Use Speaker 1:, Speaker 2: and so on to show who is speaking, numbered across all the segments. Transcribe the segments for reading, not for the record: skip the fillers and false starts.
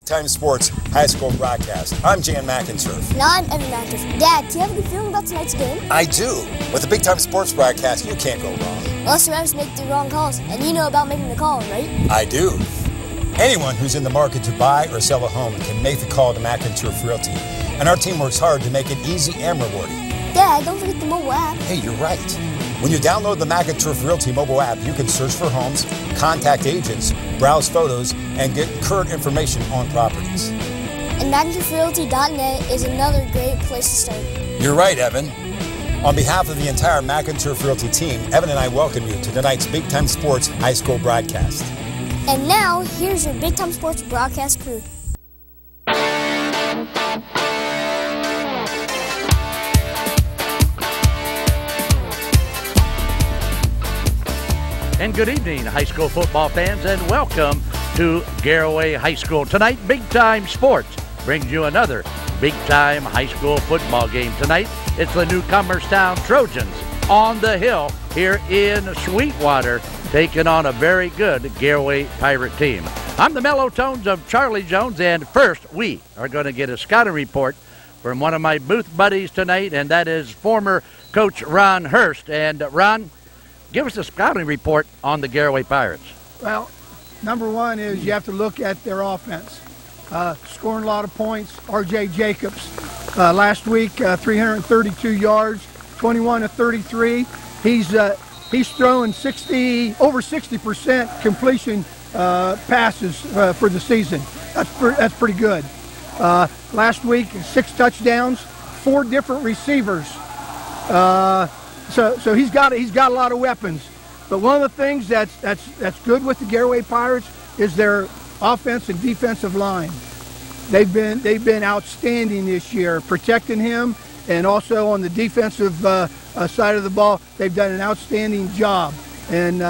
Speaker 1: Time Sports High School broadcast. I'm Jan McInturf.
Speaker 2: And I'm Evan McInturf. Dad, do you have a good feeling about tonight's game?
Speaker 1: I do. With the Big Time Sports broadcast, you can't go wrong.
Speaker 2: Unless the refs make the wrong calls, and you know about making the call, right?
Speaker 1: I do. Anyone who's in the market to buy or sell a home can make the call to McInturf Realty. And our team works hard to make it easy and rewarding.
Speaker 2: Dad, don't forget the mobile app.
Speaker 1: Hey, you're right. When you download the McInturf Realty mobile app, you can search for homes, contact agents, browse photos, and get current information on properties.
Speaker 2: And McInturfRealty.net is another great place to start.
Speaker 1: You're right, Evan. On behalf of the entire McInturf Realty team, Evan and I welcome you to tonight's Big Time Sports High School broadcast.
Speaker 2: And now, here's your Big Time Sports broadcast crew.
Speaker 3: And good evening, high school football fans, and welcome to Garaway High School. Tonight, Big Time Sports brings you another Big Time high school football game. Tonight, it's the Newcomerstown Trojans on the hill here in Sweetwater, taking on a very good Garaway Pirate team. I'm the mellow tones of Charlie Jones, and first, we are going to get a scouting report from one of my booth buddies tonight, and that is former coach Ron Hurst. And Ron, give us a scouting report on the Garaway Pirates.
Speaker 4: Well, number one is you have to look at their offense. Scoring a lot of points. R.J. Jacobs, last week, 332 yards, 21 to 33. He's throwing over 60% completion passes for the season. That's pretty good. Last week, 6 touchdowns, 4 different receivers. So he's got a lot of weapons. But one of the things that's good with the Garaway Pirates is their offense and defensive line. They've been outstanding this year, protecting him, and also on the defensive side of the ball, they've done an outstanding job, and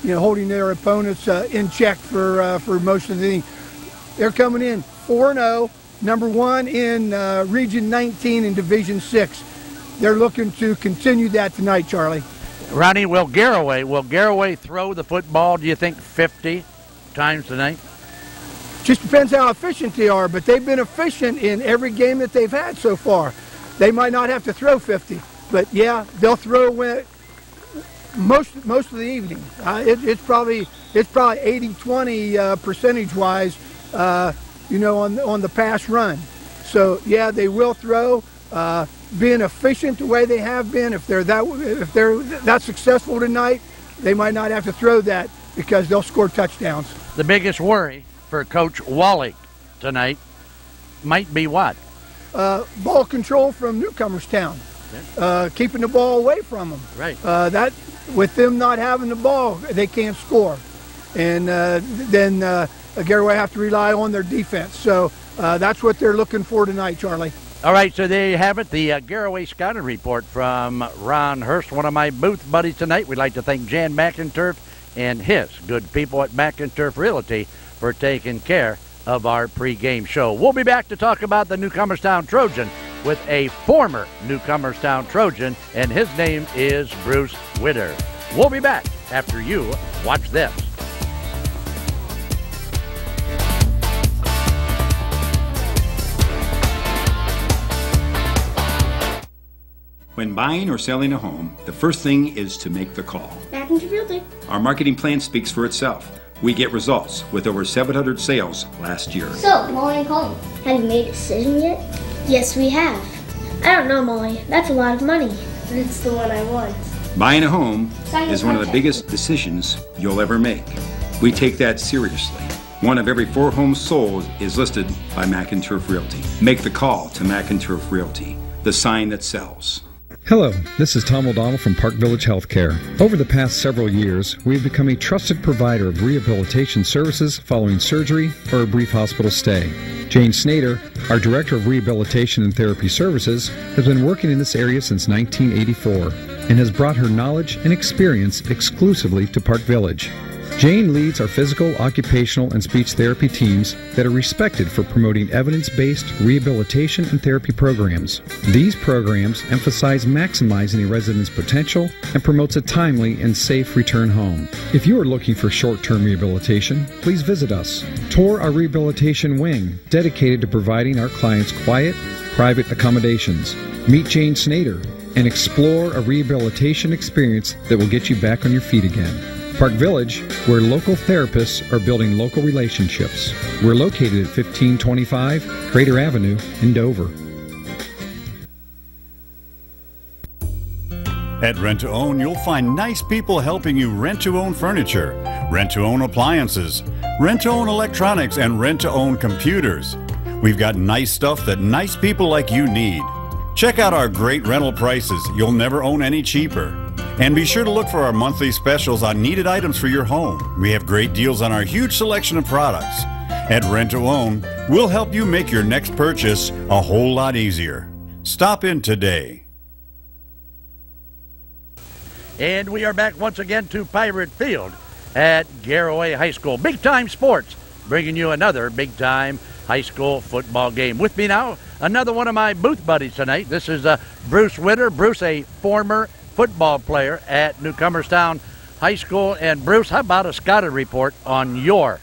Speaker 4: holding their opponents in check for most of the inning. They're coming in 4-0, number 1 in Region 19 in Division 6. They're looking to continue that tonight, Charlie.
Speaker 3: Ronnie, will Garaway throw the football, do you think, 50 times tonight?
Speaker 4: Just depends how efficient they are, but they've been efficient in every game that they've had so far. They might not have to throw 50, but yeah, they'll throw most of the evening. It's probably 80-20 percentage-wise, on the pass run. So yeah, they will throw. Being efficient the way they have been, if they're that successful tonight, they might not have to throw that because they'll score touchdowns.
Speaker 3: The biggest worry for Coach Wallach tonight might be what?
Speaker 4: Ball control from Newcomerstown. Okay. Keeping the ball away from them.
Speaker 3: Right.
Speaker 4: That with them not having the ball, they can't score, and then Garaway have to rely on their defense. So that's what they're looking for tonight, Charlie.
Speaker 3: All right, so there you have it, the Garaway scouting report from Ron Hurst, one of my booth buddies tonight. We'd like to thank Jan McInturf and his good people at McInturf Realty for taking care of our pregame show. We'll be back to talk about the Newcomerstown Trojan with a former Newcomerstown Trojan, and his name is Bruce Witter. We'll be back after you watch this.
Speaker 5: When buying or selling a home, the first thing is to make the call.
Speaker 2: McInturf Realty.
Speaker 5: Our marketing plan speaks for itself. We get results with over 700 sales last year.
Speaker 2: So, Molly and Colin, have you made a decision yet?
Speaker 6: Yes, we have. I don't know, Molly. That's a lot of money. But it's the one I want.
Speaker 5: Buying a home is one of the biggest decisions you'll ever make. We take that seriously. 1 of every 4 homes sold is listed by McInturf Realty. Make the call to McInturf Realty, the sign that sells.
Speaker 7: Hello, this is Tom O'Donnell from Park Village Healthcare. Over the past several years, we've become a trusted provider of rehabilitation services following surgery or a brief hospital stay. Jane Snader, our Director of Rehabilitation and Therapy Services, has been working in this area since 1984 and has brought her knowledge and experience exclusively to Park Village. Jane leads our physical, occupational, and speech therapy teams that are respected for promoting evidence-based rehabilitation and therapy programs. These programs emphasize maximizing a resident's potential and promotes a timely and safe return home. If you are looking for short-term rehabilitation, please visit us. Tour our rehabilitation wing, dedicated to providing our clients quiet, private accommodations. Meet Jane Snader and explore a rehabilitation experience that will get you back on your feet again. Park Village, where local therapists are building local relationships. We're located at 1525 Crater Avenue in Dover.
Speaker 8: At Rent to Own, you'll find nice people helping you rent to own furniture, rent to own appliances, rent to own electronics, and rent to own computers. We've got nice stuff that nice people like you need. Check out our great rental prices. You'll never own any cheaper. And be sure to look for our monthly specials on needed items for your home. We have great deals on our huge selection of products. At Rent to Own, we'll help you make your next purchase a whole lot easier. Stop in today.
Speaker 3: And we are back once again to Pirate Field at Garaway High School. Big Time Sports bringing you another Big Time High School football game. With me now, another one of my booth buddies tonight. This is Bruce Witter. Bruce, a former football player at Newcomerstown High School. And Bruce, how about a scouting report on your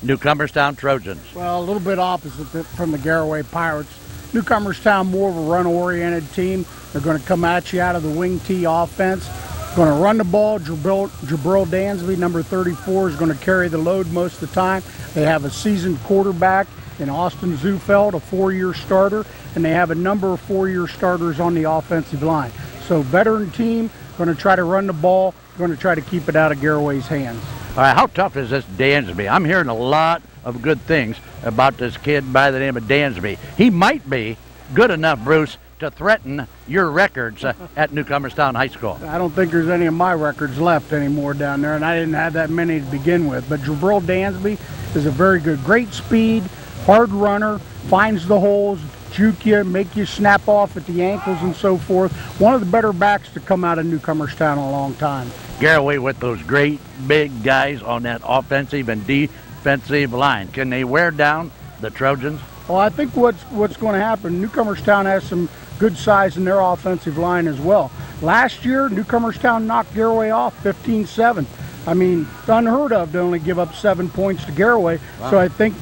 Speaker 3: Newcomerstown Trojans?
Speaker 9: Well, a little bit opposite from the Garaway Pirates. Newcomerstown more of a run-oriented team. They're going to come at you out of the wing T offense. Going to run the ball. Jabril Dansby, number 34, is going to carry the load most of the time. They have a seasoned quarterback in Austin Zufeld, a 4-year starter, and they have a number of 4-year starters on the offensive line. So veteran team, going to try to run the ball, going to try to keep it out of Garaway's hands.
Speaker 3: All right, how tough is this Dansby? I'm hearing a lot of good things about this kid by the name of Dansby. He might be good enough, Bruce, to threaten your records at Newcomerstown High School.
Speaker 9: I don't think there's any of my records left anymore down there, and I didn't have that many to begin with. But Jabril Dansby is a very good, great speed, hard runner, finds the holes, juke you, make you snap off at the ankles and so forth. One of the better backs to come out of Newcomerstown in a long time.
Speaker 3: Garaway with those great big guys on that offensive and defensive line. Can they wear down the Trojans?
Speaker 9: Well, I think what's going to happen, Newcomerstown has some good size in their offensive line as well. Last year, Newcomerstown knocked Garaway off 15-7. I mean, it's unheard of to only give up 7 points to Garaway. Wow. So I think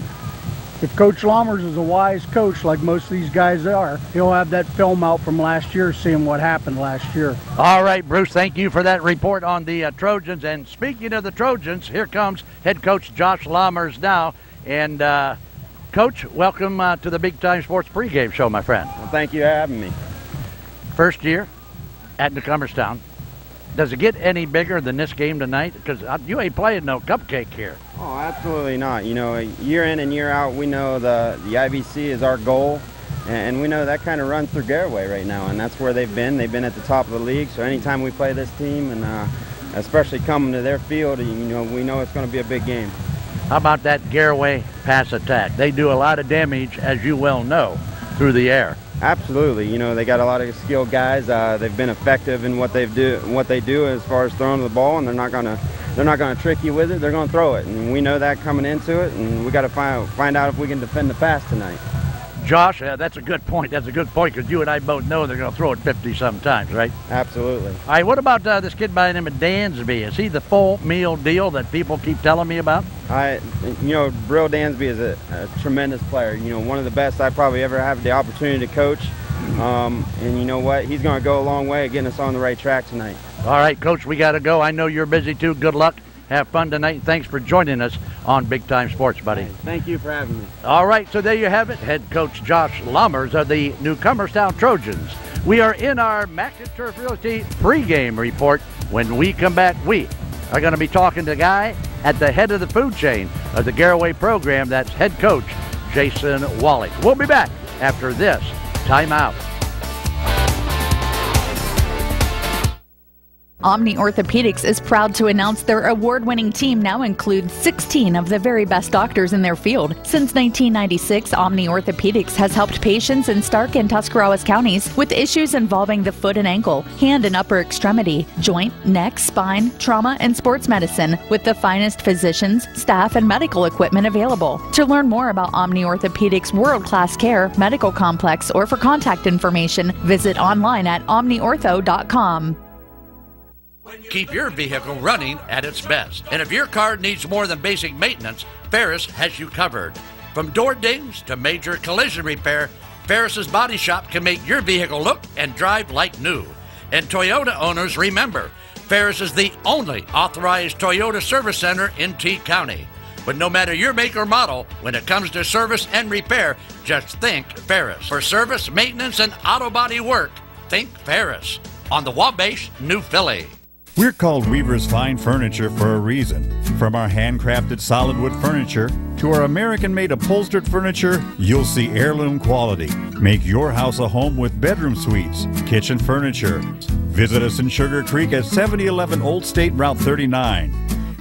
Speaker 9: if Coach Lammers is a wise coach, like most of these guys are, he'll have that film out from last year, seeing what happened last year.
Speaker 3: All right, Bruce, thank you for that report on the Trojans. And speaking of the Trojans, here comes head coach Josh Lammers now. And Coach, welcome to the Big Time Sports pregame show, my friend.
Speaker 10: Well, thank you for having me.
Speaker 3: First year at Newcomerstown. Does it get any bigger than this game tonight? Because you ain't playing no cupcake here.
Speaker 10: Oh, absolutely not. You know, year in and year out, we know the IBC is our goal, and we know that kind of runs through Garaway right now, and that's where they've been. They've been at the top of the league, so anytime we play this team, and especially coming to their field, you know, we know it's going to be a big game.
Speaker 3: How about that Garaway pass attack? They do a lot of damage, as you well know, through the air.
Speaker 10: Absolutely. You know, they got a lot of skilled guys. They've been effective in what they do as far as throwing the ball, and they're not gonna trick you with it. They're gonna throw it, and we know that coming into it, and we got to find out if we can defend the pass tonight.
Speaker 3: Josh, that's a good point. That's a good point, because you and I both know they're going to throw it 50-some times, right?
Speaker 10: Absolutely.
Speaker 3: All right, what about this kid by the name of Dansby? Is he the full meal deal that people keep telling me about?
Speaker 10: You know, Jabril Dansby is a tremendous player. You know, one of the best I probably ever have the opportunity to coach. And you know what? He's going to go a long way at getting us on the right track tonight.
Speaker 3: All right, Coach, we got to go. I know you're busy, too. Good luck. Have fun tonight, and thanks for joining us on Big Time Sports, buddy.
Speaker 10: Thank you for having me.
Speaker 3: All right, so there you have it. Head coach Josh Lammers of the Newcomerstown Trojans. We are in our Mac and Turf Realty pregame report. When we come back, we are going to be talking to the guy at the head of the food chain of the Garaway program. That's head coach Jason Wally. We'll be back after this timeout.
Speaker 11: Omni Orthopedics is proud to announce their award-winning team now includes 16 of the very best doctors in their field. Since 1996, Omni Orthopedics has helped patients in Stark and Tuscarawas counties with issues involving the foot and ankle, hand and upper extremity, joint, neck, spine, trauma, and sports medicine with the finest physicians, staff, and medical equipment available. To learn more about Omni Orthopedics' world-class care, medical complex, or for contact information, visit online at omniortho.com.
Speaker 3: Keep your vehicle running at its best. And if your car needs more than basic maintenance, Ferris has you covered. From door dings to major collision repair, Ferris's Body Shop can make your vehicle look and drive like new. And Toyota owners, remember, Ferris is the only authorized Toyota service center in T County. But no matter your make or model, when it comes to service and repair, just think Ferris. For service, maintenance, and auto body work, think Ferris. On the Wabash, New Philly.
Speaker 8: We're called Weaver's Fine Furniture for a reason. From our handcrafted solid wood furniture to our American-made upholstered furniture, you'll see heirloom quality. Make your house a home with bedroom suites, kitchen furniture. Visit us in Sugar Creek at 7011 Old State Route 39.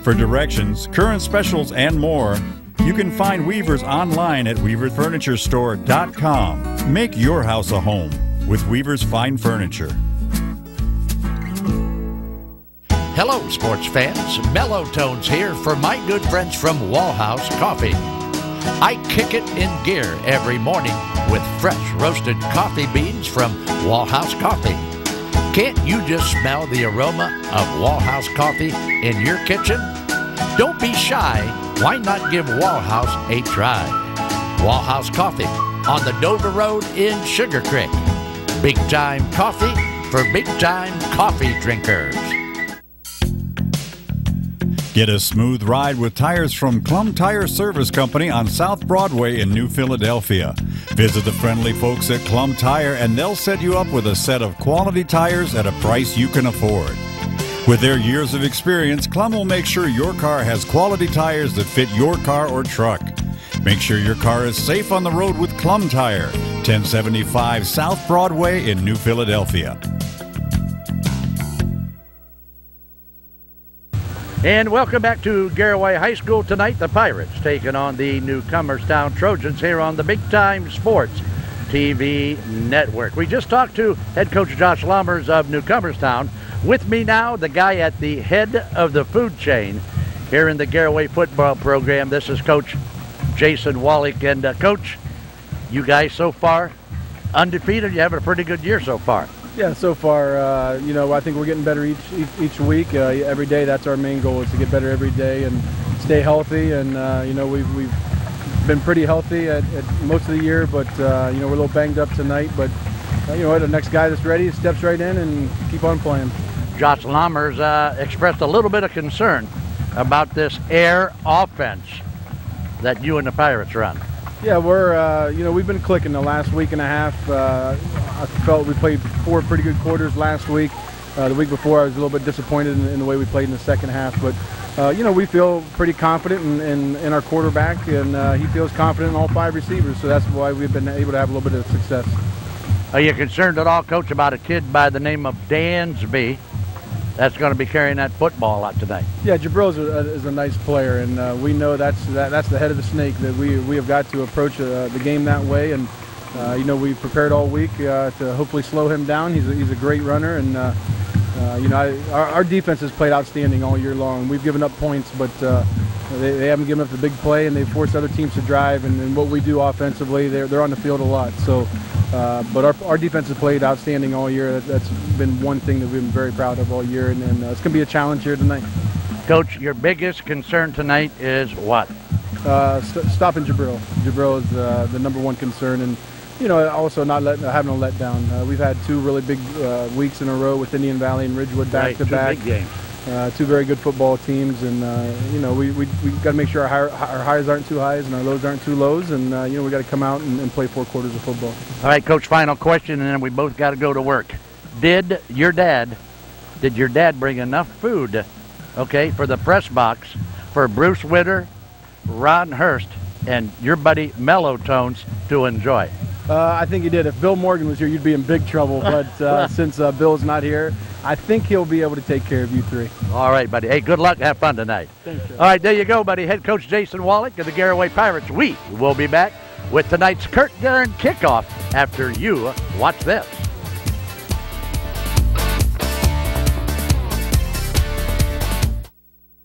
Speaker 8: For directions, current specials, and more, you can find Weaver's online at weaverfurniturestore.com. Make your house a home with Weaver's Fine Furniture.
Speaker 3: Hello, sports fans. Mellow Tones here for my good friends from Wallhouse Coffee. I kick it in gear every morning with fresh roasted coffee beans from Wallhouse Coffee. Can't you just smell the aroma of Wallhouse Coffee in your kitchen? Don't be shy. Why not give Wallhouse a try? Wallhouse Coffee on the Dover Road in Sugar Creek. Big time coffee for big time coffee drinkers.
Speaker 8: Get a smooth ride with tires from Clum Tire Service Company on South Broadway in New Philadelphia. Visit the friendly folks at Clum Tire and they'll set you up with a set of quality tires at a price you can afford. With their years of experience, Clum will make sure your car has quality tires that fit your car or truck. Make sure your car is safe on the road with Clum Tire, 1075 South Broadway in New Philadelphia.
Speaker 3: And welcome back to Garaway High School. Tonight, the Pirates taking on the Newcomerstown Trojans here on the Big Time Sports TV network. We just talked to head coach Josh Lammers of Newcomerstown. With me now, the guy at the head of the food chain here in the Garaway football program. This is Coach Jason Wallach. And Coach, you guys so far undefeated. You're having a pretty good year so far.
Speaker 9: Yeah, so far, I think we're getting better each week. Every day, that's our main goal, is to get better every day and stay healthy. And, we've been pretty healthy at most of the year, but, we're a little banged up tonight. But, the next guy that's ready steps right in and keep on playing.
Speaker 3: Josh Lammers expressed a little bit of concern about this air offense that you and the Pirates run.
Speaker 9: Yeah, we've been clicking the last week and a half. I felt we played 4 pretty good quarters last week. The week before, I was a little bit disappointed in the way we played in the second half. But, we feel pretty confident in our quarterback, and he feels confident in all 5 receivers. So that's why we've been able to have a little bit of success.
Speaker 3: Are you concerned at all, Coach, about a kid by the name of Dansby that's going to be carrying that football out tonight? Yeah,
Speaker 9: Jabril is a nice player, and we know that's the head of the snake, that we have got to approach the game that way. And we prepared all week to hopefully slow him down. He's a great runner, and our defense has played outstanding all year long. We've given up points, but they haven't given up the big play, and they've forced other teams to drive. And what we do offensively, they're on the field a lot. So, but our defense has played outstanding all year. That's been one thing that we've been very proud of all year, and it's going to be a challenge here tonight.
Speaker 3: Coach, your biggest concern tonight is what?
Speaker 9: Stopping Jabril. Jabril is the number one concern, and also not having a letdown. We've had 2 really big weeks in a row with Indian Valley and Ridgewood back to back.
Speaker 3: 2 big games.
Speaker 9: 2 very good football teams, and we got to make sure our highs aren't too highs and our lows aren't too lows, and we got to come out and play 4 quarters of football.
Speaker 3: All right, Coach. Final question, and then we both got to go to work. Did your dad bring enough food, for the press box for Bruce Witter, Ron Hurst, and your buddy Mellow Tones to enjoy?
Speaker 9: I think he did. If Bill Morgan was here, you'd be in big trouble. But since Bill's not here,
Speaker 12: I think he'll be able to take care of you three.
Speaker 3: All right, buddy. Hey, good luck. Have fun tonight.
Speaker 12: Thanks, sir.
Speaker 3: All right, there you go, buddy. Head coach Jason Wallach of the Garaway Pirates. We will be back with tonight's Kurt Guerin kickoff after you watch this.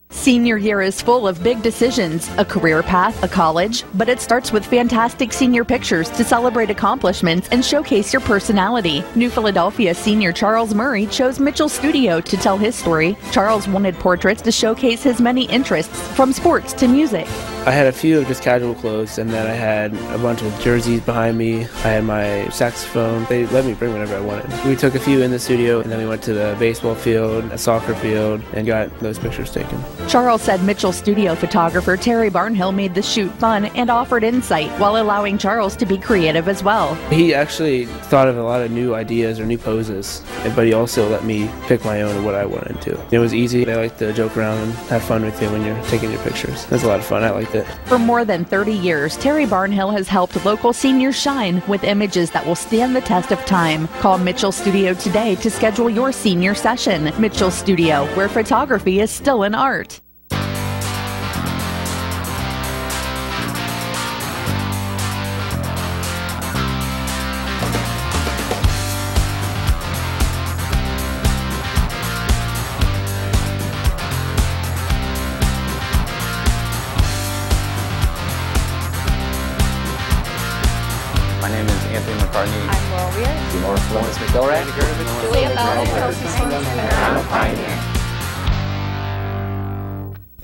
Speaker 11: Senior year is full of big decisions, a career path, a college, but it starts with fantastic senior pictures to celebrate accomplishments and showcase your personality. New Philadelphia senior Charles Murray chose Mitchell Studio to tell his story. Charles wanted portraits to showcase his many interests, from sports to music.
Speaker 13: I had a few of just casual clothes, and then I had a bunch of jerseys behind me. I had my saxophone. They let me bring whatever I wanted. We took a few in the studio, and then we went to the baseball field, a soccer field, and got those pictures taken.
Speaker 11: Charles said Mitchell Studio photographer Terry Barnhill made the shoot fun and offered insight while allowing Charles to be creative as well.
Speaker 13: He actually thought of a lot of new ideas or new poses, but he also let me pick my own of what I wanted to. It was easy. I like to joke around and have fun with you when you're taking your pictures. That's a lot of fun. I liked it.
Speaker 11: For more than 30 years, Terry Barnhill has helped local seniors shine with images that will stand the test of time. Call Mitchell Studio today to schedule your senior session. Mitchell Studio, where photography is still an art.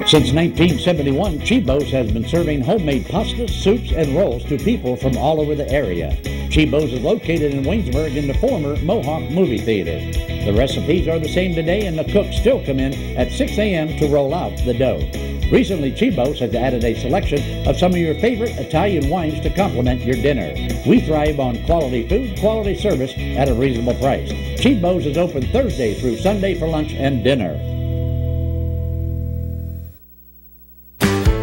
Speaker 14: Since 1971, Chibo's has been serving homemade pastas, soups, and rolls to people from all over the area. Chibo's is located in Waynesburg in the former Mohawk Movie Theater. The recipes are the same today, and the cooks still come in at 6 a.m. to roll out the dough. Recently, Chibo's has added a selection of some of your favorite Italian wines to complement your dinner. We thrive on quality food, quality service at a reasonable price. Chibo's is open Thursday through Sunday for lunch and dinner.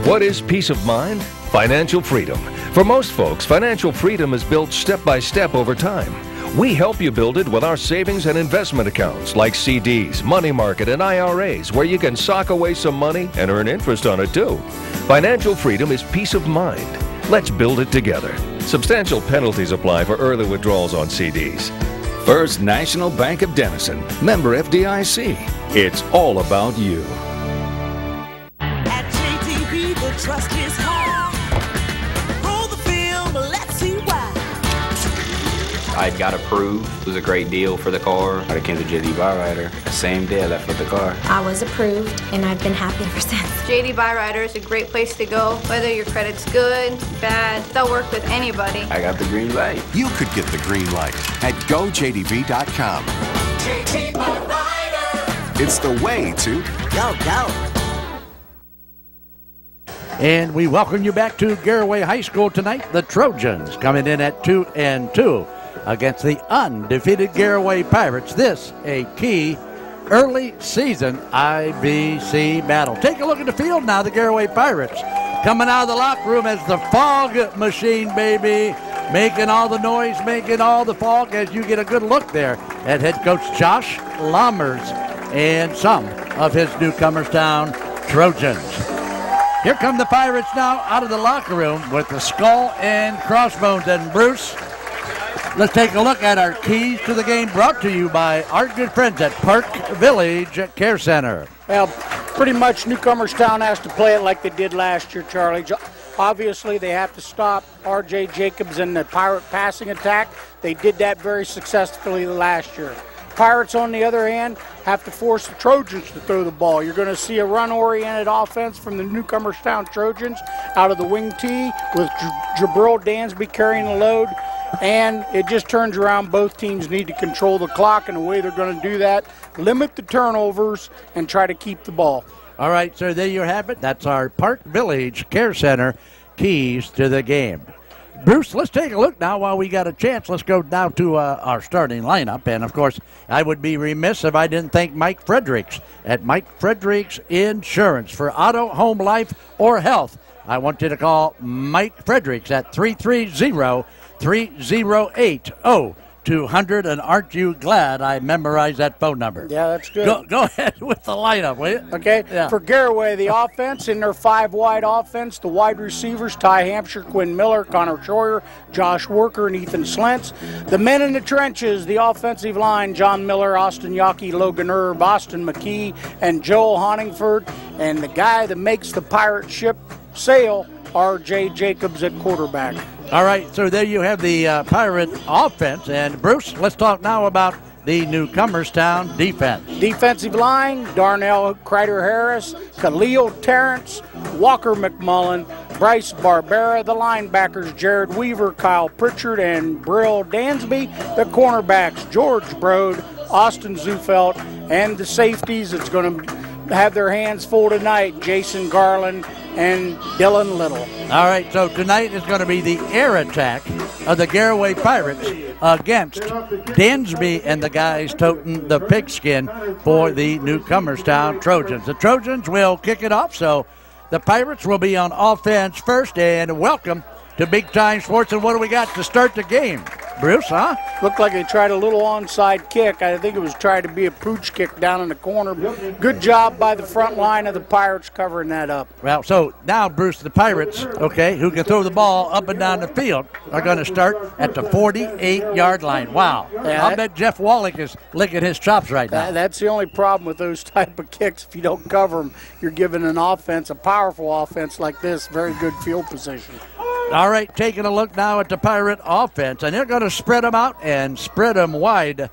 Speaker 15: What is peace of mind? Financial freedom. For most folks, financial freedom is built step by step over time. We help you build it with our savings and investment accounts like CDs, money market, and IRAs, where you can sock away some money and earn interest on it too. Financial freedom is peace of mind. Let's build it together. Substantial penalties apply for early withdrawals on CDs. First National Bank of Denison, member FDIC. It's all about you.
Speaker 16: Trust is high. Roll the film, let's see why.
Speaker 17: I got approved. It was a great deal for the car. I came to JD Byrider. The same day I left with the car.
Speaker 18: I was approved, and I've been happy ever since.
Speaker 19: JD Byrider is a great place to go. Whether your credit's good, bad, they'll work with anybody.
Speaker 17: I got the green light.
Speaker 20: You could get the green light at GoJDB.com.
Speaker 16: JD Byrider.
Speaker 20: It's the way to
Speaker 16: go.
Speaker 3: And we welcome you back to Garaway High School tonight. The Trojans coming in at 2-2 against the undefeated Garaway Pirates. This a key early season IBC battle. Take a look at the field now. The Garaway Pirates coming out of the locker room as the fog machine, baby, making all the noise, making all the fog as you get a good look there at head coach Josh Lammers and some of his Newcomerstown Trojans. Here come the Pirates now out of the locker room with the skull and crossbones. And Bruce, let's take a look at our keys to the game, brought to you by our good friends at Park Village Care Center.
Speaker 9: Well, pretty much Newcomerstown has to play it like they did last year, Charlie. Obviously, they have to stop R.J. Jacobs in the Pirate passing attack. They did that very successfully last year. Pirates, on the other hand, have to force the Trojans to throw the ball. You're going to see a run-oriented offense from the Newcomerstown Trojans out of the wing tee with Jabril Dansby carrying the load, and it just turns around. Both teams need to control the clock, and the way they're going to do that, limit the turnovers and try to keep the ball.
Speaker 3: All right, so there you have it. That's our Park Village Care Center keys to the game. Bruce, let's take a look now while we got a chance. Let's go down to our starting lineup. And, of course, I would be remiss if I didn't thank Mike Fredericks at Mike Fredericks Insurance for auto, home, life, or health. I want you to call Mike Fredericks at 330-308-0255. 200, and aren't you glad I memorized that phone number?
Speaker 9: Yeah, that's good.
Speaker 3: Go ahead with the lineup, will you?
Speaker 9: Okay,
Speaker 3: Yeah.
Speaker 9: for Garaway, the offense, in their 5-wide offense, the wide receivers, Ty Hampshire, Quinn Miller, Connor Troyer, Josh Worker, and Ethan Slentz. The men in the trenches, the offensive line, John Miller, Austin Yockey, Logan Erb, Austin McKee, and Joel Honingford. And the guy that makes the pirate ship sail, R.J. Jacobs at quarterback.
Speaker 3: All right, so there you have the Pirate offense. And, Bruce, let's talk now about the Newcomerstown defense.
Speaker 9: Defensive line, Darnell Kreider-Harris, Khalil Terrence, Walker McMullen, Bryce Barbera. The linebackers, Jared Weaver, Kyle Pritchard, and Brill Dansby. The cornerbacks, George Brode, Austin Zufelt, and the safeties, it's going to have their hands full tonight, Jason Garland and Dylan Little.
Speaker 3: All right, so tonight is going to be the air attack of the Garaway Pirates against Dansby and the guys toting the pigskin for the Newcomerstown Trojans. The Trojans will kick it off, so the Pirates will be on offense first, and welcome to Big Time Sports. And what do we got to start the game? Bruce, huh?
Speaker 9: Looked like they tried a little onside kick. I think it was trying to be a pooch kick down in the corner. Good job by the front line of the Pirates covering that up.
Speaker 3: Well, so now, Bruce, the Pirates, okay, who can throw the ball up and down the field, are going to start at the 48-yard line. Wow.
Speaker 9: Yeah,
Speaker 3: I'll bet Jeff Wallach is licking his chops right now.
Speaker 9: That's the only problem with those type of kicks. If you don't cover them, you're giving an offense, a powerful offense like this, very good field position.
Speaker 3: All right, taking a look now at the Pirate offense, and they're going to spread them out and spread them wide.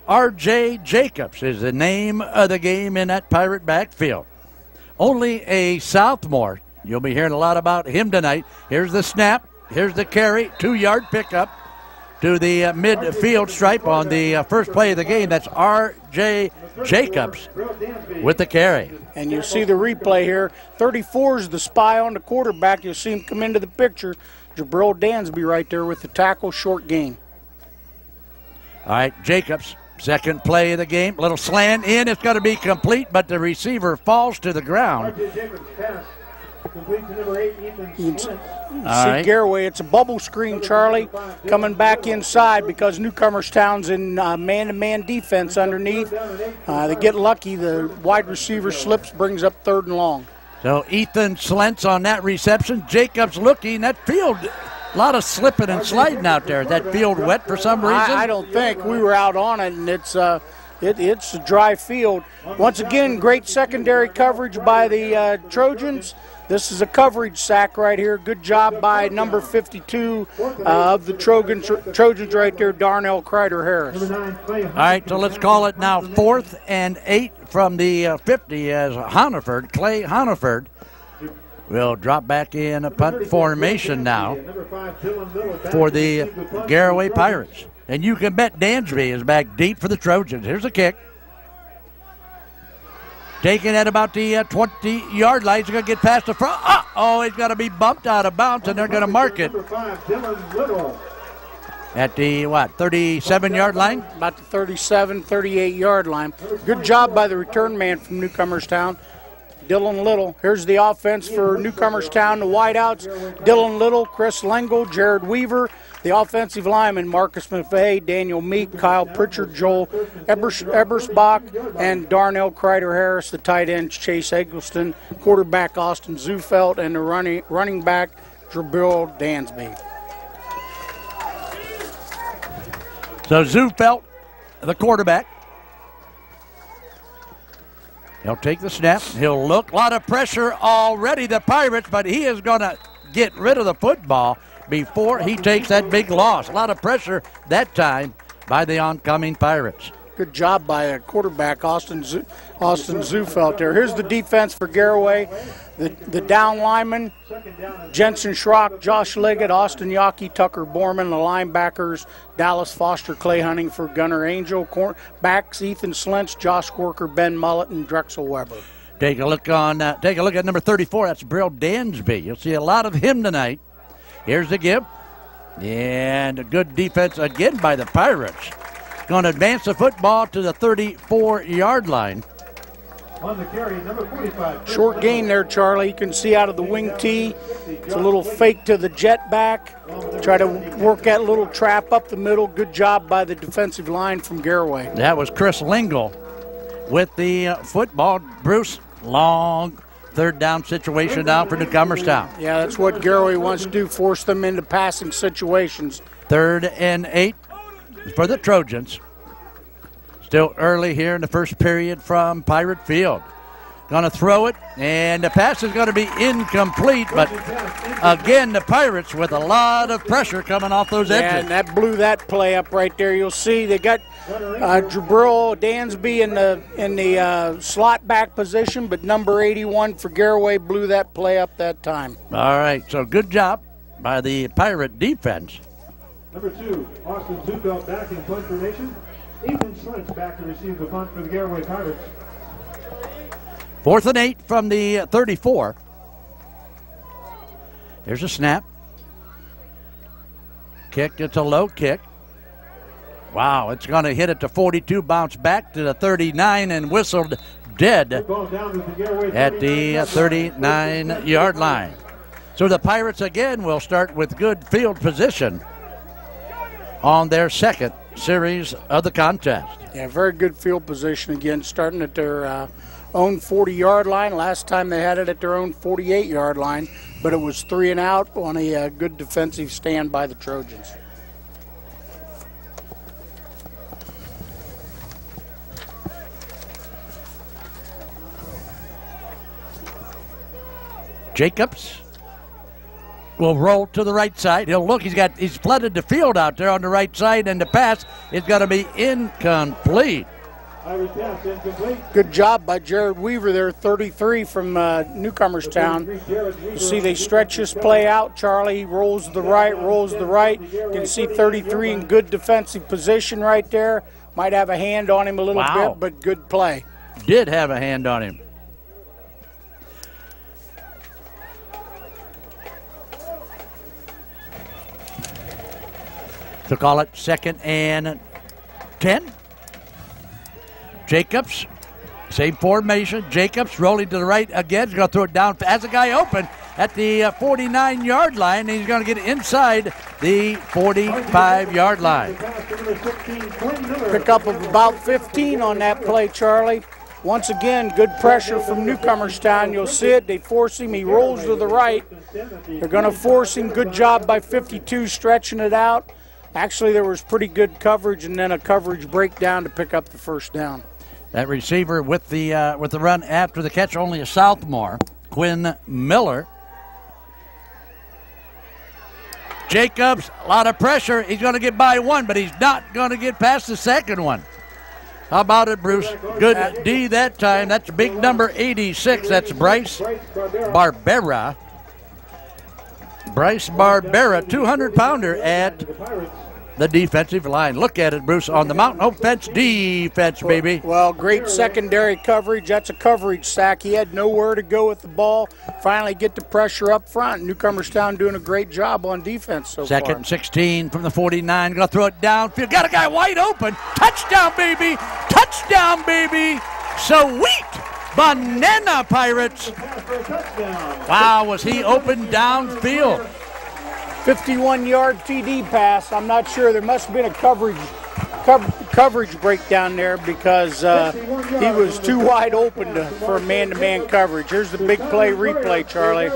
Speaker 3: R.J. Jacobs is the name of the game in that Pirate backfield. Only a sophomore. You'll be hearing a lot about him tonight. Here's the snap. Here's the carry. 2-yard pickup to the midfield stripe on the first play of the game. That's R.J. Jacobs with the carry.
Speaker 9: And you see the replay here. 34 is the spy on the quarterback. You'll see him come into the picture. Jabril Dansby right there with the tackle, short gain.
Speaker 3: All right, Jacobs, second play of the game. Little slant in. It's going to be complete, but the receiver falls to the ground.
Speaker 9: You see Garaway, it's a bubble screen, Charlie, coming back inside because Newcomerstown's in man-to-man defense underneath. They get lucky. The wide receiver slips, brings up 3rd and long.
Speaker 3: So Ethan Slentz on that reception. Jacobs looking. That field, a lot of slipping and sliding out there. Is that field wet for some reason?
Speaker 9: I don't think. We were out on it, and it's a dry field. Once again, great secondary coverage by the Trojans. This is a coverage sack right here. Good job by number 52 of the Trojans right there, Darnell Kreider-Harris.
Speaker 3: All right, so let's call it now 4th and 8 from the 50 as Clay Honiford will drop back in a punt formation now for the Garaway Pirates. And you can bet Dansby is back deep for the Trojans. Here's a kick. Taking at about the 20-yard line. He's going to get past the front. Oh, he's going to be bumped out of bounds, and they're going to mark it at the, 37-yard line?
Speaker 9: About the 37, 38-yard line. Good job by the return man from Newcomerstown, Dylan Little. Here's the offense for Newcomerstown, the wideouts. Dylan Little, Chris Lengel, Jared Weaver. The offensive linemen, Marcus Maffei, Daniel Meek, Kyle Pritchard, Joel Ebersbach, and Darnell Kreider-Harris. The tight ends, Chase Eggleston, quarterback Austin Zufelt, and the running back, Jabril Dansby.
Speaker 3: So Zufelt, the quarterback. He'll take the snap. He'll look. A lot of pressure already, the Pirates, but he is going to get rid of the football before he takes that big loss. A lot of pressure that time by the oncoming Pirates.
Speaker 9: Good job by a quarterback, Austin Zufelt there. Here's the defense for Garaway. The down linemen, Jensen Schrock, Josh Liggett, Austin Yockey, Tucker Borman. The linebackers, Dallas Foster, Clay Huntingford, Gunnar Angel. Backs, Ethan Slentz, Josh Worker, Ben Mullett, and Drexel Weber.
Speaker 3: Take a look at number 34. That's Brill Dansby. You'll see a lot of him tonight. Here's the give. And a good defense again by the Pirates. Going to advance the football to the 34-yard line.
Speaker 21: On the carry, number 45.
Speaker 9: Short gain there, Charlie. You can see out of the wing tee. It's a little fake to the jet back. Try to work that little trap up the middle. Good job by the defensive line from Garaway.
Speaker 3: That was Chris Lingle with the football. Bruce, long third down situation now for Newcomerstown.
Speaker 9: Yeah, that's what Garaway wants to do, force them into passing situations.
Speaker 3: 3rd and 8 for the Trojans. Still early here in the first period from Pirate Field. Going to throw it, and the pass is going to be incomplete, but again, the Pirates with a lot of pressure coming off those edges.
Speaker 9: Yeah, and that blew that play up right there. You'll see they got Jabril Dansby in the slot back position, but number 81 for Garaway blew that play up that time.
Speaker 3: All right, so good job by the Pirate defense.
Speaker 21: Number 2, Austin Zuko back in punt formation. Ethan Schultz back to receive the punt for the Garaway Pirates.
Speaker 3: 4th and 8 from the 34. Here's a snap. Kick, it's a low kick. Wow, it's going to hit it to 42, bounce back to the 39, and whistled dead at the 39-yard line. So the Pirates again will start with good field position on their second series of the contest.
Speaker 9: Yeah, very good field position again, starting at their own 40-yard line. Last time they had it at their own 48-yard line, but it was 3 and out on a good defensive stand by the Trojans.
Speaker 3: Jacobs will roll to the right side. He'll look. He's flooded the field out there on the right side, and the pass is going to be incomplete.
Speaker 9: Good job by Jared Weaver there, 33 from Newcomerstown. You see they stretch this play out. Charlie rolls to the right, rolls to the right. You can see 33 in good defensive position right there. Might have a hand on him a little bit, but good play.
Speaker 3: Did have a hand on him. To call it 2nd and 10. Jacobs, same formation. Jacobs rolling to the right again. He's going to throw it down. Has a guy open at the 49-yard line. He's going to get inside the 45-yard line.
Speaker 9: Pick up of about 15 on that play, Charlie. Once again, good pressure from Newcomerstown. You'll see it. They force him. He rolls to the right. They're going to force him. Good job by 52 stretching it out. Actually, there was pretty good coverage and then a coverage breakdown to pick up the first down.
Speaker 3: That receiver with the run after the catch, only a sophomore, Quinn Miller. Jacobs, a lot of pressure. He's going to get by one, but he's not going to get past the second one. How about it, Bruce? Good D that time. That's big number 86. That's Bryce Barbera. Bryce Barbera, 200-pounder at the defensive line. Look at it, Bruce, on the Mountain Hope fence, defense, baby.
Speaker 9: Well, great secondary coverage. That's a coverage sack. He had nowhere to go with the ball. Finally get the pressure up front. Newcomerstown doing a great job on defense so far.
Speaker 3: 2nd and 16 from the 49. Going to throw it downfield. Got a guy wide open. Touchdown, baby. Touchdown, baby. Sweet. Banana Pirates. Wow, was he open downfield.
Speaker 9: 51-yard TD pass. I'm not sure. There must have been a coverage breakdown there because he was too wide open for man-to-man coverage. Here's the big play replay, Charlie.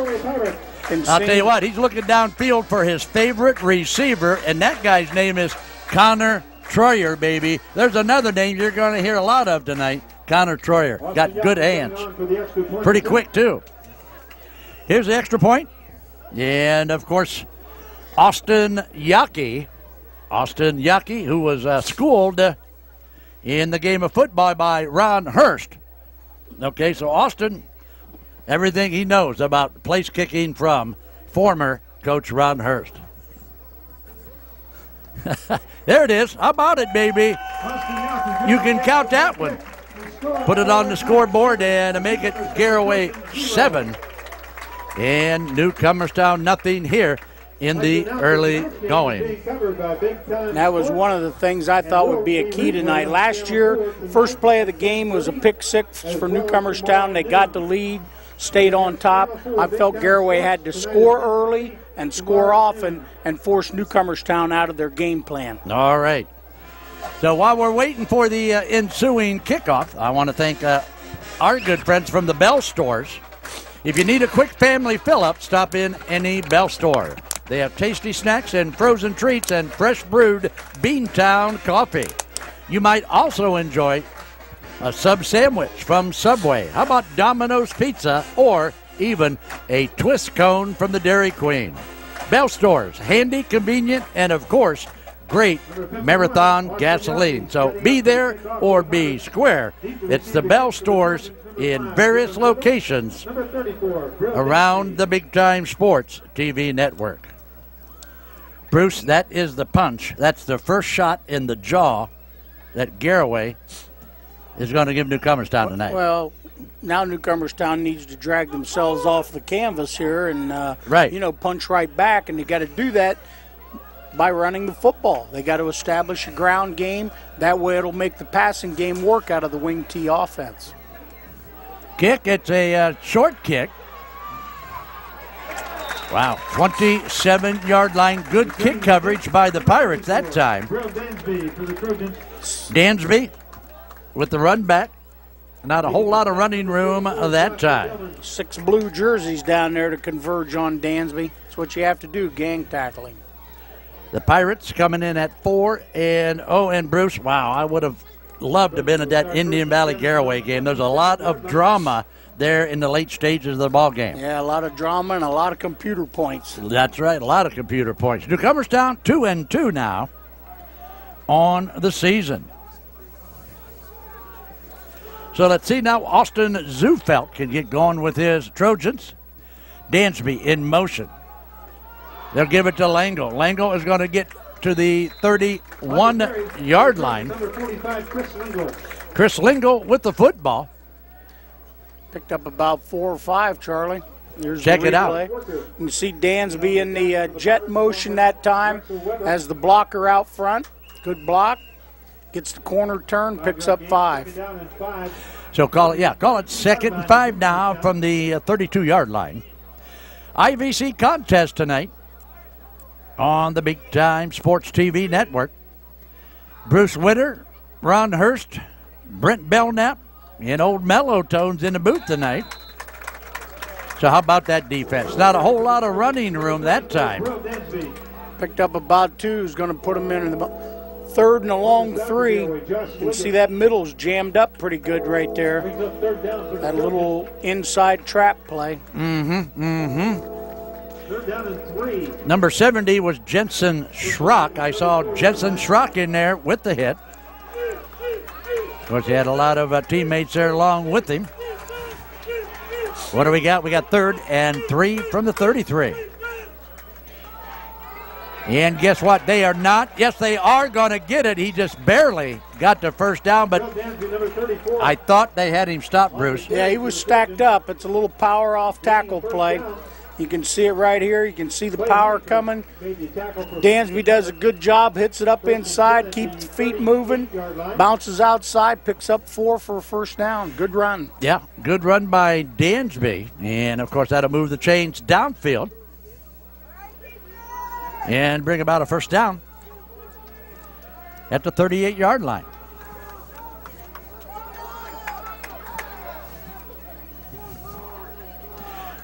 Speaker 3: I'll tell you what, he's looking downfield for his favorite receiver, and that guy's name is Connor Troyer, baby. There's another name you're going to hear a lot of tonight. Connor Troyer. Got good hands. Pretty quick, too. Here's the extra point. And, of course, Austin Yockey, who was schooled in the game of football by Ron Hurst. Okay, so Austin, everything he knows about place kicking from former coach Ron Hurst. There it is. How about it, baby? You can count that one. Put it on the scoreboard and make it Garaway 7 and Newcomerstown nothing here in the early going.
Speaker 9: That was one of the things I thought would be a key tonight. Last year, first play of the game was a pick six for Newcomerstown. They got the lead, stayed on top. I felt Garaway had to score early and score often and force Newcomerstown out of their game plan.
Speaker 3: All right. So while we're waiting for the ensuing kickoff, I want to thank our good friends from the Bell Stores. If you need a quick family fill-up, stop in any Bell store. They have tasty snacks and frozen treats and fresh brewed Beantown coffee. You might also enjoy a sub sandwich from Subway. How about Domino's Pizza or even a twist cone from the Dairy Queen? Bell Stores, handy, convenient, and of course, great Marathon gasoline. So be there or be square. It's the Bell Stores in various locations around the Big Time Sports TV network. Bruce, that is the punch. That's the first shot in the jaw that Garaway is going to give Newcomerstown tonight.
Speaker 9: Well, now Newcomerstown needs to drag themselves off the canvas here and, punch right back, and they got to do that by running the football. They got to establish a ground game. That way it'll make the passing game work out of the wing T offense.
Speaker 3: Kick, it's a short kick. Wow, 27-yard line. Good kick coverage by the Pirates that time. Dansby with the run back. Not a whole lot of running room that time.
Speaker 9: 6 blue jerseys down there to converge on Dansby. That's what you have to do, gang tackling.
Speaker 3: The Pirates coming in at 4-0. And Bruce, wow, I would have loved to have been at that Indian Valley Garaway game. There's a lot of drama there in the late stages of the ball game.
Speaker 9: Yeah, a lot of drama and a lot of computer points.
Speaker 3: That's right, a lot of computer points. Newcomerstown 2-2 now on the season. So let's see now. Austin Zufelt can get going with his Trojans. Dansby in motion. They'll give it to Langle. Langle is going to get to the 31-yard line. Chris Lingle with the football.
Speaker 9: Picked up about 4 or 5, Charlie. Here's
Speaker 3: Check
Speaker 9: the
Speaker 3: it out.
Speaker 9: You can see Dansby in the jet motion that time as the blocker out front. Good block. Gets the corner turn, picks up 5.
Speaker 3: So call it 2nd and 5 now from the 32-yard line. IVC contest tonight on the Big Time Sports TV network. Bruce Witter, Ron Hurst, Brent Belknap, and old Mellow Tones in the booth tonight. So how about that defense? Not a whole lot of running room that time.
Speaker 9: Picked up about 2. Is going to put him in the 3rd and a long 3. You can see that middle's jammed up pretty good right there. That little inside trap play.
Speaker 3: Number 70 was Jensen Schrock. I saw Jensen Schrock in there with the hit. Of course, he had a lot of teammates there along with him. What do we got? We got 3rd and 3 from the 33. And guess what? They are not. Yes, they are going to get it. He just barely got the first down, but I thought they had him stopped, Bruce.
Speaker 9: Yeah, he was stacked up. It's a little power off tackle play. You can see it right here. You can see the power coming. Dansby does a good job, hits it up inside, keeps the feet moving, bounces outside, picks up 4 for a first down. Good run.
Speaker 3: Yeah, good run by Dansby. And, of course, that'll move the chains downfield and bring about a first down at the 38-yard line.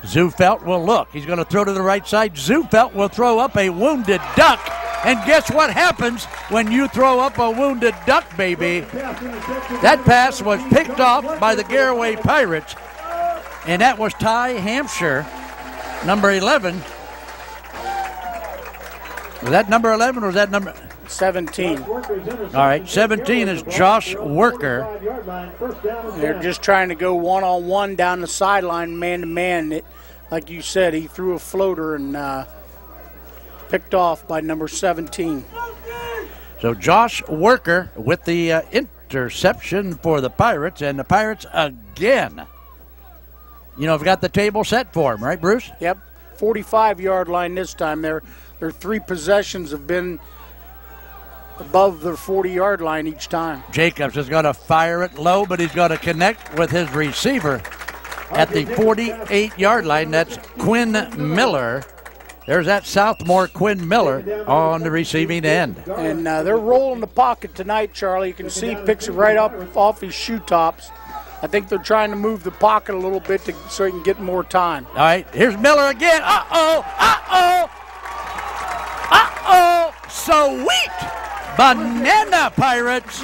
Speaker 3: Zufelt will look. He's going to throw to the right side. Zufelt will throw up a wounded duck. And guess what happens when you throw up a wounded duck, baby? That pass was picked off by the Garaway Pirates. And that was Ty Hampshire, number 11. Was that number 11 or was that number
Speaker 9: 17?
Speaker 3: All right, 17 is Josh Worker.
Speaker 9: They're just trying to go one-on-one down the sideline, man-to-man. Like you said, he threw a floater and picked off by number 17.
Speaker 3: So Josh Worker with the interception for the Pirates, and the Pirates again. You know, have got the table set for him, right, Bruce?
Speaker 9: Yep. 45-yard line this time. Their 3 possessions have been above their 40-yard line each time.
Speaker 3: Jacobs is going to fire it low, but he's going to connect with his receiver at the 48-yard line. That's Quinn Miller. There's that sophomore Quinn Miller on the receiving end.
Speaker 9: And they're rolling the pocket tonight, Charlie. You can see he picks it right up off his shoe tops. I think they're trying to move the pocket a little bit so he can get more time.
Speaker 3: All right, here's Miller again. Uh-oh, uh-oh, uh-oh. Sweet banana, Pirates.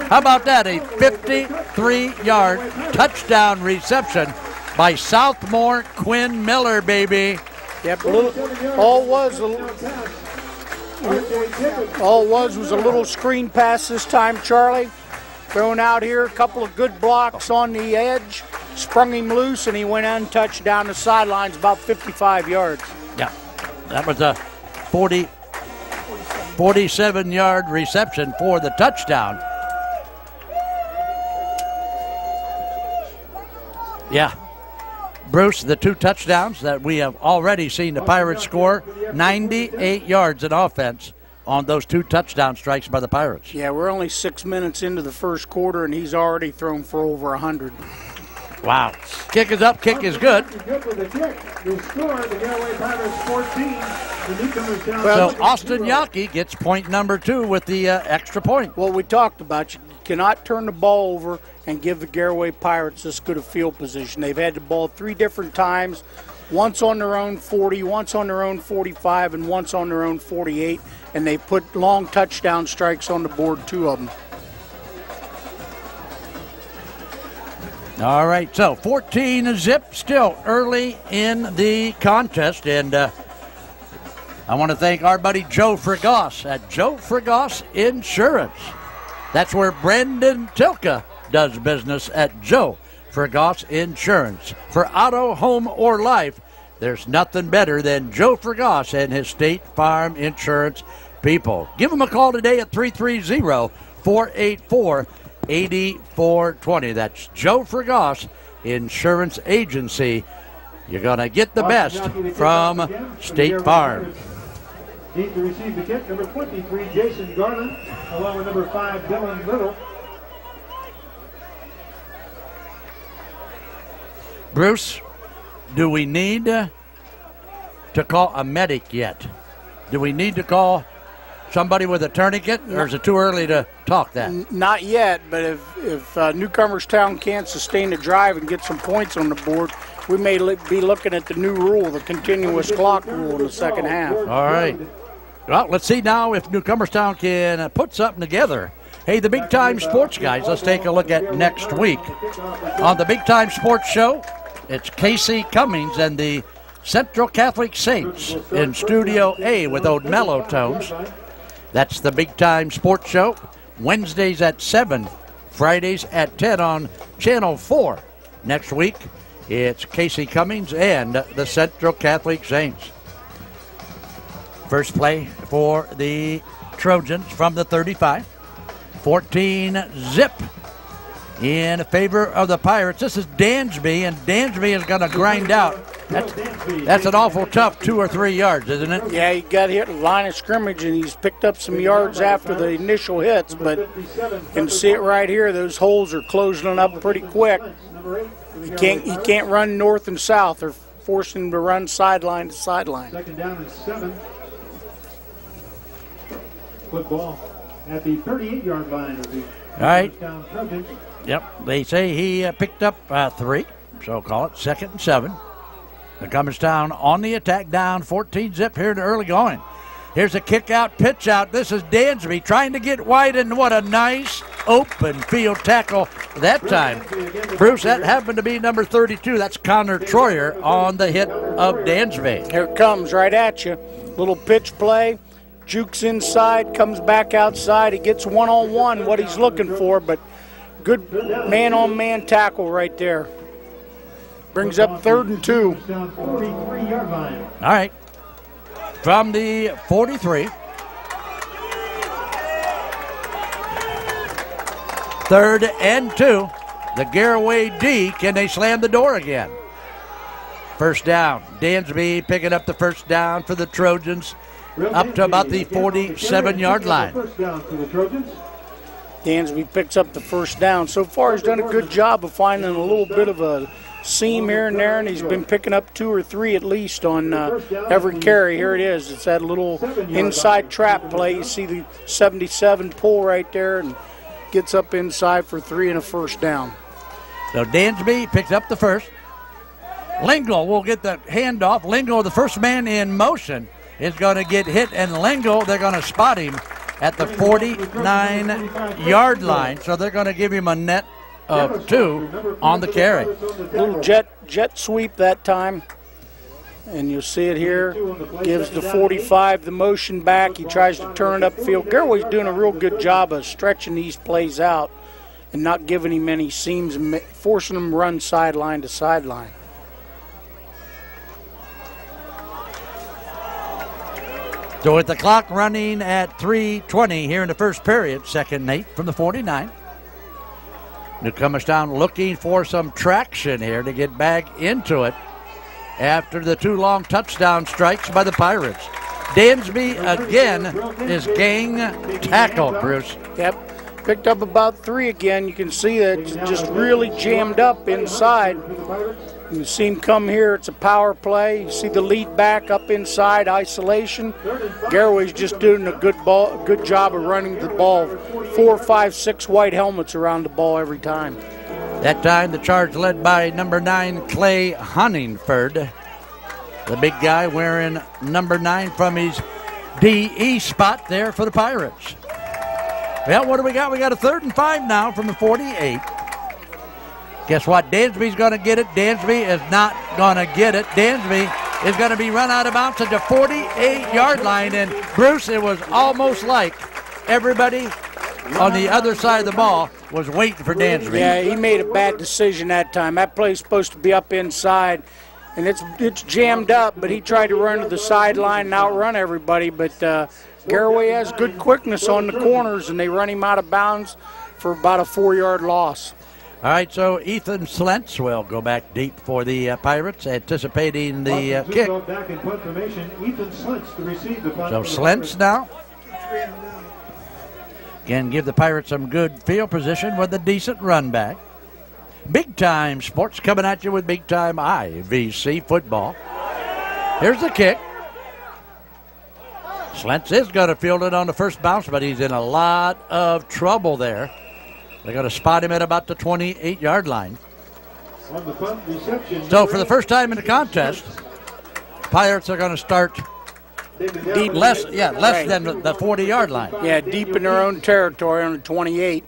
Speaker 3: How about that? A 53-yard touchdown reception by sophomore Quinn Miller, baby.
Speaker 9: Yep, all was a little screen pass this time, Charlie. Thrown out here, a couple of good blocks on the edge, sprung him loose, and he went untouched down the sidelines about 55 yards.
Speaker 3: Yeah, that was a 47-yard reception for the touchdown. Yeah. Bruce, the 2 touchdowns that we have already seen the Pirates score, 98 yards in offense on those 2 touchdown strikes by the Pirates.
Speaker 9: Yeah, we're only 6 minutes into the first quarter, and he's already thrown for over 100.
Speaker 3: Wow. Kick is up, kick is good. So Austin Yockey gets point number 2 with the extra point.
Speaker 9: Well, we talked about you cannot turn the ball over and give the Garaway Pirates this good a field position. They've had the ball 3 different times, once on their own 40, once on their own 45, and once on their own 48, and they put long touchdown strikes on the board, 2 of them.
Speaker 3: All right, so 14-zip, still early in the contest, and I want to thank our buddy Joe Fregoss at Joe Fregoss Insurance. That's where Brendan Tilka does business, at Joe Fregoss Insurance. For auto, home, or life, there's nothing better than Joe Fregoss and his State Farm Insurance people. Give him a call today at 330-484-8420. That's Joe Fregoss Insurance Agency. You're going to get the best from State Farm.
Speaker 21: Need to receive the kick, number 23, Jason Garland, along with number 5, Dylan Little.
Speaker 3: Bruce, do we need to call a medic yet? Do we need to call somebody with a tourniquet, or is it too early to talk that?
Speaker 9: Not yet, but if Newcomerstown can't sustain a drive and get some points on the board, we may be looking at the new rule, the continuous clock rule in the second half.
Speaker 3: All right. Well, let's see now if Newcomerstown can put something together. Hey, the Big Time Sports guys, let's take a look at next week. On the Big Time Sports Show, it's Casey Cummings and the Central Catholic Saints in Studio A with Old Mellow Tones. That's the Big Time Sports Show. Wednesdays at 7, Fridays at 10 on Channel 4. Next week, it's Casey Cummings and the Central Catholic Saints. First play for the Trojans from the 35. 14-zip in favor of the Pirates. This is Dansby, and Dansby is going to grind out. That's an awful tough 2 or 3 yards, isn't it?
Speaker 9: Yeah, he got hit in the line of scrimmage, and he's picked up some yards after the initial hits, but you can see it right here. Those holes are closing up pretty quick. He can't run north and south. They're forcing him to run sideline to sideline.
Speaker 21: Second down and 7. Football at the 38-yard line of the
Speaker 3: All right.
Speaker 21: Trojans.
Speaker 3: Yep, they say he picked up 3, so call it 2nd and 7. Newcomerstown on the attack, down 14-zip here in the early going. Here's a kick-out, pitch-out. This is Dansby trying to get wide, and what a nice open field tackle that time. Bruce, that happened to be number 32. That's Connor Troyer on the hit of Dansby.
Speaker 9: Here it comes right at you. Little pitch play. Jukes inside, comes back outside. He gets one-on-one, what he's looking for, but good man-on-man tackle right there. Brings up 3rd and 2.
Speaker 3: All right. From the 43. 3rd and 2. The Garaway D, can they slam the door again? First down. Dansby picking up the first down for the Trojans up to about the 47-yard line.
Speaker 21: First down for the Trojans.
Speaker 9: Dansby picks up the first down. So far, he's done a good job of finding a little bit of a seam here and there, and he's been picking up 2 or 3 at least on every carry. Here it is. It's that little inside trap play. You see the 77 pull right there and gets up inside for 3 and a first down.
Speaker 3: So Dansby picks up the first. Lingle will get the handoff. Lingle, the first man in motion, is going to get hit, and Lingle, they're going to spot him at the 49-yard line. So they're going to give him a net of 2 on the carry.
Speaker 9: Little jet sweep that time. And you'll see it here. Gives the 45 the motion back. He tries to turn it upfield. Garaway's doing a real good job of stretching these plays out and not giving him any seams and forcing him to run sideline to sideline.
Speaker 3: So with the clock running at 3:20 here in the first period, 2nd and 8 from the 49. Newcomerstown looking for some traction here to get back into it after the 2 long touchdown strikes by the Pirates. Dansby again is gang tackled, Bruce.
Speaker 9: Yep, picked up about 3 again. You can see that it's just really jammed up inside. You see him come here. It's a power play. You see the lead back up inside, isolation. Garaway's just doing a good job of running the ball. 4, 5, 6 white helmets around the ball every time.
Speaker 3: That time the charge led by number 9, Clay Honingford. The big guy wearing number 9 from his DE spot there for the Pirates. Well, what do we got? We got a 3rd and 5 now from the 48. Guess what? Dansby's going to get it. Dansby is not going to get it. Dansby is going to be run out of bounds at the 48-yard line. And, Bruce, it was almost like everybody on the other side of the ball was waiting for Dansby.
Speaker 9: Yeah, he made a bad decision that time. That play's supposed to be up inside, and it's jammed up, but he tried to run to the sideline and outrun everybody. But Garaway has good quickness on the corners, and they run him out of bounds for about a 4-yard loss.
Speaker 3: All right, so Ethan Slentz will go back deep for the Pirates, anticipating the kick. So Slentz now. Again, give the Pirates some good field position with a decent run back. Big Time Sports coming at you with Big Time IVC football. Here's the kick. Slentz is going to field it on the first bounce, but he's in a lot of trouble there. They're going to spot him at about the 28-yard line. So for the first time in the contest, Pirates are going to start deep, less than the 40-yard line.
Speaker 9: Yeah, deep in their own territory on the 28.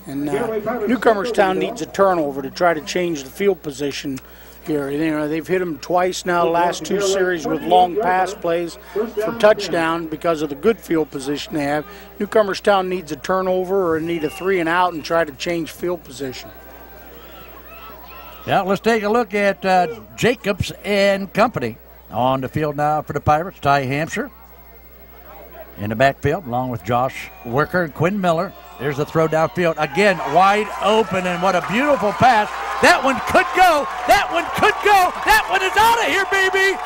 Speaker 9: And Newcomerstown needs a turnover to try to change the field position here. You know, they've hit them twice now, last 2 series with long pass plays for touchdown because of the good field position they have. Newcomerstown needs a turnover or need a 3 and out and try to change field position.
Speaker 3: Yeah, let's take a look at Jacobs and company on the field now for the Pirates. Ty Hampshire in the backfield along with Josh Worker and Quinn Miller. There's the throw downfield. Again, wide open, and what a beautiful pass. That one could go. That one could go. That one is out of here, baby.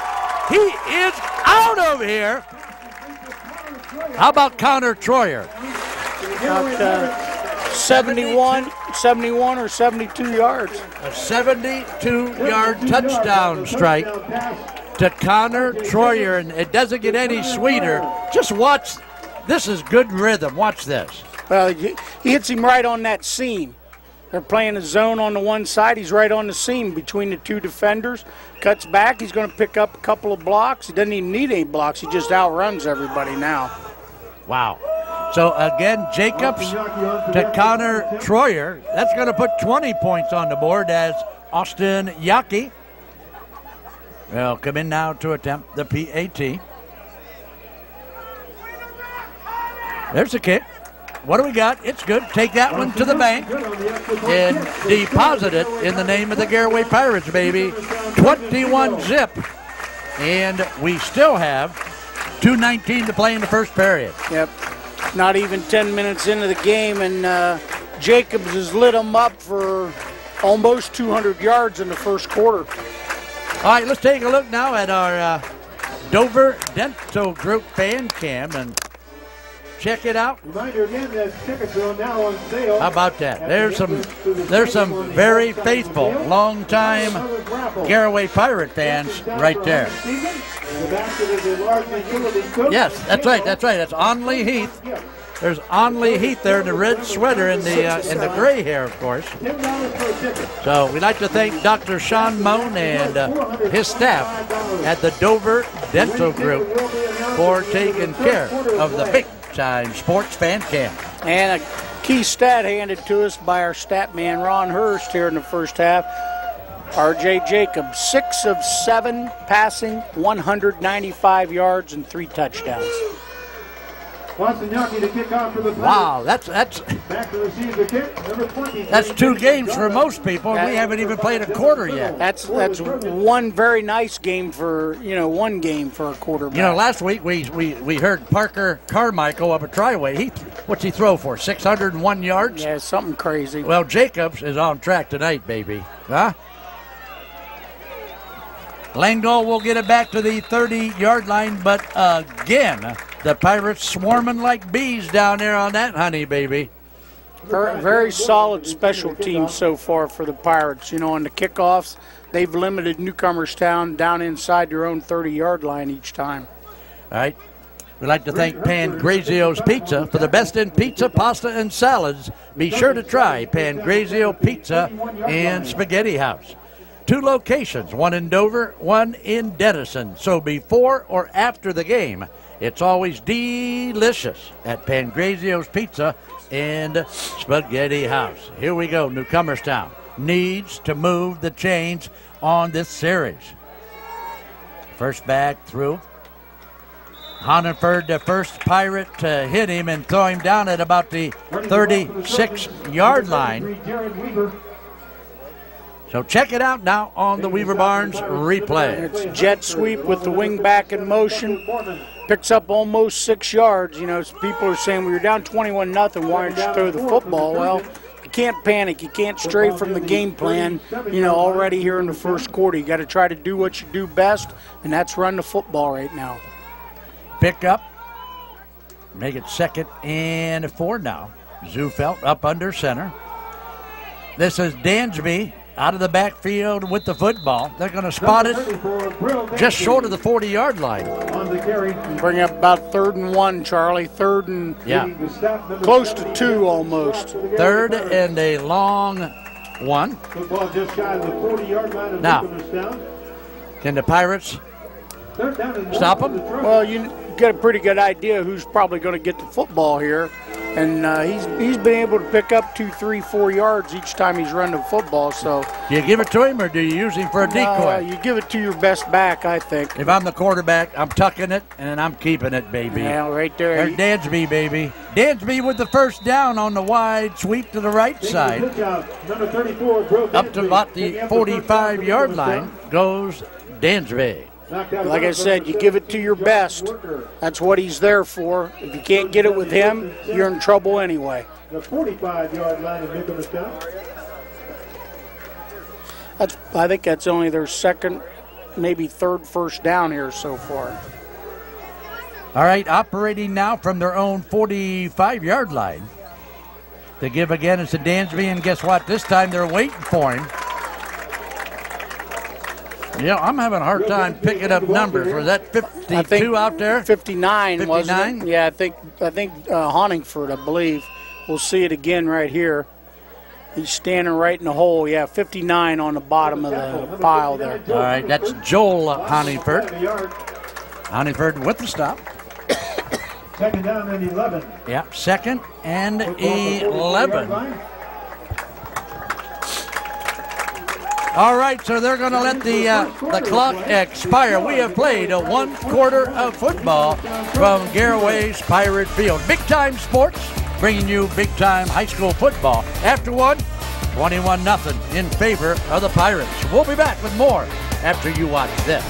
Speaker 3: He is out of here. How about Connor Troyer?
Speaker 9: About 71 or 72 yards.
Speaker 3: A 72-yard touchdown strike to Connor Troyer, and it doesn't get any sweeter. Just watch. This is good rhythm. Watch this.
Speaker 9: Well, he hits him right on that seam. They're playing a zone on the one side. He's right on the seam between the 2 defenders. Cuts back. He's going to pick up a couple of blocks. He doesn't even need any blocks. He just outruns everybody now.
Speaker 3: Wow. So, again, Jacobs to Connor Troyer. That's going to put 20 points on the board as Austin Yaki will come in now to attempt the PAT. There's the kick. What do we got? It's good. Take that one to the bank and deposit it in the name of the Garaway Pirates, baby. 21 zip. And we still have 2:19 to play in the first period.
Speaker 9: Yep. Not even 10 minutes into the game, and Jacobs has lit them up for almost 200 yards in the first quarter.
Speaker 3: All right, let's take a look now at our Dover Dental Group fan cam and check it out.
Speaker 21: Reminder again that tickets are now on sale.
Speaker 3: How about that? There's some very faithful, long-time Garaway Pirate fans right there. Yes, that's right. That's Onley Heath. There's Onley Heath there in the red sweater and the gray hair, of course. So we'd like to thank Dr. Sean Moan and his staff at the Dover Dental Group for taking care of the Big Time Sports fan cam.
Speaker 9: And a key stat handed to us by our stat man Ron Hurst here in the first half. R.J. Jacobs, 6 of 7 passing, 195 yards and 3 touchdowns.
Speaker 21: To kick off for the
Speaker 3: wow, that's
Speaker 21: back to receive the kick, number 20.
Speaker 3: That's 2 games for most people. We haven't even played a quarter yet.
Speaker 9: That's one very nice game for one game for a quarterback.
Speaker 3: You know, last week we heard Parker Carmichael of a Triway. What's he throw for? 601 yards?
Speaker 9: Yeah, something crazy.
Speaker 3: Well, Jacobs is on track tonight, baby. Huh? Langdall will get it back to the 30-yard line, but again, the Pirates swarming like bees down there on that honey, baby.
Speaker 9: Very solid special teams so far for the Pirates. You know, on the kickoffs, they've limited Newcomerstown down inside their own 30-yard line each time.
Speaker 3: All right. We'd like to thank Pan Grazio's Pizza for the best in pizza, pasta, and salads. Be sure to try Pan Grazio Pizza and Spaghetti House. 2 locations, one in Dover, one in Denison. So before or after the game, it's always delicious at Pangrazio's Pizza and Spaghetti House. Here we go. Newcomerstown needs to move the chains on this series. First back through. Hannaford, the first Pirate to hit him and throw him down at about the 36-yard line. So check it out now on the Weaver Barnes replay.
Speaker 9: It's jet sweep with the wing back in motion. Picks up almost 6 yards. You know, people are saying, well, you're down 21-0. Why don't you throw the football? Well, you can't panic. You can't stray from the game plan, already here in the first quarter. You got to try to do what you do best, and that's run the football right now.
Speaker 3: Pick up. Make it 2nd and 4 now. Zufelt up under center. This is Dansby out of the backfield with the football. They're going to spot it just short of the 40-yard line.
Speaker 9: Bring up about 3rd and 1, Charlie. 3rd and close to 2 almost.
Speaker 3: 3rd and a long 1.
Speaker 21: Football just shy of the 40-yard line of
Speaker 3: now,
Speaker 21: Newcomerstown.
Speaker 3: Can the Pirates stop them?
Speaker 9: Well, you get a pretty good idea who's probably going to get the football here. And he's been able to pick up 2, 3, 4 yards each time he's run the football. So
Speaker 3: do you give it to him or do you use him for a decoy?
Speaker 9: You give it to your best back, I think.
Speaker 3: If I'm the quarterback, I'm tucking it and I'm keeping it, baby.
Speaker 9: Yeah, right there.
Speaker 3: There's Dansby, baby. Dansby with the first down on the wide sweep to the right side.
Speaker 21: Number 34,
Speaker 3: up to about the 45-yard line goes Dansby.
Speaker 9: Like I said, you give it to your best. That's what he's there for. If you can't get it with him, you're in trouble anyway.
Speaker 21: The 45-yard line of Newcomerstown.
Speaker 9: I think that's only their 2nd, maybe 3rd first down here so far.
Speaker 3: All right, operating now from their own 45-yard line. The give again is to Dansby, and guess what? This time they're waiting for him. Yeah, I'm having a hard time picking up numbers. Was that 52 out there?
Speaker 9: 59, wasn't it? Yeah, I think Honingford, I believe. We'll see it again right here. He's standing right in the hole. Yeah, 59 on the bottom of the pile there.
Speaker 3: All right, that's Joel Honingford. Honingford with the stop.
Speaker 21: 2nd down and 11.
Speaker 3: Yeah, 2nd and 11. All right, so they're going to let the clock expire. We have played a 1 quarter of football from Garaway's Pirate Field. Big Time Sports bringing you big time high school football. After 21-0 in favor of the Pirates. We'll be back with more after you watch this.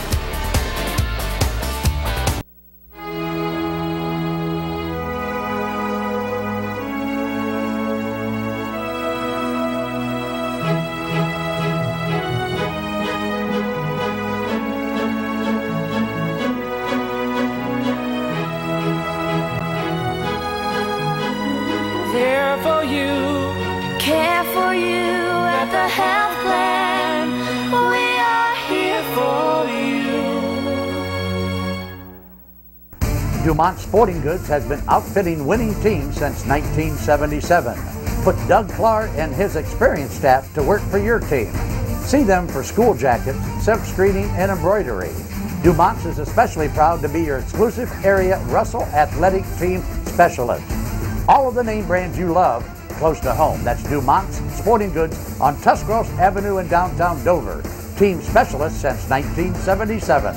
Speaker 16: for you.
Speaker 1: Care for you at the health plan. We are here for you.
Speaker 3: Dumont Sporting Goods has been outfitting winning teams since 1977. Put Doug Clark and his experienced staff to work for your team. See them for school jackets, silk screening, and embroidery. Dumont's is especially proud to be your exclusive area Russell Athletic Team Specialist. All of the name brands you love close to home. That's Dumont's Sporting Goods on Tuscarawas Avenue in downtown Dover. Team Specialist since 1977.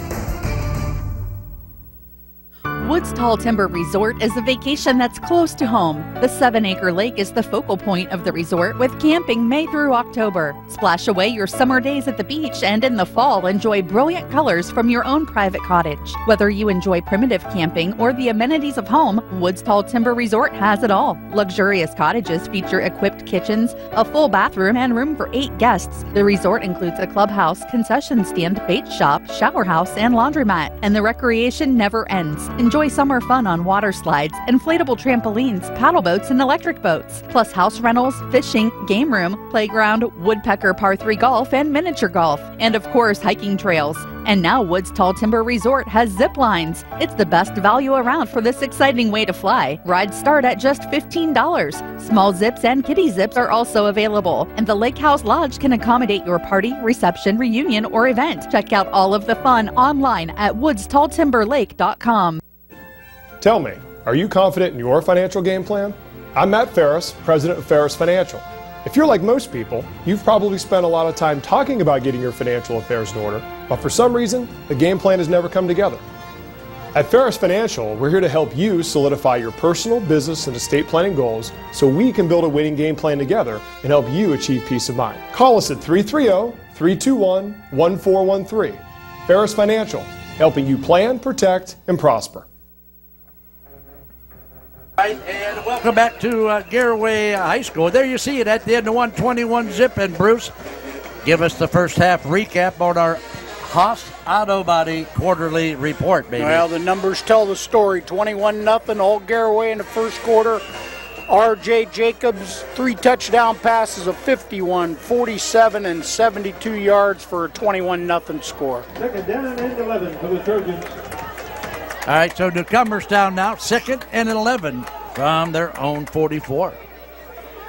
Speaker 11: Woods Tall Timber Resort is a vacation that's close to home. The 7-acre lake is the focal point of the resort with camping May through October. Splash away your summer days at the beach and in the fall enjoy brilliant colors from your own private cottage. Whether you enjoy primitive camping or the amenities of home, Woods Tall Timber Resort has it all. Luxurious cottages feature equipped kitchens, a full bathroom, and room for 8 guests. The resort includes a clubhouse, concession stand, bait shop, shower house, and laundromat, and the recreation never ends. Enjoy summer fun on water slides, inflatable trampolines, paddle boats, and electric boats, plus house rentals, fishing, game room, playground, woodpecker par 3 golf, and miniature golf, and of course hiking trails. And now Woods Tall Timber Resort has zip lines. It's the best value around for this exciting way to fly. Rides start at just $15. Small zips and kiddie zips are also available, and the Lake House Lodge can accommodate your party, reception, reunion, or event. Check out all of the fun online at woodstalltimberlake.com.
Speaker 22: Tell me, are you confident in your financial game plan? I'm Matt Ferris, president of Ferris Financial. If you're like most people, you've probably spent a lot of time talking about getting your financial affairs in order, but for some reason, the game plan has never come together. At Ferris Financial, we're here to help you solidify your personal, business, and estate planning goals so we can build a winning game plan together and help you achieve peace of mind. Call us at 330-321-1413. Ferris Financial, helping you plan, protect, and prosper.
Speaker 3: And welcome back to Garaway High School. There you see it at the end of 121 zip. And Bruce, give us the first half recap on our Haas Auto Body quarterly report, baby.
Speaker 9: Well, the numbers tell the story. 21-0, Old Garaway in the first quarter. R.J. Jacobs, 3 touchdown passes of 51, 47, and 72 yards for a 21-0 score.
Speaker 21: Second down and 11 for the Trojans.
Speaker 3: All right, so Newcomerstown now, 2nd and 11 from their own 44.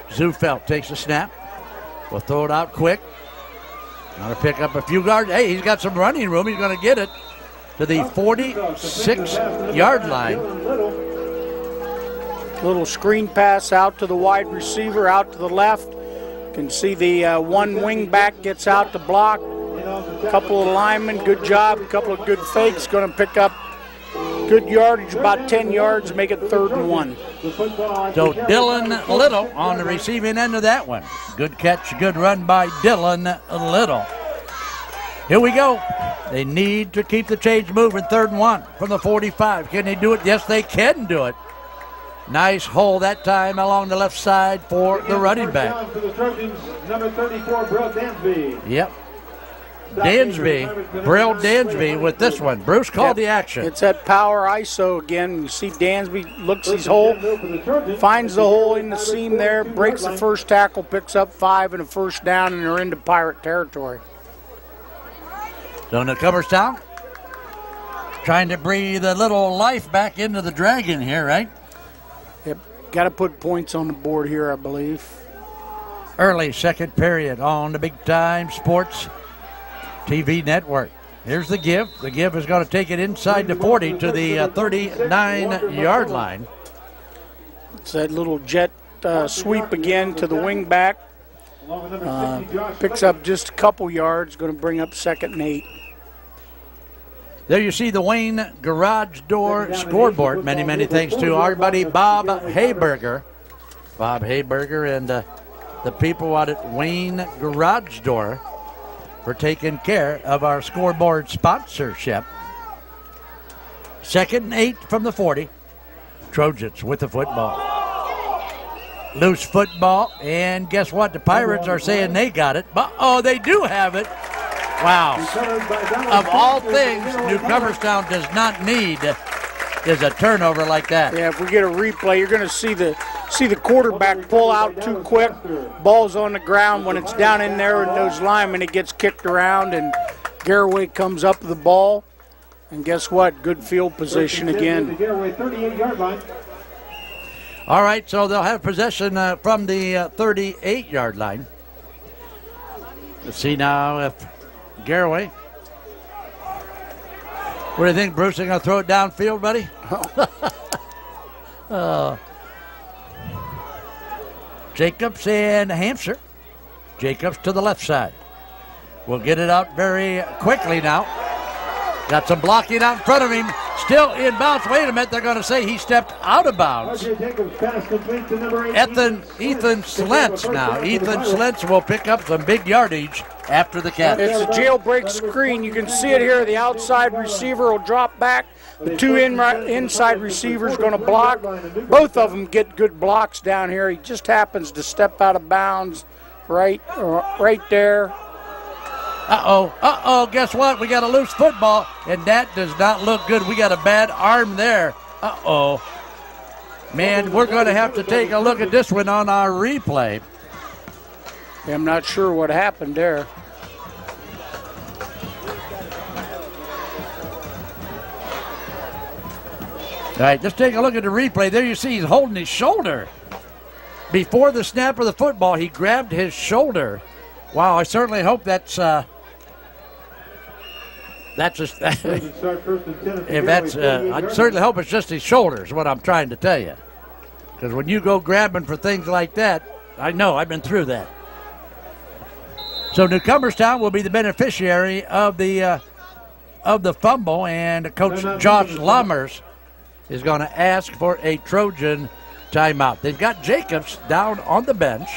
Speaker 3: Zufelt takes a snap. Will throw it out quick. Going to pick up a few yards. Hey, he's got some running room. He's going to get it to the 46-yard line.
Speaker 9: Little screen pass out to the wide receiver, out to the left. You can see the one wing back gets out to block. A couple of linemen, good job. A couple of good fakes. Going to pick up good yardage, about 10 yards, make it 3rd and 1.
Speaker 3: So Dylan Little on the receiving end of that one. Good catch, good run by Dylan Little. Here we go. They need to keep the change moving. 3rd and 1 from the 45. Can they do it? Yes, they can do it. Nice hole that time along the left side for the running back.
Speaker 21: For the Trojans, number 34, Brill Dansby.
Speaker 3: Yep. Brill Dansby with this one. Bruce called the action.
Speaker 9: It's that power ISO again. You see Dansby looks his hole, finds the hole in the seam there, breaks the first tackle, picks up 5 and a first down, and they're into Pirate territory.
Speaker 3: So Newcomerstown trying to breathe a little life back into the Dragon here, right?
Speaker 9: Yep. Got to put points on the board here, I believe.
Speaker 3: Early second period on the Big Time Sports TV network. Here's the give. The give is going to take it inside the 40 to the 39-yard line.
Speaker 9: It's that little jet sweep again to the wing back. Picks up just a couple yards, going to bring up 2nd and 8.
Speaker 3: There you see the Wayne Garage Door scoreboard. Many, many thanks to our buddy Bob Hayberger. Bob Hayberger and the people out at Wayne Garage Door for taking care of our scoreboard sponsorship. 2nd and 8 from the 40. Trojans with the football. Loose football, and guess what? The Pirates are saying they got it, but they do have it. Wow. Of all things, Newcomerstown does not need is a turnover like that.
Speaker 9: Yeah, if we get a replay, you're going to see the quarterback pull out too quick. Ball's on the ground. When it's down in there with those linemen, it gets kicked around, and Garaway comes up with the ball. And guess what? Good field position again.
Speaker 21: Garaway 38-yard line.
Speaker 3: All right, so they'll have possession from the 38-yard line. Let's see now if Garaway. What do you think, Bruce? Are going to throw it downfield, buddy? Jacobs and Hampshire. Jacobs to the left side. We'll get it out very quickly now. Got some blocking out in front of him. Still in bounds. Wait a minute. They're going to say he stepped out of bounds.
Speaker 21: Ethan
Speaker 3: Slentz now. Ethan Slentz will pick up some big yardage after the catch.
Speaker 9: It's a jailbreak screen. You can see it here. The outside receiver will drop back. The two inside receivers going to block. Both of them get good blocks down here. He just happens to step out of bounds right there.
Speaker 3: Uh-oh, guess what? We got a loose football, and that does not look good. We got a bad arm there. Uh-oh. Man, we're going to have to take a look at this one on our replay.
Speaker 9: I'm not sure what happened there.
Speaker 3: All right, let's take a look at the replay. There you see he's holding his shoulder. Before the snap of the football, he grabbed his shoulder. Wow, I certainly hope that's just, I certainly hope it's just his shoulders, is what I'm trying to tell you. Because when you go grabbing for things like that, I know, I've been through that. So Newcomerstown will be the beneficiary of the fumble, and Coach Josh Lammers is going to ask for a Trojan timeout. They've got Jacobs down on the bench.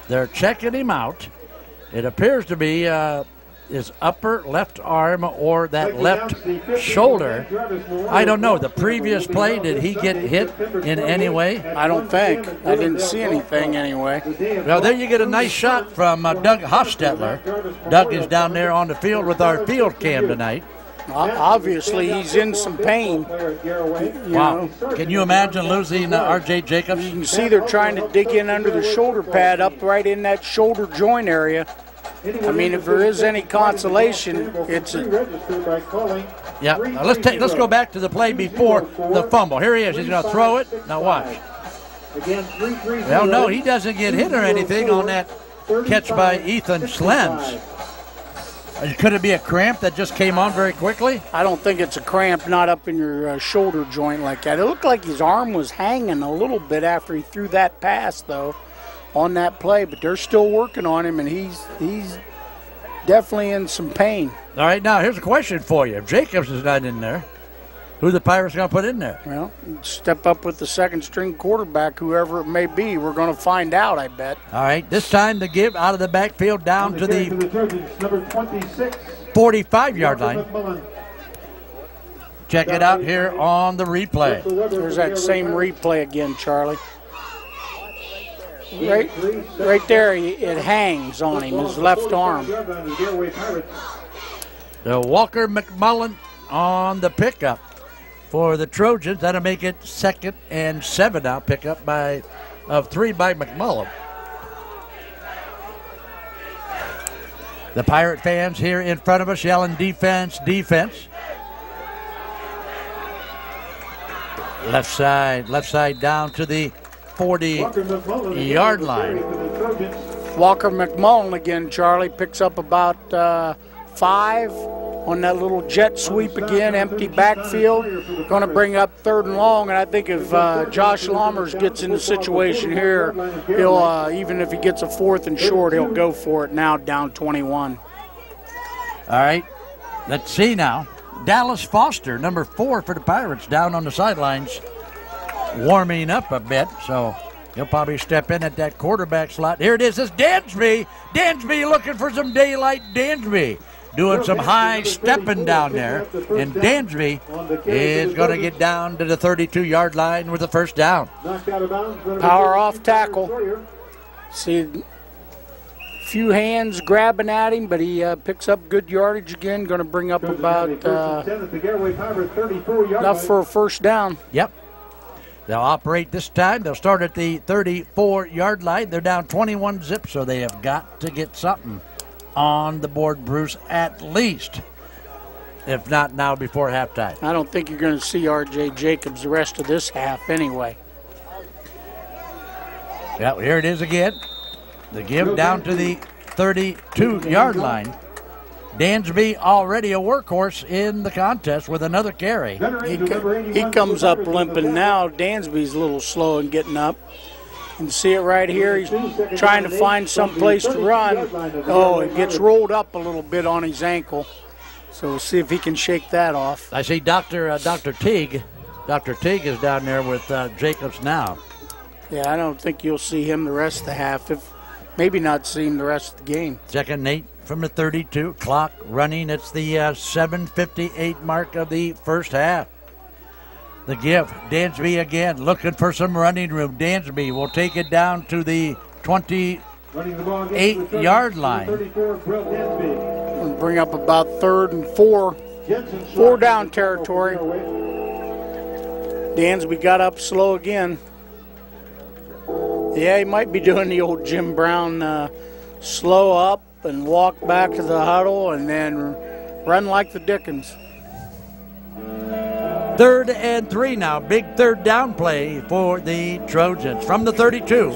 Speaker 3: They're checking him out. It appears to be his upper left arm or that left shoulder. I don't know. The previous play, did he get hit in any way?
Speaker 9: I don't think. I didn't see anything anyway.
Speaker 3: Well, there you get a nice shot from Doug Hostetler. Doug is down there on the field with our field cam tonight.
Speaker 9: Obviously, he's in some pain.
Speaker 3: Wow. Can you imagine losing R.J. Jacobs?
Speaker 9: You can see they're trying to dig in under the shoulder pad up right in that shoulder joint area. I mean, if there is any consolation, it's
Speaker 3: yeah. Let's go back to the play before the fumble. Here he is. He's going to throw it. Now watch. Well, no, he doesn't get hit or anything on that catch by Ethan Slentz. Could it be a cramp that just came on very quickly?
Speaker 9: I don't think it's a cramp, not up in your shoulder joint like that. It looked like his arm was hanging a little bit after he threw that pass, though, on that play. But they're still working on him, and he's definitely in some pain.
Speaker 3: All right, now here's a question for you. If Jacobs is not in there, who the Pirates going to put in there?
Speaker 9: Well, step up with the second-string quarterback, whoever it may be. We're going to find out, I bet.
Speaker 3: All right, this time the give out of the backfield down to the 45-yard line. Check it out here on the replay.
Speaker 9: There's that same replay again, Charlie. Right there, it hangs on him, his left arm.
Speaker 3: So Walker McMullen on the pickup for the Trojans. That'll make it 2nd and 7 now. Pickup of 3 by McMullen. The Pirate fans here in front of us yelling defense, defense. Left side down to the 40-yard line.
Speaker 9: Walker McMullen again, Charlie, picks up about 5 on that little jet sweep again, empty backfield. Going to bring up 3rd and long, and I think if Josh Lammers gets in the situation here, he'll even if he gets a 4th and short, he'll go for it now, down 21.
Speaker 3: All right, let's see now. Dallas Foster, number 4 for the Pirates, down on the sidelines, warming up a bit, so he'll probably step in at that quarterback slot. Here it is. It's Dansby. Dansby looking for some daylight. Dansby doing some high stepping down there. And Dansby is going to get down to the 32-yard line with the first down.
Speaker 9: Power off tackle. See, few hands grabbing at him, but he picks up good yardage again. Going to bring up about enough for a first down.
Speaker 3: Yep. They'll operate this time. They'll start at the 34-yard line. They're down 21 zip, so they have got to get something on the board, Bruce, at least. If not now, before halftime.
Speaker 9: I don't think you're going to see R.J. Jacobs the rest of this half anyway.
Speaker 3: Yeah, here it is again. The give down to the 32-yard line. Dansby already a workhorse in the contest with another carry.
Speaker 9: He comes up limping now. Dansby's a little slow in getting up. You can see it right here. He's trying to find some place to run. Oh, it gets rolled up a little bit on his ankle. So we'll see if he can shake that off.
Speaker 3: I see Dr. Teague. Dr. Teague is down there with Jacobs now.
Speaker 9: Yeah, I don't think you'll see him the rest of the half. Maybe not see him the rest of the game.
Speaker 3: Second and 8 from the 32. Clock running. It's the 7:58 mark of the first half. The give. Dansby again looking for some running room. Dansby will take it down to the 28-yard line.
Speaker 9: We'll bring up about 3rd and 4. 4 down territory. Dansby got up slow again. Yeah, he might be doing the old Jim Brown slow up and walk back to the huddle and then run like the Dickens.
Speaker 3: 3rd and 3 now. Big third down play for the Trojans from the 32.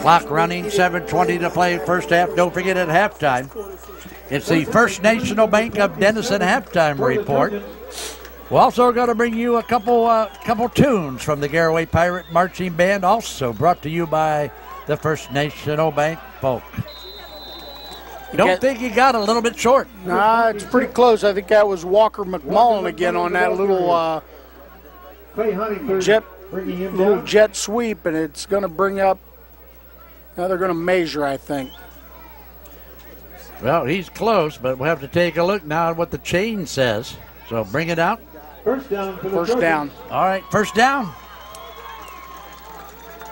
Speaker 3: Clock running, 7:20 to play first half. Don't forget at halftime, it's the First National Bank of Denison halftime report. We're also going to bring you a couple tunes from the Garaway Pirate Marching Band, also brought to you by the First National Bank folk. Don't think he got a little bit short.
Speaker 9: Nah, it's pretty close. I think that was Walker McMullen again on that little jet sweep, and it's going to bring up. Now they're going to measure, I think.
Speaker 3: Well, he's close, but we'll have to take a look now at what the chain says. So bring it out.
Speaker 21: First down.
Speaker 9: First down.
Speaker 3: All right, first down.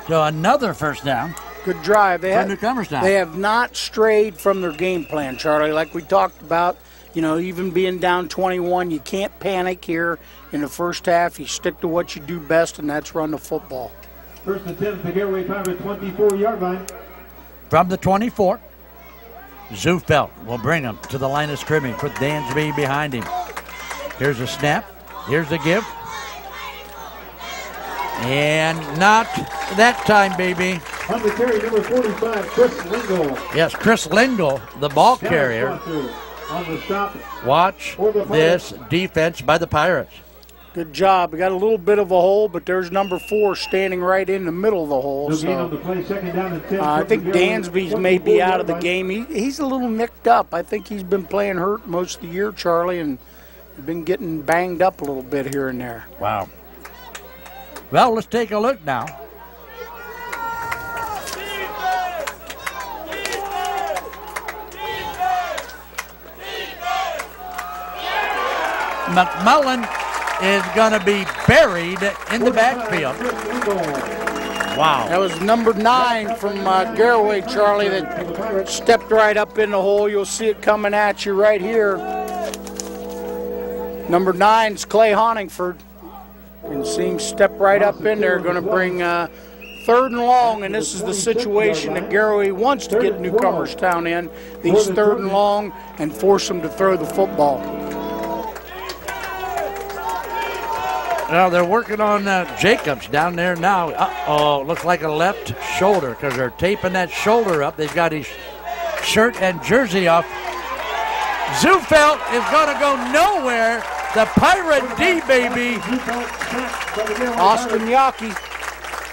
Speaker 3: So another first down.
Speaker 9: Good drive. They
Speaker 3: Newcomerstown.
Speaker 9: They have not strayed from their game plan, Charlie. Like we talked about, even being down 21, you can't panic here in the first half. You stick to what you do best, and that's run the football.
Speaker 21: First and 10 at the Garaway Pirate 24-yard line.
Speaker 3: From the 24, Zufelt will bring him to the line of scrimmage with Dansby behind him. Here's a snap. Here's the give. And not that time, baby.
Speaker 21: On the carry, number 45, Chris Lingle.
Speaker 3: Yes, Chris Lingle, the ball carrier.
Speaker 21: On the stop.
Speaker 3: Watch this defense by the Pirates.
Speaker 9: Good job. We got a little bit of a hole, but there's number 4 standing right in the middle of the hole.
Speaker 21: No gain on the play, second down and 10.
Speaker 9: I think Dansby's may be out of the game. He's a little nicked up. I think he's been playing hurt most of the year, Charlie, and been getting banged up a little bit here and there.
Speaker 3: Wow. Well, let's take a look now. McMullen is going to be buried in the backfield. Wow.
Speaker 9: That was number 9 from Garaway, Charlie, that stepped right up in the hole. You'll see it coming at you right here. Number 9's Clay Honingford. You can see him step right up in there. Going to bring 3rd and long, and this is the situation that Garaway wants to get Newcomerstown in. These 3rd and long and force them to throw the football.
Speaker 3: Well, they're working on Jacobs down there now. Uh-oh, looks like a left shoulder because they're taping that shoulder up. They've got his shirt and jersey off. Zufelt is going to go nowhere. The Pirate D, baby.
Speaker 9: Austin Yockey,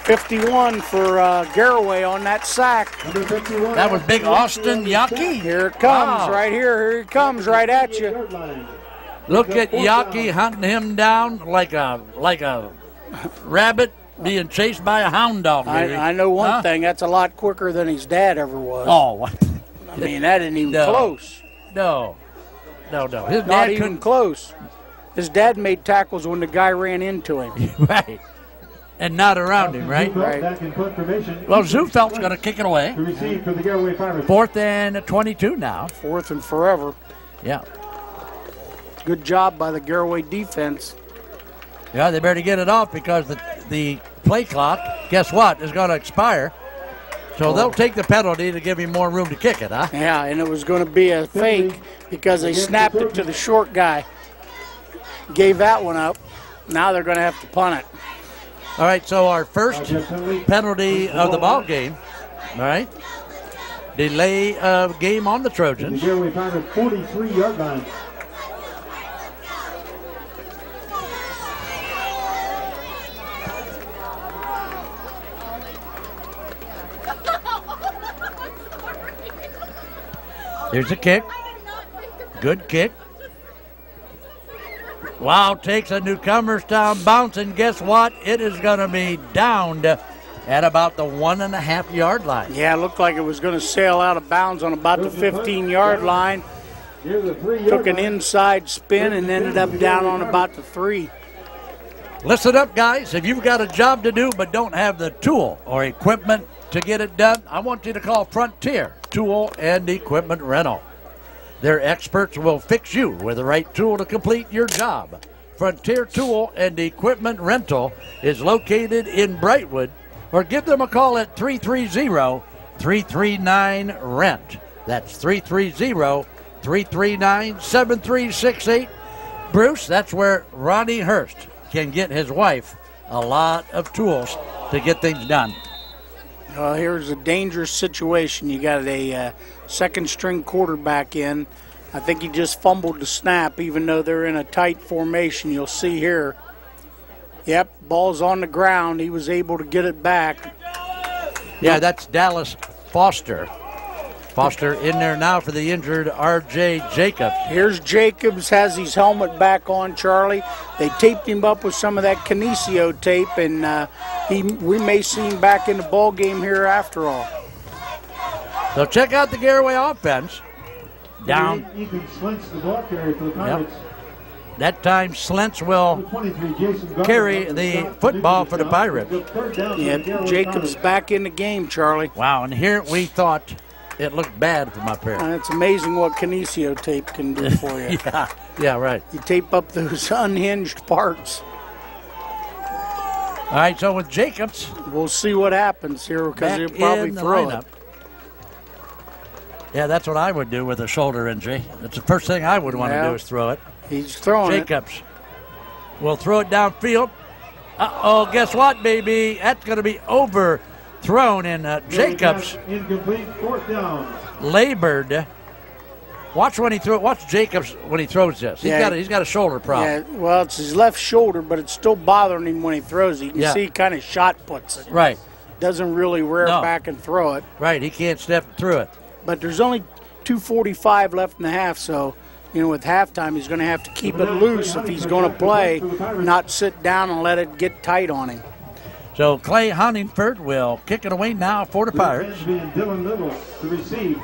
Speaker 9: 51 for Garaway on that sack.
Speaker 3: That was big Austin Yockey.
Speaker 9: Here it comes, right here. Here it comes, right at you.
Speaker 3: Look at Yockey hunting him down like a rabbit being chased by a hound dog.
Speaker 9: I know one thing. That's a lot quicker than his dad ever was.
Speaker 3: Oh, what?
Speaker 9: I mean, that isn't even close.
Speaker 3: No. His
Speaker 9: Not even close. His dad made tackles when the guy ran into him.
Speaker 3: Right. and not around him, right?
Speaker 21: Back in punt formation.
Speaker 3: Well, Zufeld's going to kick it away.
Speaker 21: To receive for the Garaway Pirates.
Speaker 3: 4th and 22 now.
Speaker 9: 4th and forever.
Speaker 3: Yeah.
Speaker 9: Good job by the Garaway defense.
Speaker 3: Yeah, they better get it off because the play clock, guess what, is going to expire. So they'll take the penalty to give him more room to kick it, huh?
Speaker 9: Yeah, and it was going to be a fake because they snapped it to the short guy. Gave that one up. Now they're going to have to punt it.
Speaker 3: All right, so our first penalty of the ball game, all right? Delay of game on the Trojans.
Speaker 21: The Garaway Pirates 43-yard line.
Speaker 3: Here's a kick. Good kick. Wow, takes a Newcomerstown bounce, and guess what? It is going to be downed at about the 1.5-yard line.
Speaker 9: Yeah, it looked like it was going to sail out of bounds on about the 15-yard line. Took an inside spin and ended up down on about the 3.
Speaker 3: Listen up, guys. If you've got a job to do but don't have the tool or equipment to get it done, I want you to call Frontier Tool and Equipment Rental. Their experts will fix you with the right tool to complete your job. Frontier Tool and Equipment Rental is located in Brightwood, or give them a call at 330-339-RENT. That's 330-339-7368. Bruce, that's where Ronnie Hurst can get his wife a lot of tools to get things done.
Speaker 9: Here's a dangerous situation. You got a second-string quarterback in. I think he just fumbled the snap, even though they're in a tight formation. You'll see here. Yep, ball's on the ground. He was able to get it back.
Speaker 3: Yeah, that's Dallas Foster. Foster in there now for the injured R.J. Jacobs.
Speaker 9: Here's Jacobs, has his helmet back on, Charlie. They taped him up with some of that Kinesio tape, and we may see him back in the ball game here after all.
Speaker 3: So check out the Garaway offense. Down.
Speaker 21: Ethan Slintz, the ball carrier for the Pirates.
Speaker 3: Yep. That time Slintz will carry the football for the Pirates.
Speaker 9: Yeah, Jacobs back in the game, Charlie.
Speaker 3: Wow, and here we thought it looked bad from up here.
Speaker 9: It's amazing what Kinesio tape can do for you.
Speaker 3: Yeah, right.
Speaker 9: You tape up those unhinged parts.
Speaker 3: All right, so with Jacobs,
Speaker 9: we'll see what happens here because he'll probably throw it.
Speaker 3: Yeah, that's what I would do with a shoulder injury. That's the first thing I would want to do is throw it.
Speaker 9: He's throwing
Speaker 3: Jacobs will throw it downfield. Uh-oh, guess what, baby? That's going to be overthrown, and Jacobs
Speaker 21: incomplete, 4th down.
Speaker 3: Labored. Watch when he throws. Watch Jacobs when he throws this. He's got a shoulder problem.
Speaker 9: Yeah, well, it's his left shoulder, but it's still bothering him when he throws it. You can see he kind of shot puts it.
Speaker 3: Right.
Speaker 9: Doesn't really rear back and throw it.
Speaker 3: Right, he can't step through it.
Speaker 9: But there's only 2:45 left in the half, so with halftime he's going to have to keep it loose if he's going to play, not sit down and let it get tight on him.
Speaker 3: So Clay Huntingford will kick it away now for the Pirates.
Speaker 21: Dylan Little to receive.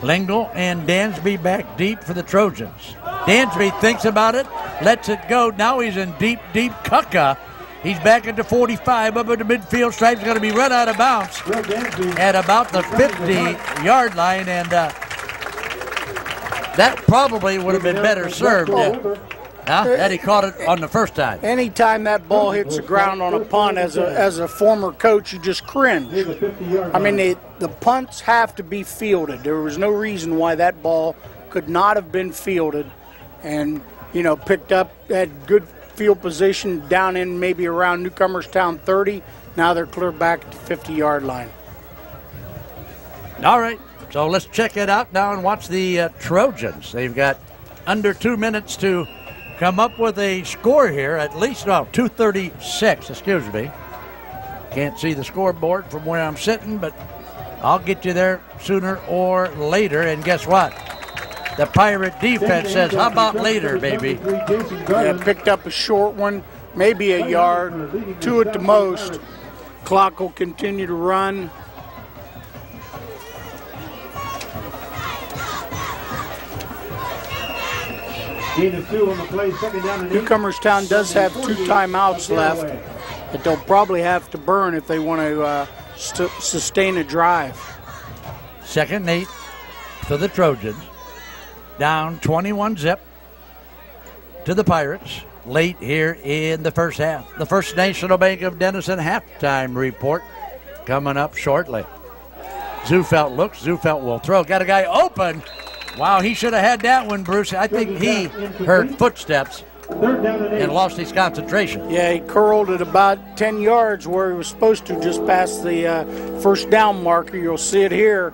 Speaker 3: Lingle and Dansby back deep for the Trojans. Dansby thinks about it, lets it go. Now he's in deep cucka. He's back into 45 up at the midfield stripe. He's going to be run out of bounds at about the 50-yard line, and that probably would have been better served. That he caught it on the first time.
Speaker 9: Anytime that ball hits the ground on a punt, as a former coach, you just cringe. I mean, the punts have to be fielded. There was no reason why that ball could not have been fielded and, picked up at good field position down in maybe around Newcomerstown 30. Now they're clear back to the 50-yard line.
Speaker 3: All right, so let's check it out now and watch the Trojans. They've got under 2 minutes to come up with a score here, at least 2:36, excuse me. Can't see the scoreboard from where I'm sitting, but I'll get you there sooner or later. And guess what? The Pirate defense says, how about later, baby?
Speaker 9: Yeah, picked up a short one, maybe a yard, 2 at the most. Clock will continue to run.
Speaker 21: Gain of 2 on the play, 2nd down and 8.
Speaker 9: Newcomerstown does have 2 timeouts left. that they'll probably have to burn if they want to sustain a drive.
Speaker 3: 2nd and 8 for the Trojans. Down 21-zip to the Pirates late here in the first half. The First National Bank of Denison halftime report coming up shortly. Zufelt looks. Zufelt will throw. Got a guy open. Wow, he should have had that one, Bruce. I think he heard footsteps and lost his concentration.
Speaker 9: Yeah, he curled at about 10 yards where he was supposed to, just past the first down marker. You'll see it here.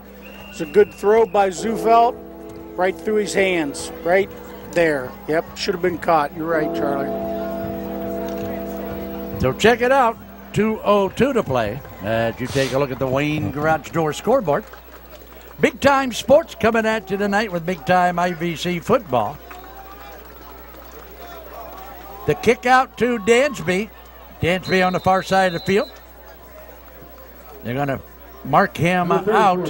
Speaker 9: It's a good throw by Zufelt, right through his hands, right there. Yep, should have been caught. You're right, Charlie.
Speaker 3: So check it out. 2:02 to play. As you take a look at the Wayne Garage Door scoreboard. Big Time Sports coming at you tonight with Big Time IVC football. The kick out to Dansby. Dansby on the far side of the field. They're going to mark him out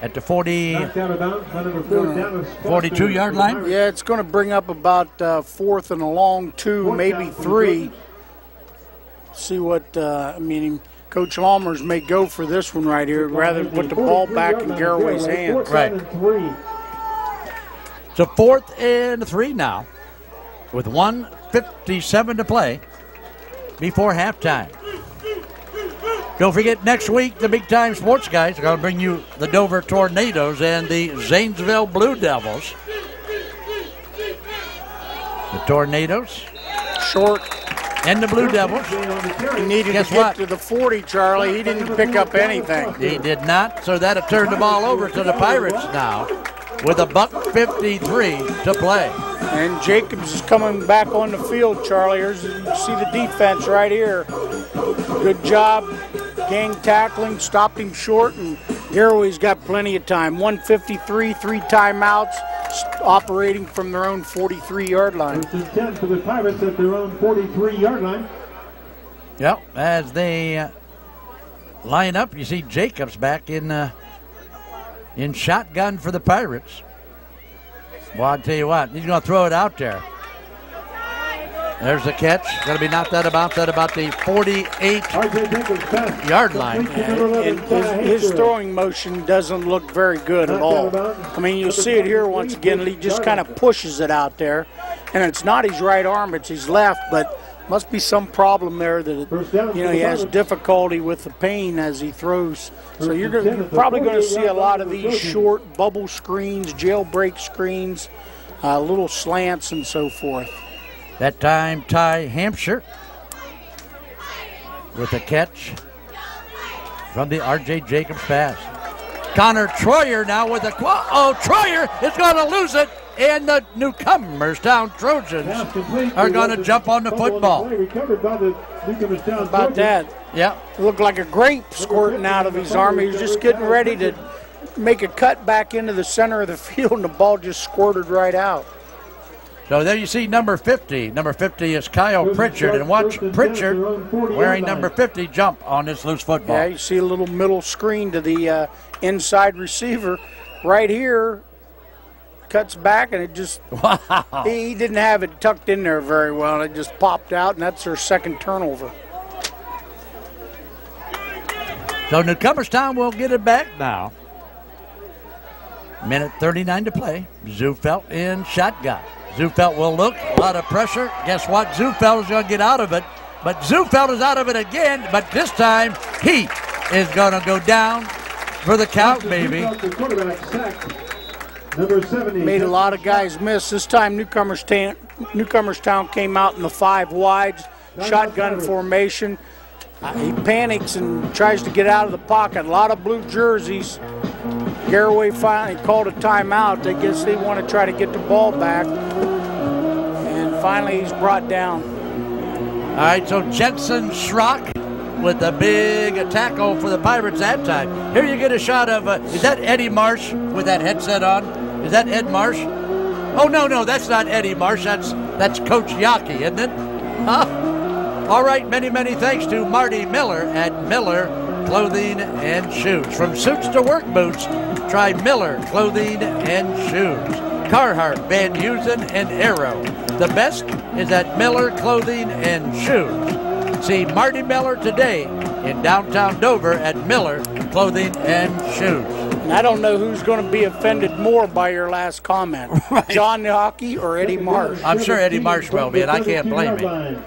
Speaker 3: at the 42-yard line.
Speaker 9: Yeah, it's going to bring up about 4th and a long 2, maybe 3. See what, Coach Lammers may go for this one right here, rather than put the ball back in Garaway's hands.
Speaker 3: Right. So 4th and 3 now, with 1:57 to play before halftime. Don't forget, next week, the Big Time Sports guys are going to bring you the Dover Tornadoes and the Zanesville Blue Devils. The Tornadoes.
Speaker 9: Short.
Speaker 3: And the Blue Devils.
Speaker 9: He needed to get to the 40, Charlie. He didn't pick up anything.
Speaker 3: He did not, so that'll turn the ball over to the Pirates now with $1:53 to play.
Speaker 9: And Jacobs is coming back on the field, Charlie. You see the defense right here. Good job, gang tackling, stopped him short, and Garaway's got plenty of time. 1:53, 3 timeouts, operating from their own 43-yard line.
Speaker 21: 10 for the Pirates at their own 43-yard line.
Speaker 3: Yep, as they line up, you see Jacobs back in shotgun for the Pirates. Well, I'll tell you what, he's going to throw it out there. There's the catch. Going to be knocked out about the 48-yard line.
Speaker 9: And his throwing motion doesn't look very good at all. I mean, you'll see it here once again. He just kind of pushes it out there. And it's not his right arm, it's his left, but must be some problem there that, he has difficulty with the pain as he throws. So you're probably going to see a lot of these short bubble screens, jailbreak screens, little slants and so forth.
Speaker 3: That time, Ty Hampshire with a catch from the R.J. Jacobs pass. Connor Troyer now with a Troyer is going to lose it, and the Newcomerstown Trojans are going to jump on the football.
Speaker 21: How
Speaker 9: about that?
Speaker 3: Yeah.
Speaker 9: It looked like a grape squirting out of his arm. He was just getting ready to make a cut back into the center of the field, and the ball just squirted right out.
Speaker 3: So there you see number 50. Number 50 is Kyle Pritchard. And watch Pritchard, wearing number 50, jump on this loose football.
Speaker 9: Yeah, you see a little middle screen to the inside receiver. Right here, cuts back, and it just, he didn't have it tucked in there very well. It just popped out, and that's their second turnover.
Speaker 3: So Newcomerstown will get it back now. Minute 39 to play. Zufelt in shotgun. Zufelt will look, a lot of pressure. Guess what? Zufelt is going to get out of it. But Zufelt is out of it again, but this time he is going to go down for the count, baby.
Speaker 9: Made a lot of guys miss. This time Newcomerstown came out in the 5 wides, shotgun formation. He panics and tries to get out of the pocket. A lot of blue jerseys. Garaway finally called a timeout. I guess they want to try to get the ball back. And finally he's brought down.
Speaker 3: All right, so Jensen Schrock with a big tackle for the Pirates that time. Here you get a shot of, is that Eddie Marsh with that headset on? Is that Ed Marsh? Oh, no, that's not Eddie Marsh. That's Coach Yockey, isn't it? All right, many thanks to Marty Miller at Miller Clothing and Shoes. From suits to work boots, try Miller Clothing and Shoes. Carhartt, Van Heusen, and Arrow. The best is at Miller Clothing and Shoes. See Marty Miller today in downtown Dover at Miller Clothing and Shoes.
Speaker 9: And I don't know who's going to be offended more by your last comment, right. John Hockey or Eddie Marsh.
Speaker 3: I'm sure Eddie Marsh will be, and I can't blame him.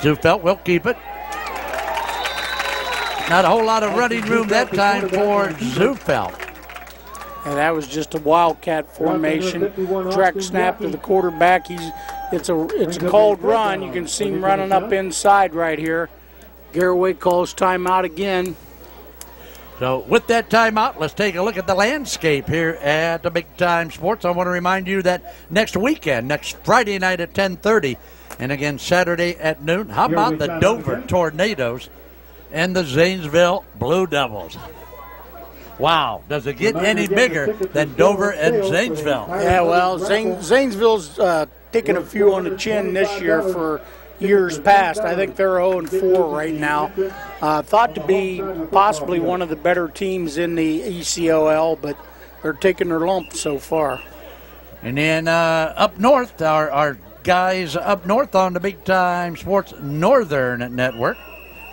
Speaker 3: Zufelt will keep it. Not a whole lot of running room that time for Zufelt.
Speaker 9: And that was just a wildcat formation. Direct snap to the quarterback. It's a called run. You can see him running up inside right here. Garaway calls timeout again.
Speaker 3: So with that timeout, let's take a look at the landscape here at the Big Time Sports. I want to remind you that next weekend, next Friday night at 10:30, and again Saturday at noon, how about the Dover Tornadoes and the Zanesville Blue Devils? Wow, does it get any bigger than Dover and Zanesville?
Speaker 9: Yeah, well, Zanesville's taking a few on the chin this year for years past. I think they're 0-4 right now. Thought to be possibly one of the better teams in the ECOL, but they're taking their lump so far.
Speaker 3: And then up north, our guys up north on the Big Time Sports Northern Network,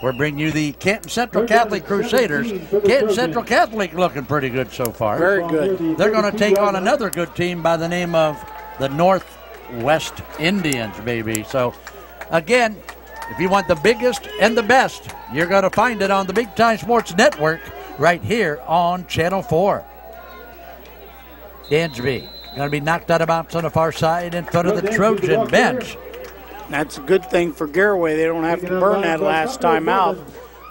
Speaker 3: we're bringing you the Canton Central Catholic Crusaders. Canton Central Catholic looking pretty good so far.
Speaker 9: Very good.
Speaker 3: They're going to take on another good team by the name of the Northwest Indians, baby. So, again, if you want the biggest and the best, you're going to find it on the Big Time Sports Network right here on Channel 4. Dansby going to be knocked out of bounds on the far side in front of the Trojan bench.
Speaker 9: That's a good thing for Garaway. They don't have to burn that last time out.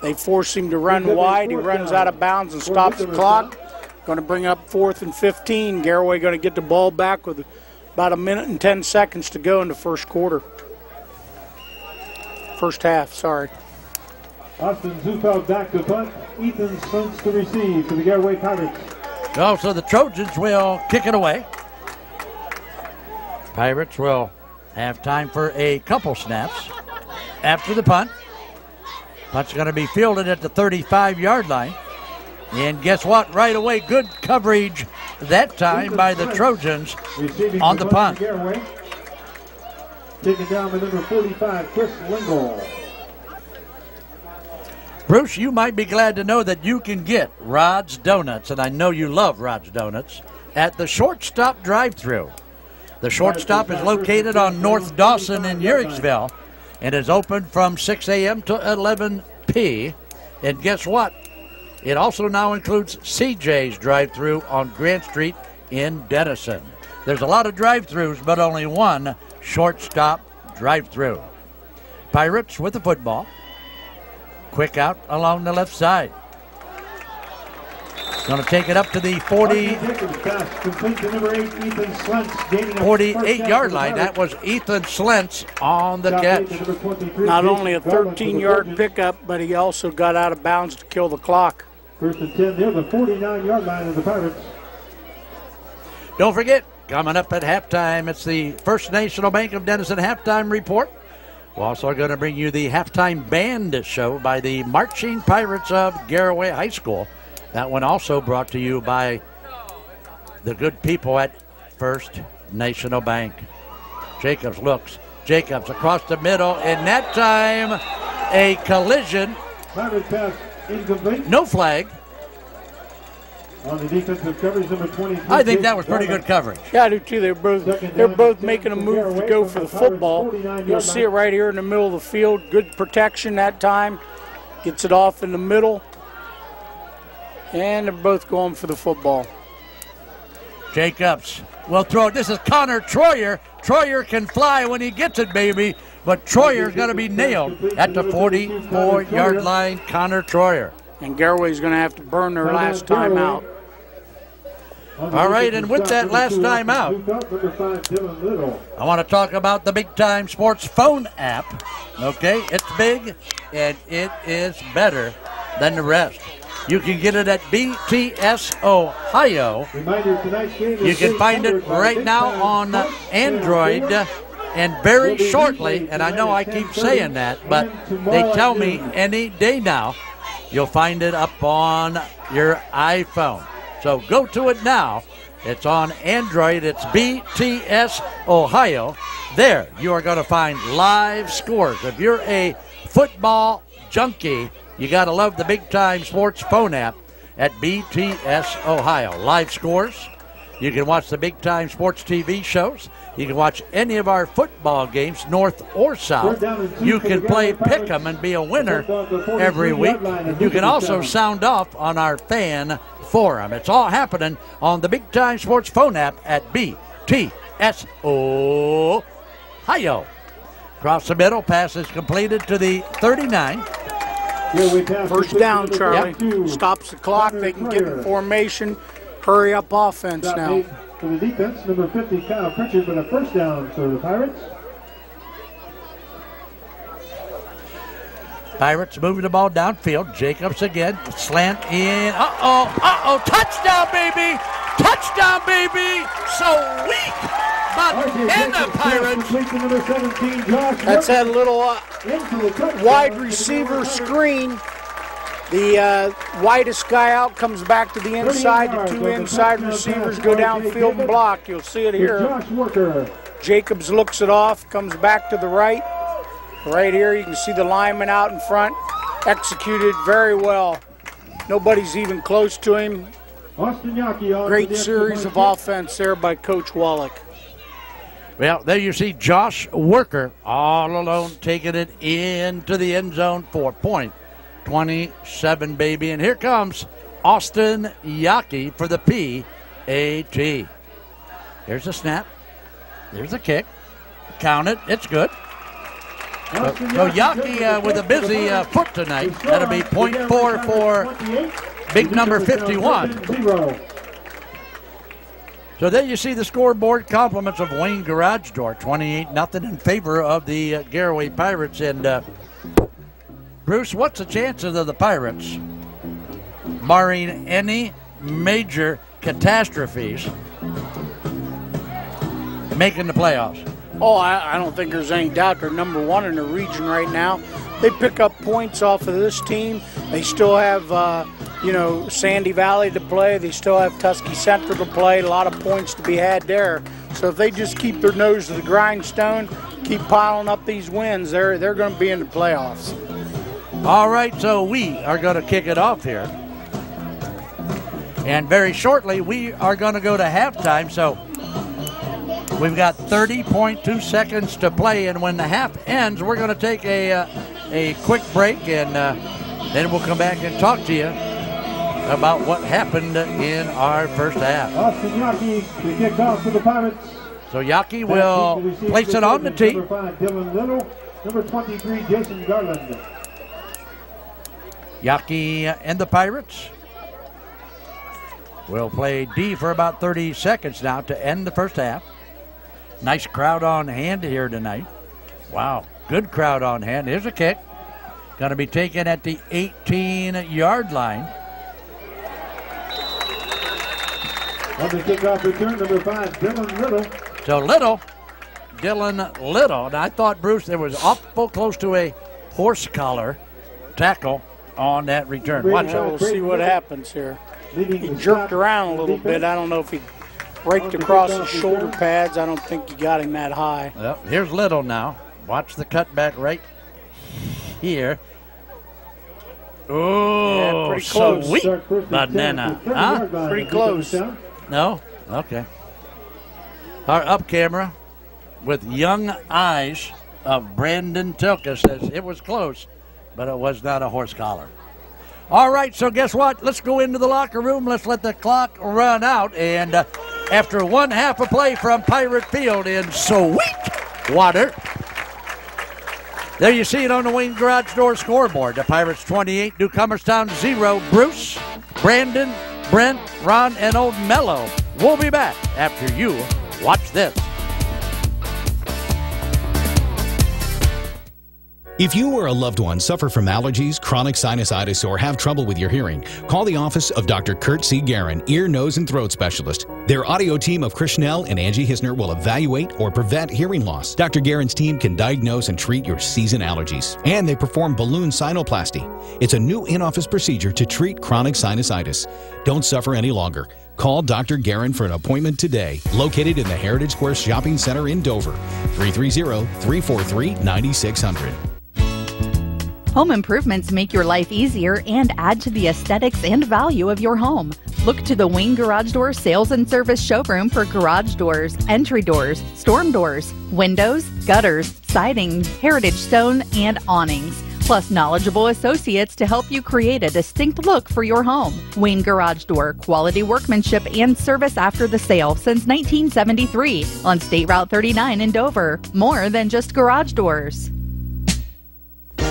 Speaker 9: They force him to run wide. He runs out of bounds and stops the clock. Going to bring up 4th and 15. Garaway going to get the ball back with about 1 minute and 10 seconds to go in the first quarter. First half, sorry.
Speaker 21: Austin Zufelt back to punt. Ethan Slentz to receive for the Garaway Pirates.
Speaker 3: Oh, so the Trojans will kick it away. Pirates will have time for a couple snaps after the punt. Punt's going to be fielded at the 35-yard line. And guess what? Right away, good coverage that time by the Trojans on the punt.
Speaker 21: Taken down by number 45, Chris Lingle.
Speaker 3: Bruce, you might be glad to know that you can get Rod's Donuts, and I know you love Rod's Donuts, at the Shortstop drive-thru. The Shortstop is located on North Dawson in Uricksville and is open from 6 a.m. to 11 p. And guess what? It also now includes CJ's drive-thru on Grant Street in Denison. There's a lot of drive-thrus, but only one Shortstop drive-thru. Pirates with the football. Quick out along the left side. Going to take it up to the 48-yard line. That was Ethan Slentz on the catch.
Speaker 9: Not only a 13-yard pickup, but he also got out of bounds to kill the clock.
Speaker 21: First and 10 near the 49-yard line of the Pirates.
Speaker 3: Don't forget, coming up at halftime, it's the First National Bank of Denison halftime report. We're also going to bring you the halftime band show by the Marching Pirates of Garaway High School. That one also brought to you by the good people at First National Bank. Jacobs looks. Jacobs across the middle, and that time a collision. No flag.
Speaker 21: On the defensive coverage, number 23.
Speaker 3: I think that was pretty good coverage.
Speaker 9: Yeah, I do too. They're both making a move to go for the football. You'll see it right here in the middle of the field. Good protection that time. Gets it off in the middle. And they're both going for the football.
Speaker 3: Jacobs will throw it. This is Connor Troyer. Troyer can fly when he gets it, baby. But Troyer's going to be nailed at the 44-yard line. Connor Troyer.
Speaker 9: And Garaway's going to have to burn their last time out.
Speaker 3: All right, and with that last time out, I want to talk about the Big Time Sports phone app. Okay, it's big, and it is better than the rest. You can get it at BTS.Ohio. You can find it right now on Android, and very shortly, and I know I keep saying that, but they tell me any day now, you'll find it up on your iPhone. So go to it now. It's on Android. It's BTS Ohio. There, you are going to find live scores. If you're a football junkie, you got to love the Big Time Sports phone app at BTS Ohio. Live scores. You can watch the Big Time Sports TV shows. You can watch any of our football games, north or south. You can play Pick'em and be a winner every week. You can also sound off on our fan forum. It's all happening on the Big Time Sports phone app at BTS Ohio. Across the middle, pass is completed to the 39.
Speaker 9: First down, Charlie. Yep. Stops the clock. They can get in formation. Hurry up offense now.
Speaker 21: For the defense, number 50, Kyle Pritchard, with a first down for the Pirates.
Speaker 3: Pirates moving the ball downfield. Jacobs again. Slant in. Uh-oh. Touchdown, baby. Touchdown, baby. So weak. But in the Pirates.
Speaker 9: That's that little wide receiver screen. The widest guy out comes back to the inside. The two inside receivers go downfield and block. You'll see it here. Jacobs looks it off, comes back to the right. Right here, you can see the lineman out in front. Executed very well. Nobody's even close to him. Great series of offense there by Coach Wallach.
Speaker 3: Well, there you see Josh Worker all alone taking it into the end zone for point. 27, baby. And here comes Austin Yaki for the PAT. Here's the snap. There's the kick. Count it. It's good. So Yaki with a busy foot tonight. That'll be .4 for big number 51. So there you see the scoreboard. Compliments of Wayne Garage Door. 28-0 in favor of the Garaway Pirates. And Bruce, what's the chances of the Pirates, barring any major catastrophes, making the playoffs?
Speaker 9: Oh, I don't think there's any doubt. They're number one in the region right now. They pick up points off of this team. They still have, Sandy Valley to play. They still have Tusky Central to play. A lot of points to be had there. So if they just keep their nose to the grindstone, keep piling up these wins, they're going to be in the playoffs.
Speaker 3: All right, so we are going to kick it off here. And very shortly, we are going to go to halftime. So we've got 30.2 seconds to play. And when the half ends, we're going to take a quick break. And then we'll come back and talk to you about what happened in our first half.
Speaker 21: Austin Yaki to kick off for the Pirates.
Speaker 3: So Yaki will place it on the tee.
Speaker 21: Number 5, Dylan Little. Number 23, Jason Garland.
Speaker 3: Yaki and the Pirates will play D for about 30 seconds now to end the first half. Nice crowd on hand here tonight. Wow, good crowd on hand. Here's a kick. Going to be taken at the 18-yard line.
Speaker 21: On the kickoff return, number 5, Dylan Little.
Speaker 3: So Dylan Little. And I thought, Bruce, there was awful close to a horse collar tackle on that return. Watch it.
Speaker 9: We'll see what happens here. He jerked around a little bit. I don't know if he raked across his shoulder pads. I don't think he got him that high.
Speaker 3: Well, here's Little now. Watch the cutback right here. Oh,
Speaker 9: yeah, pretty close.
Speaker 3: Sweet banana. Huh?
Speaker 9: Pretty close.
Speaker 3: No? Okay. Our up camera with young eyes of Brandon Tilka says it was close, but it was not a horse collar. All right, so guess what? Let's go into the locker room. Let's let the clock run out. And after one half of play from Pirate Field in Sweetwater, there you see it on the Wayne Garage Door scoreboard. The Pirates 28, Newcomerstown 0. Bruce, Brandon, Brent, Ron, and Old Mello will be back after you watch this.
Speaker 2: If you or a loved one suffer from allergies, chronic sinusitis, or have trouble with your hearing, call the office of Dr. Kurt C. Guerin, ear, nose, and throat specialist. Their audio team of Chris Schnell and Angie Hisner will evaluate or prevent hearing loss. Dr. Guerin's team can diagnose and treat your season allergies. And they perform balloon sinuplasty. It's a new in-office procedure to treat chronic sinusitis. Don't suffer any longer. Call Dr. Guerin for an appointment today. Located in the Heritage Square Shopping Center in Dover. 330-343-9600.
Speaker 11: Home improvements make your life easier and add to the aesthetics and value of your home. Look to the Wing Garage Door Sales and Service Showroom for garage doors, entry doors, storm doors, windows, gutters, siding, heritage stone, and awnings. Plus knowledgeable associates to help you create a distinct look for your home. Wayne Garage Door, quality workmanship and service after the sale since 1973 on State Route 39 in Dover. More than just garage doors.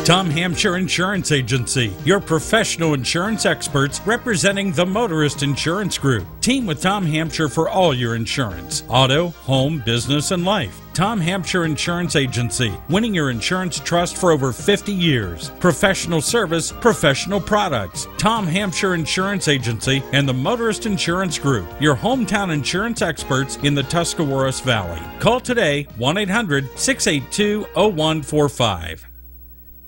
Speaker 4: Tom Hampshire Insurance Agency, your professional insurance experts representing the Motorist Insurance Group. Team with Tom Hampshire for all your insurance, auto, home, business, and life. Tom Hampshire Insurance Agency, winning your insurance trust for over 50 years. Professional service, professional products. Tom Hampshire Insurance Agency and the Motorist Insurance Group, your hometown insurance experts in the Tuscarawas Valley. Call today, 1-800-682-0145.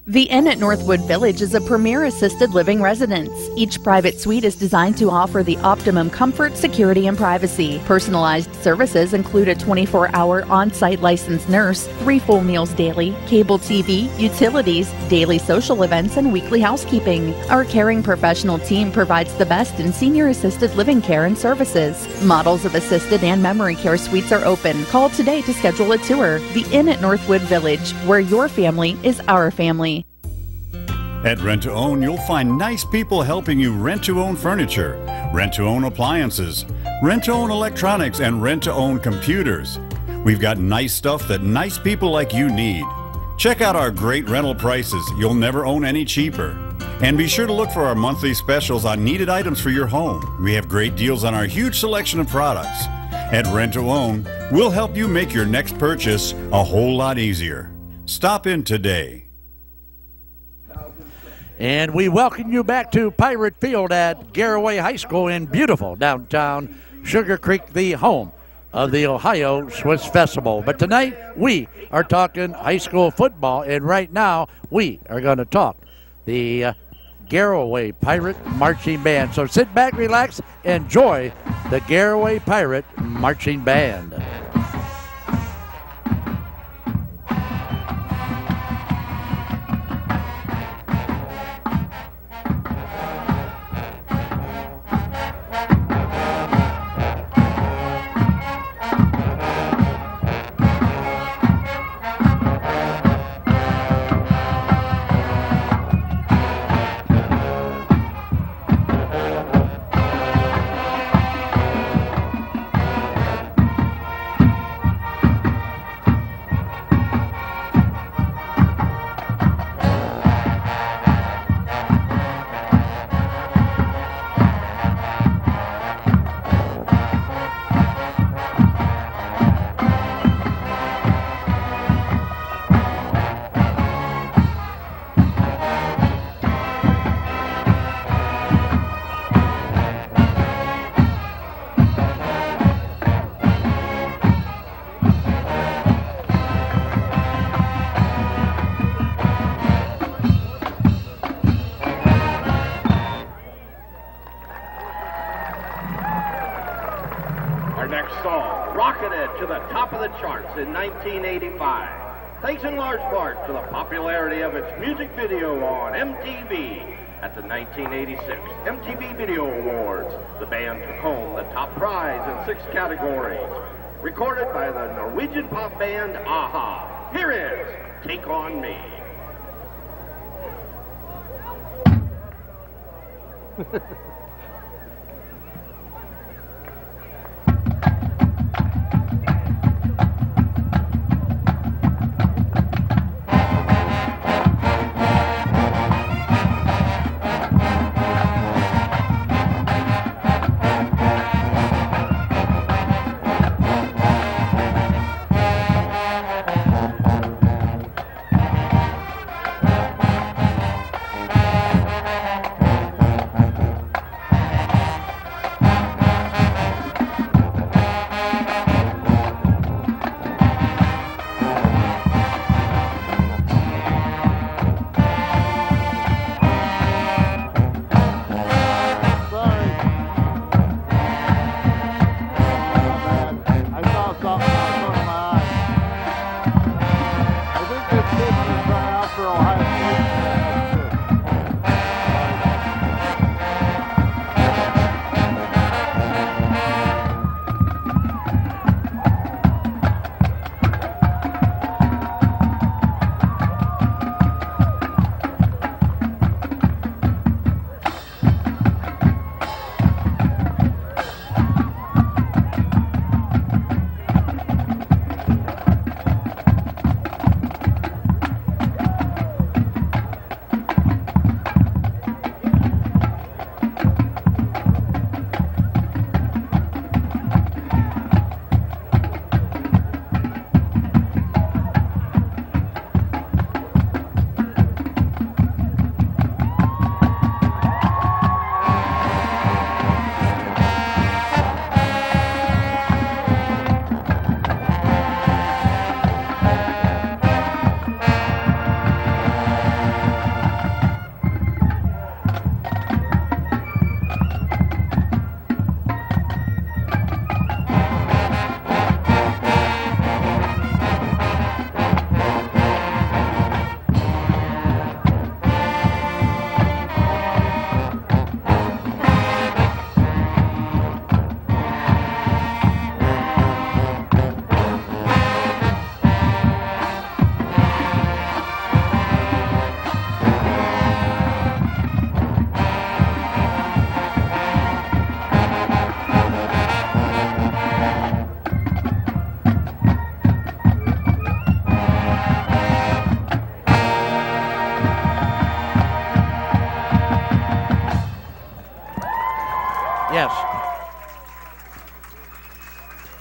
Speaker 11: The Inn at Northwood Village is a premier assisted living residence. Each private suite is designed to offer the optimum comfort, security, and privacy. Personalized services include a 24-hour on-site licensed nurse, 3 full meals daily, cable TV, utilities, daily social events, and weekly housekeeping. Our caring professional team provides the best in senior assisted living care and services. Models of assisted and memory care suites are open. Call today to schedule a tour. The Inn at Northwood Village, where your family is our family.
Speaker 8: At Rent to Own, you'll find nice people helping you rent to own furniture, rent to own appliances, rent to own electronics, and rent to own computers. We've got nice stuff that nice people like you need. Check out our great rental prices. You'll never own any cheaper. And be sure to look for our monthly specials on needed items for your home. We have great deals on our huge selection of products. At Rent to Own, we'll help you make your next purchase a whole lot easier. Stop in today.
Speaker 3: And we welcome you back to Pirate Field at Garaway High School in beautiful downtown Sugar Creek, the home of the Ohio Swiss Festival. But tonight we are talking high school football, and right now we are going to talk the Garaway Pirate Marching Band. So sit back, relax, enjoy the Garaway Pirate Marching Band.
Speaker 23: In 1985, thanks in large part to the popularity of its music video on MTV. At the 1986 MTV Video Awards, the band took home the top prize in 6 categories. Recorded by the Norwegian pop band AHA. Here is Take On Me.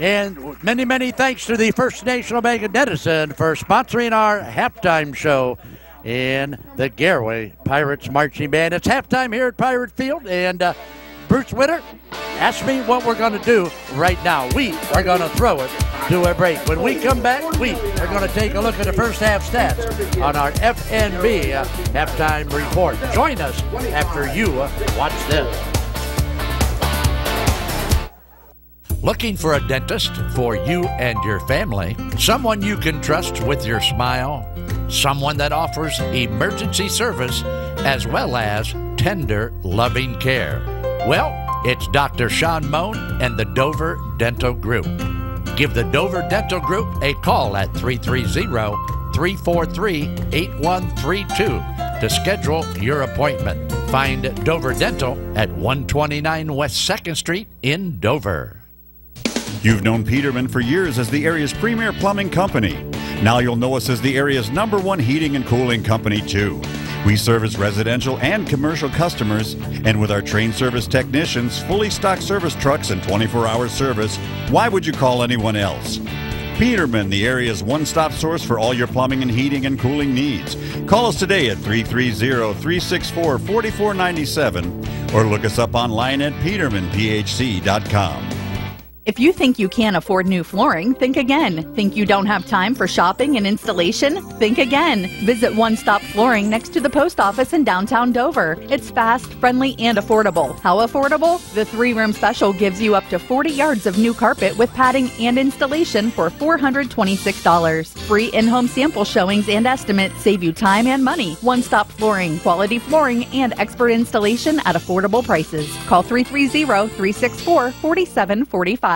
Speaker 3: And many, many thanks to the First National Bank of Denison for sponsoring our halftime show in the Garaway Pirates Marching Band. It's halftime here at Pirate Field, and Bruce Witter asked me what we're going to do right now. We are going to throw it to a break. When we come back, we are going to take a look at the first half stats on our FNB halftime report. Join us after you watch this. Looking for a dentist for you and your family? Someone you can trust with your smile? Someone that offers emergency service as well as tender, loving care? Well, it's Dr. Sean Moan and the Dover Dental Group. Give the Dover Dental Group a call at 330-343-8132 to schedule your appointment. Find Dover Dental at 129 West 2nd Street in Dover.
Speaker 8: You've known Peterman for years as the area's premier plumbing company. Now you'll know us as the area's #1 heating and cooling company, too. We service residential and commercial customers, and with our trained service technicians, fully stocked service trucks, and 24-hour service, why would you call anyone else? Peterman, the area's one-stop source for all your plumbing and heating and cooling needs. Call us today at 330-364-4497 or look us up online at petermanphc.com.
Speaker 11: If you think you can't afford new flooring, think again. Think you don't have time for shopping and installation? Think again. Visit One Stop Flooring next to the post office in downtown Dover. It's fast, friendly, and affordable. How affordable? The 3-room special gives you up to 40 yards of new carpet with padding and installation for $426. Free in-home sample showings and estimates save you time and money. One Stop Flooring, quality flooring, and expert installation at affordable prices. Call 330-364-4745.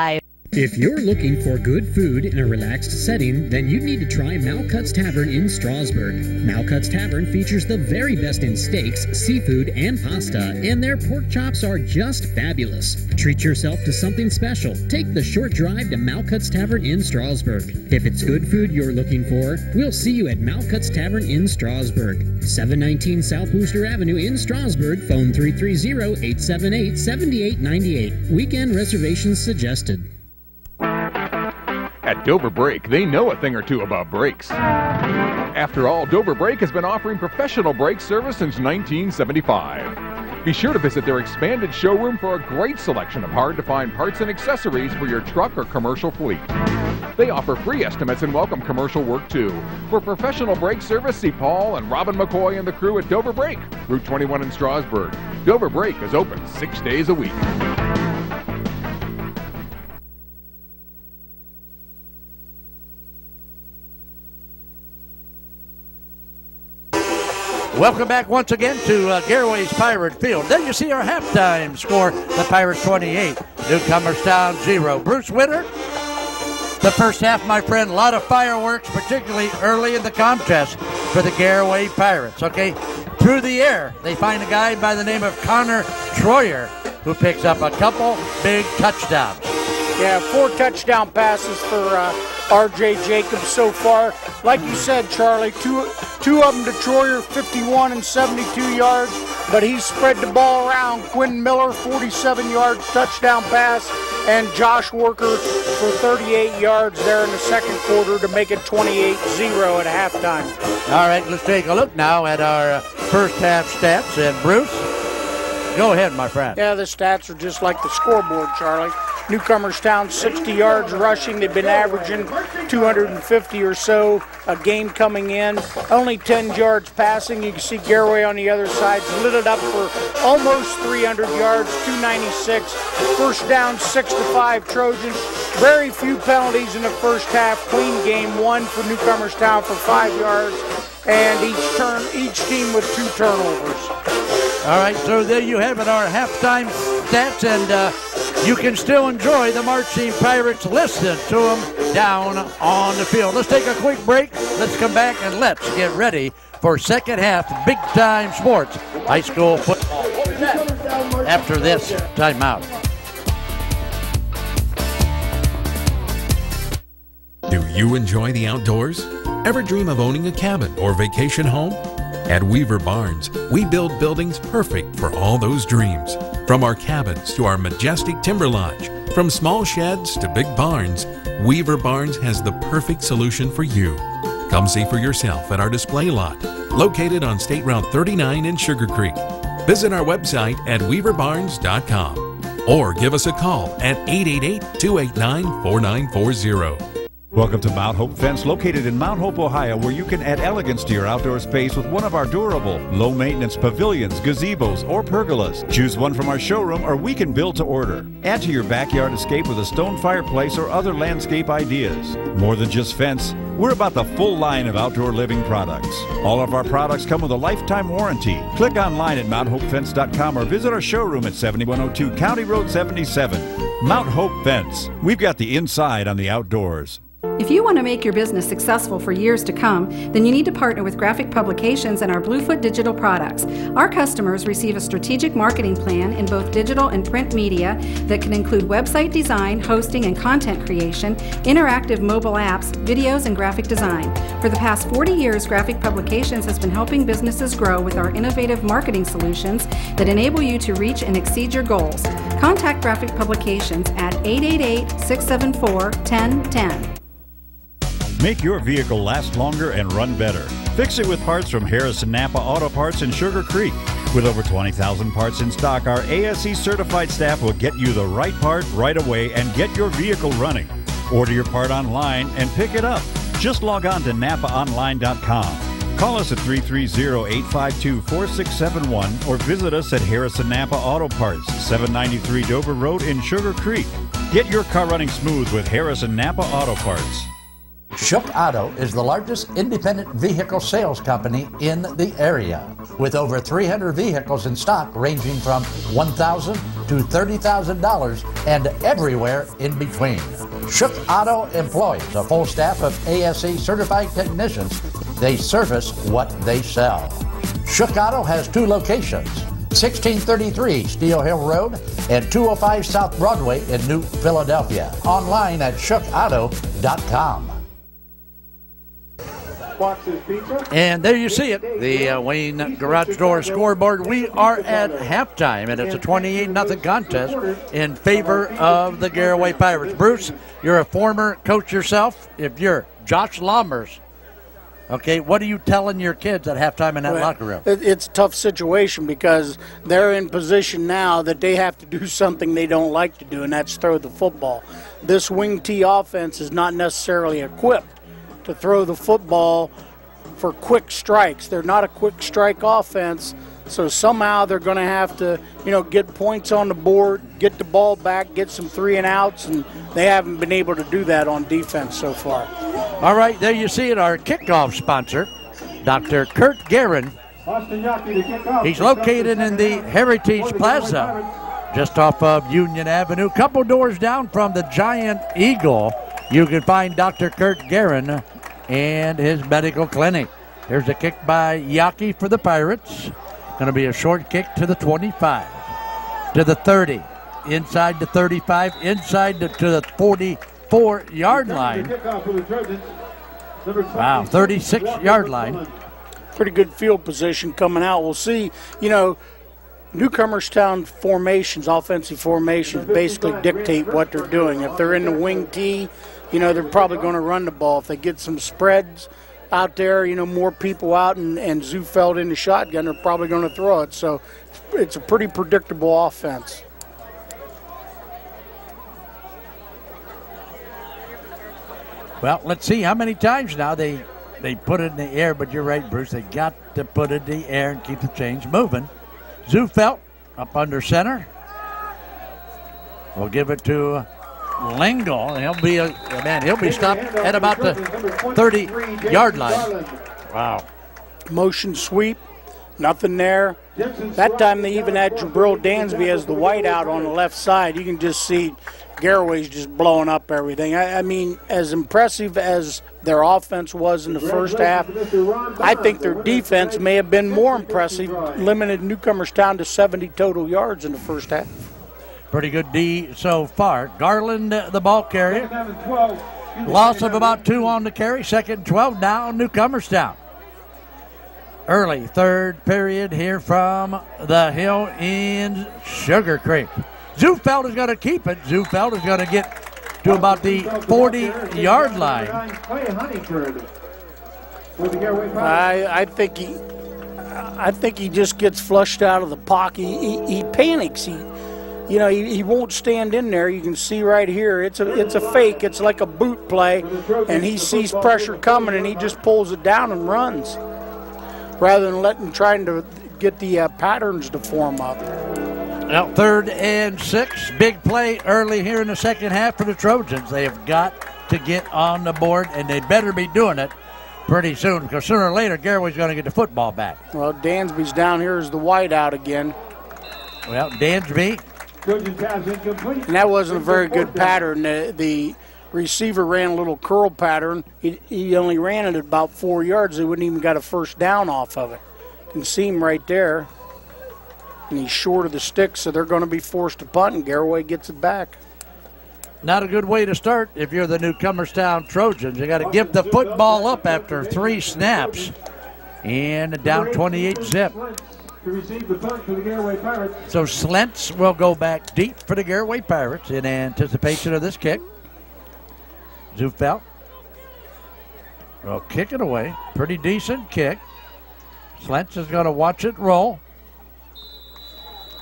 Speaker 5: If you're looking for good food in a relaxed setting, then you need to try Malcutt's Tavern in Strasburg. Malcutt's Tavern features the very best in steaks, seafood, and pasta, and their pork chops are just fabulous. Treat yourself to something special. Take the short drive to Malcutt's Tavern in Strasburg. If it's good food you're looking for, we'll see you at Malcutt's Tavern in Strasburg. 719 South Wooster Avenue in Strasburg. Phone 330-878-7898. Weekend reservations suggested.
Speaker 6: At Dover Brake, they know a thing or two about brakes. After all, Dover Brake has been offering professional brake service since 1975. Be sure to visit their expanded showroom for a great selection of hard-to-find parts and accessories for your truck or commercial fleet. They offer free estimates and welcome commercial work, too. For professional brake service, see Paul and Robin McCoy and the crew at Dover Brake, Route 21 in Strasburg. Dover Brake is open 6 days a week.
Speaker 3: Welcome back once again to Garaway's Pirate Field. There you see our halftime score. The Pirates 28, Newcomerstown 0. Bruce Witter, the first half, my friend, a lot of fireworks, particularly early in the contest for the Garaway Pirates. Okay, through the air, they find a guy by the name of Connor Troyer who picks up a couple big touchdowns.
Speaker 9: Yeah, 4 touchdown passes for R.J. Jacobs so far. Like you said, Charlie, two of them to Troyer, 51 and 72 yards, but he spread the ball around. Quinn Miller, 47 yards, touchdown pass, and Josh Worker for 38 yards there in the second quarter to make it 28-0 at halftime.
Speaker 3: All right, let's take a look now at our first half stats. And Bruce, go ahead, my friend.
Speaker 9: Yeah, the stats are just like the scoreboard, Charlie. Newcomerstown 60 yards rushing. They've been averaging 250 or so a game coming in. Only 10 yards passing. You can see Garaway on the other side lit it up for almost 300 yards, 296. First down, 6-5 Trojans. Very few penalties in the first half. Clean game, 1 for Newcomerstown for 5 yards. And each team with 2 turnovers.
Speaker 3: All right, so there you have it, our halftime stats, and you can still enjoy the Marching Pirates. Listen to them down on the field. Let's take a quick break. Let's come back and let's get ready for second half Big Time Sports high school football. After this timeout.
Speaker 7: Do you enjoy the outdoors? Ever dream of owning a cabin or vacation home? At Weaver Barnes, we build buildings perfect for all those dreams. From our cabins to our majestic timber lodge, From small sheds to big barns, Weaver Barns has the perfect solution for you. Come see for yourself at our display lot, located on State Route 39 in Sugar Creek. Visit our website at weaverbarns.com or give us a call at 888-289-4940.
Speaker 10: Welcome to Mount Hope Fence, located in Mount Hope, Ohio, where you can add elegance to your outdoor space with one of our durable, low-maintenance pavilions, gazebos, or pergolas. Choose one from our showroom, or we can build to order. Add to your backyard escape with a stone fireplace or other landscape ideas. More than just fence, we're about the full line of outdoor living products. All of our products come with a lifetime warranty. Click online at mounthopefence.com or visit our showroom at 7102 County Road 77. Mount Hope Fence. We've got the inside on the outdoors.
Speaker 12: If you want to make your business successful for years to come, then you need to partner with Graphic Publications and our Bluefoot digital products. Our customers receive a strategic marketing plan in both digital and print media that can include website design, hosting and content creation, interactive mobile apps, videos, and graphic design. For the past 40 years, Graphic Publications has been helping businesses grow with our innovative marketing solutions that enable you to reach and exceed your goals. Contact Graphic Publications at 888-674-1010.
Speaker 10: Make your vehicle last longer and run better. Fix it with parts from Harrison Napa Auto Parts in Sugar Creek. With over 20,000 parts in stock, our ASE certified staff will get you the right part right away and get your vehicle running. Order your part online and pick it up. Just log on to NapaOnline.com. Call us at 330-852-4671 or visit us at Harrison Napa Auto Parts, 793 Dover Road in Sugar Creek. Get your car running smooth with Harrison Napa Auto Parts.
Speaker 13: Shook Auto is the largest independent vehicle sales company in the area, with over 300 vehicles in stock ranging from $1,000 to $30,000 and everywhere in between. Shook Auto employs a full staff of ASE certified technicians. They service what they sell. Shook Auto has two locations, 1633 Steel Hill Road and 205 South Broadway in New Philadelphia. Online at shookauto.com.
Speaker 3: And there you see it, the Wayne Garage Door scoreboard. We are at halftime, and it's a 28-0 contest in favor of the Garaway Pirates. Bruce, you're a former coach yourself. If you're Josh Lammers, okay, what are you telling your kids at halftime in that locker room?
Speaker 9: It's a tough situation because they're in position now that they have to do something they don't like to do, and that's throw the football. This wing T offense is not necessarily equipped to throw the football for quick strikes. They're not a quick strike offense, so somehow they're going to have to, get points on the board, get the ball back, get some 3 and outs, and they haven't been able to do that on defense so far.
Speaker 3: All right, there you see it, our kickoff sponsor, Dr. Kurt Guerin. He's located in the Heritage Plaza, just off of Union Avenue, couple doors down from the Giant Eagle. You can find Dr. Kurt Guerin and his medical clinic. Here's a kick by Yaki for the Pirates. Going to be a short kick to the 25, to the 30, inside the 35, inside to the 44-yard line. Wow, 36-yard line.
Speaker 9: Pretty good field position coming out. We'll see, Newcomerstown formations, offensive formations, basically dictate what they're doing. If they're in the wing T, they're probably going to run the ball. If they get some spreads out there, more people out and Zufeld in the shotgun, they're probably going to throw it. So it's a pretty predictable offense.
Speaker 3: Well, let's see how many times now they put it in the air, but you're right, Bruce. They got to put it in the air and keep the chains moving. Zufeld up under center. We'll give it to Lingle. He'll be stopped at about the 30-yard line. Wow.
Speaker 9: Motion sweep, nothing there. That time they even had Jabril Dansby as the whiteout on the left side. You can just see Garaway's just blowing up everything. I mean, as impressive as their offense was in the first half, I think their defense may have been more impressive, limited Newcomerstown to 70 total yards in the first half.
Speaker 3: Pretty good D so far. Garland, the ball carrier. Loss of about 2 on the carry. 2nd and 12 now, Newcomerstown. Early third period here from the Hill in Sugar Creek. Zufeld is going to keep it. Zufeld is going to get to about the 40-yard line.
Speaker 9: I think he just gets flushed out of the pocket. He panics. He won't stand in there. You can see right here, it's a fake. It's like a boot play, and he sees pressure coming, and he just pulls it down and runs, rather than trying to get the patterns to form up.
Speaker 3: Now, 3rd and 6. Big play early here in the second half for the Trojans. They have got to get on the board, and they better be doing it pretty soon, because sooner or later, Garaway's going to get the football back.
Speaker 9: Well, Dansby's down here as the wideout again.
Speaker 3: Well, Dansby.
Speaker 9: And that wasn't a very good pattern. The receiver ran a little curl pattern. He only ran it about 4 yards. They wouldn't even got a first down off of it. You can see him right there. And he's short of the stick, so they're going to be forced to punt, and Garaway gets it back.
Speaker 3: Not a good way to start if you're the Newcomerstown Trojans. You got to give the football up after 3 snaps. And down 28-zip. So Slentz will go back deep for the Garaway Pirates in anticipation of this kick. Zufeld will kick it away. Pretty decent kick. Slentz is going to watch it roll.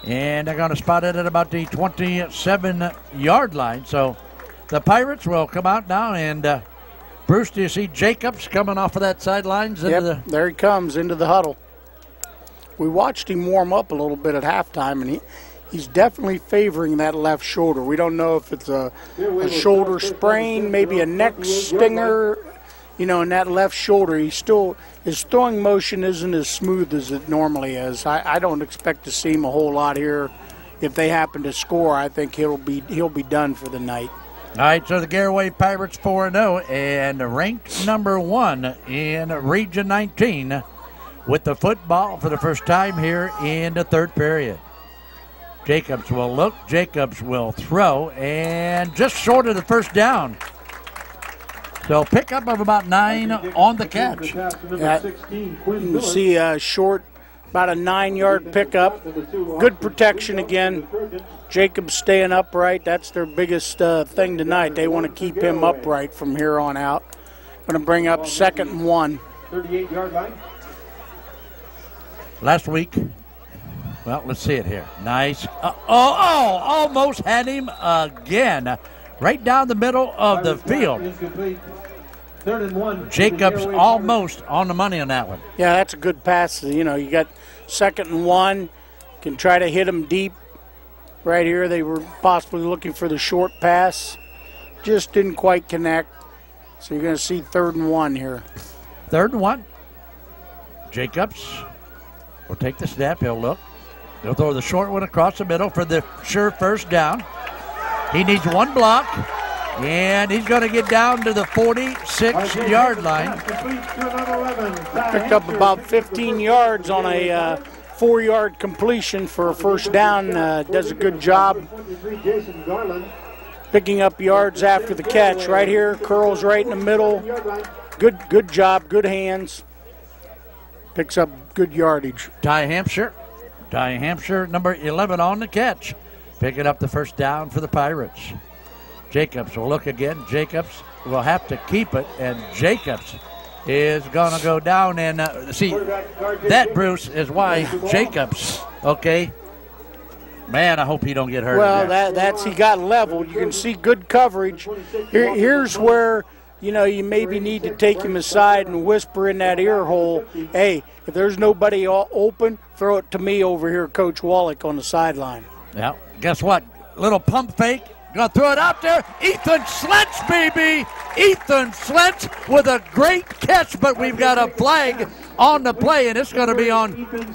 Speaker 3: And they're going to spot it at about the 27-yard line. So the Pirates will come out now. And Bruce, do you see Jacobs coming off of that sidelines?
Speaker 9: Yep, there he comes into the huddle. We watched him warm up a little bit at halftime, and he's definitely favoring that left shoulder. We don't know if it's a shoulder sprain, maybe a neck stinger, in that left shoulder. His throwing motion isn't as smooth as it normally is. I don't expect to see him a whole lot here. If they happen to score, I think he'll be done for the night.
Speaker 3: All right, so the Garaway Pirates 4-0 and ranked number 1 in Region 19 with the football for the first time here in the 3rd period. Jacobs will look, Jacobs will throw, and just short of the first down. So pickup of about 9 on the catch.
Speaker 9: You can see short, about a 9-yard pickup. Good protection again. Jacobs staying upright. That's their biggest thing tonight. They want to keep him upright from here on out. Going to bring up 2nd and 1.
Speaker 21: 38-yard line.
Speaker 3: Last week, well, let's see it here. Nice. Almost had him again. Right down the middle of the field.
Speaker 21: 3rd and 1.
Speaker 3: Jacobs almost on the money on that one.
Speaker 9: Yeah, that's a good pass. You got 2nd and 1. Can try to hit him deep. Right here, they were possibly looking for the short pass. Just didn't quite connect. So you're going to see 3rd and 1 here.
Speaker 3: 3rd and 1. Jacobs will take the snap. He'll look. He'll throw the short one across the middle for the sure first down. He needs 1 block, and he's going to get down to the 46-yard line.
Speaker 9: Picked up about 15 yards on a 4-yard completion for a first down. Does a good job picking up yards after the catch. Right here, curls right in the middle. Good job, good hands. Picks up good yardage.
Speaker 3: Ty Hampshire, number 11 on the catch. Picking up the first down for the Pirates. Jacobs will look again. Jacobs will have to keep it, and Jacobs is going to go down. And see, that, Bruce, is why Jacobs, okay, man, I hope he don't get hurt.
Speaker 9: Well, that's he got leveled. You can see good coverage. Here's where, you maybe need to take him aside and whisper in that ear hole, hey, if there's nobody open, throw it to me over here, Coach Wallach on the sideline.
Speaker 3: Yeah, guess what? Little pump fake. Gonna throw it out there. Ethan Slentz, baby. Ethan Slentz with a great catch, but we've got a flag on the play, and it's going to be on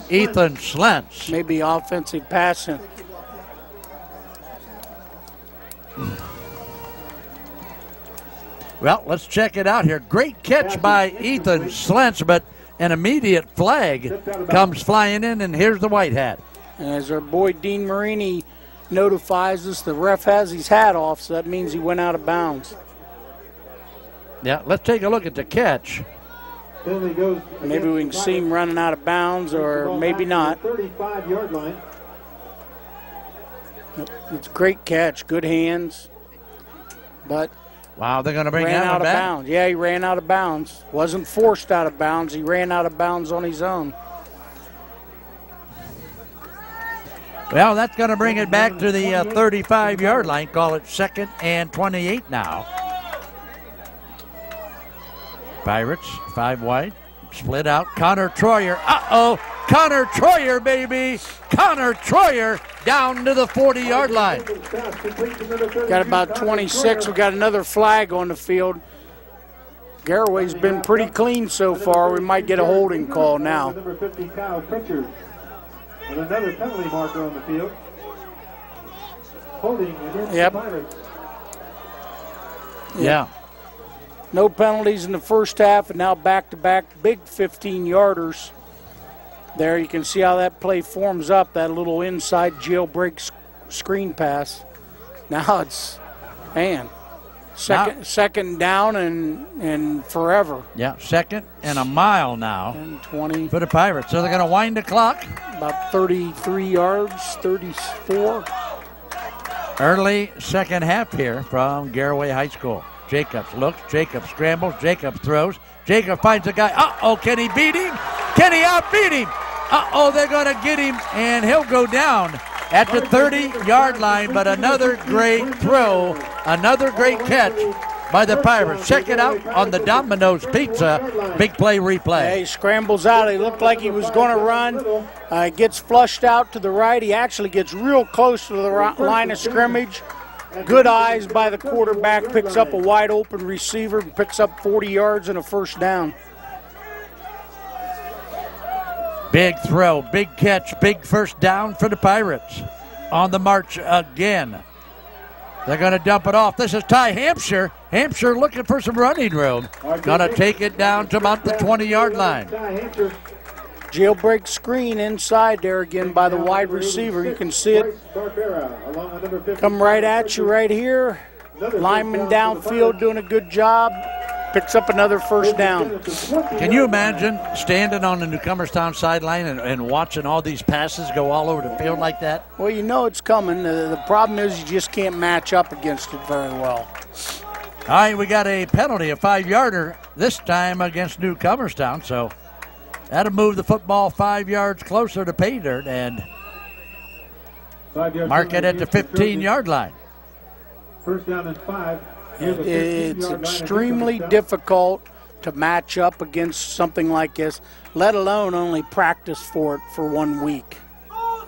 Speaker 3: Ethan Slentz.
Speaker 9: Maybe offensive passing.
Speaker 3: Well, let's check it out here. Great catch by Ethan Slentz, but an immediate flag comes flying in, and here's the white hat.
Speaker 9: And as our boy Dean Marini notifies us, the ref has his hat off, so that means he went out of bounds.
Speaker 3: Yeah, let's take a look at the catch.
Speaker 9: Maybe we can see him running out of bounds, or maybe not.
Speaker 21: 35-yard line.
Speaker 9: It's a great catch, good hands, but
Speaker 3: wow, they're going to bring
Speaker 9: ran
Speaker 3: that
Speaker 9: out
Speaker 3: one
Speaker 9: of
Speaker 3: back.
Speaker 9: bounds. Yeah, he ran out of bounds. Wasn't forced out of bounds. He ran out of bounds on his own.
Speaker 3: Well, that's going to bring it back to the 35-yard line. Call it 2nd and 28 now. Pirates, 5 wide, split out. Connor Troyer. Uh-oh, Connor Troyer, baby. Connor Troyer down to the 40-yard line.
Speaker 9: Got about 26. We got another flag on the field. Garaway's been pretty clean so far. We might get a holding call now.
Speaker 21: Number 50, Kyle Pritchard. And another penalty marker on the field. Holding against the Pirates.
Speaker 3: Yeah.
Speaker 9: No penalties in the first half, and now back-to-back big 15-yarders. There you can see how that play forms up, that little inside jailbreak screen pass. Now it's, man, second down and forever.
Speaker 3: Yeah, 2nd and a mile now.
Speaker 9: 10, 20.
Speaker 3: For the Pirates. So they're going to wind the clock.
Speaker 9: About 33 yards, 34.
Speaker 3: Early second half here from Garaway High School. Jacobs looks, Jacobs scrambles, Jacobs throws. Jacob finds a guy. Uh-oh, can he beat him? Can he outbeat him? Uh-oh, they're going to get him, and he'll go down at the 30-yard line, but another great throw, another great catch by the Pirates. Check it out on the Domino's Pizza Big Play Replay.
Speaker 9: Yeah, he scrambles out. He looked like he was going to run. Gets flushed out to the right. He actually gets real close to the line of scrimmage. Good eyes by the quarterback. Picks up a wide open receiver and picks up 40 yards and a first down.
Speaker 3: Big throw, big catch, big first down for the Pirates. On the march again. They're going to dump it off. This is Ty Hampshire. Hampshire looking for some running room. Going to take it down to about the 20-yard line.
Speaker 9: Jailbreak screen inside there again by the wide receiver. You can see it come right at you right here. Lineman downfield doing a good job. Picks up another first down.
Speaker 3: Can you imagine standing on the Newcomerstown sideline and watching all these passes go all over the field like that?
Speaker 9: Well, you know it's coming. The problem is you just can't match up against it very well.
Speaker 3: All right, we got a penalty, a 5-yarder, this time against Newcomerstown, so that'll move the football 5 yards closer to pay dirt and mark it at the 15-yard line.
Speaker 21: First down and 5.
Speaker 9: It's extremely difficult to match up against something like this, let alone only practice for it for 1 week.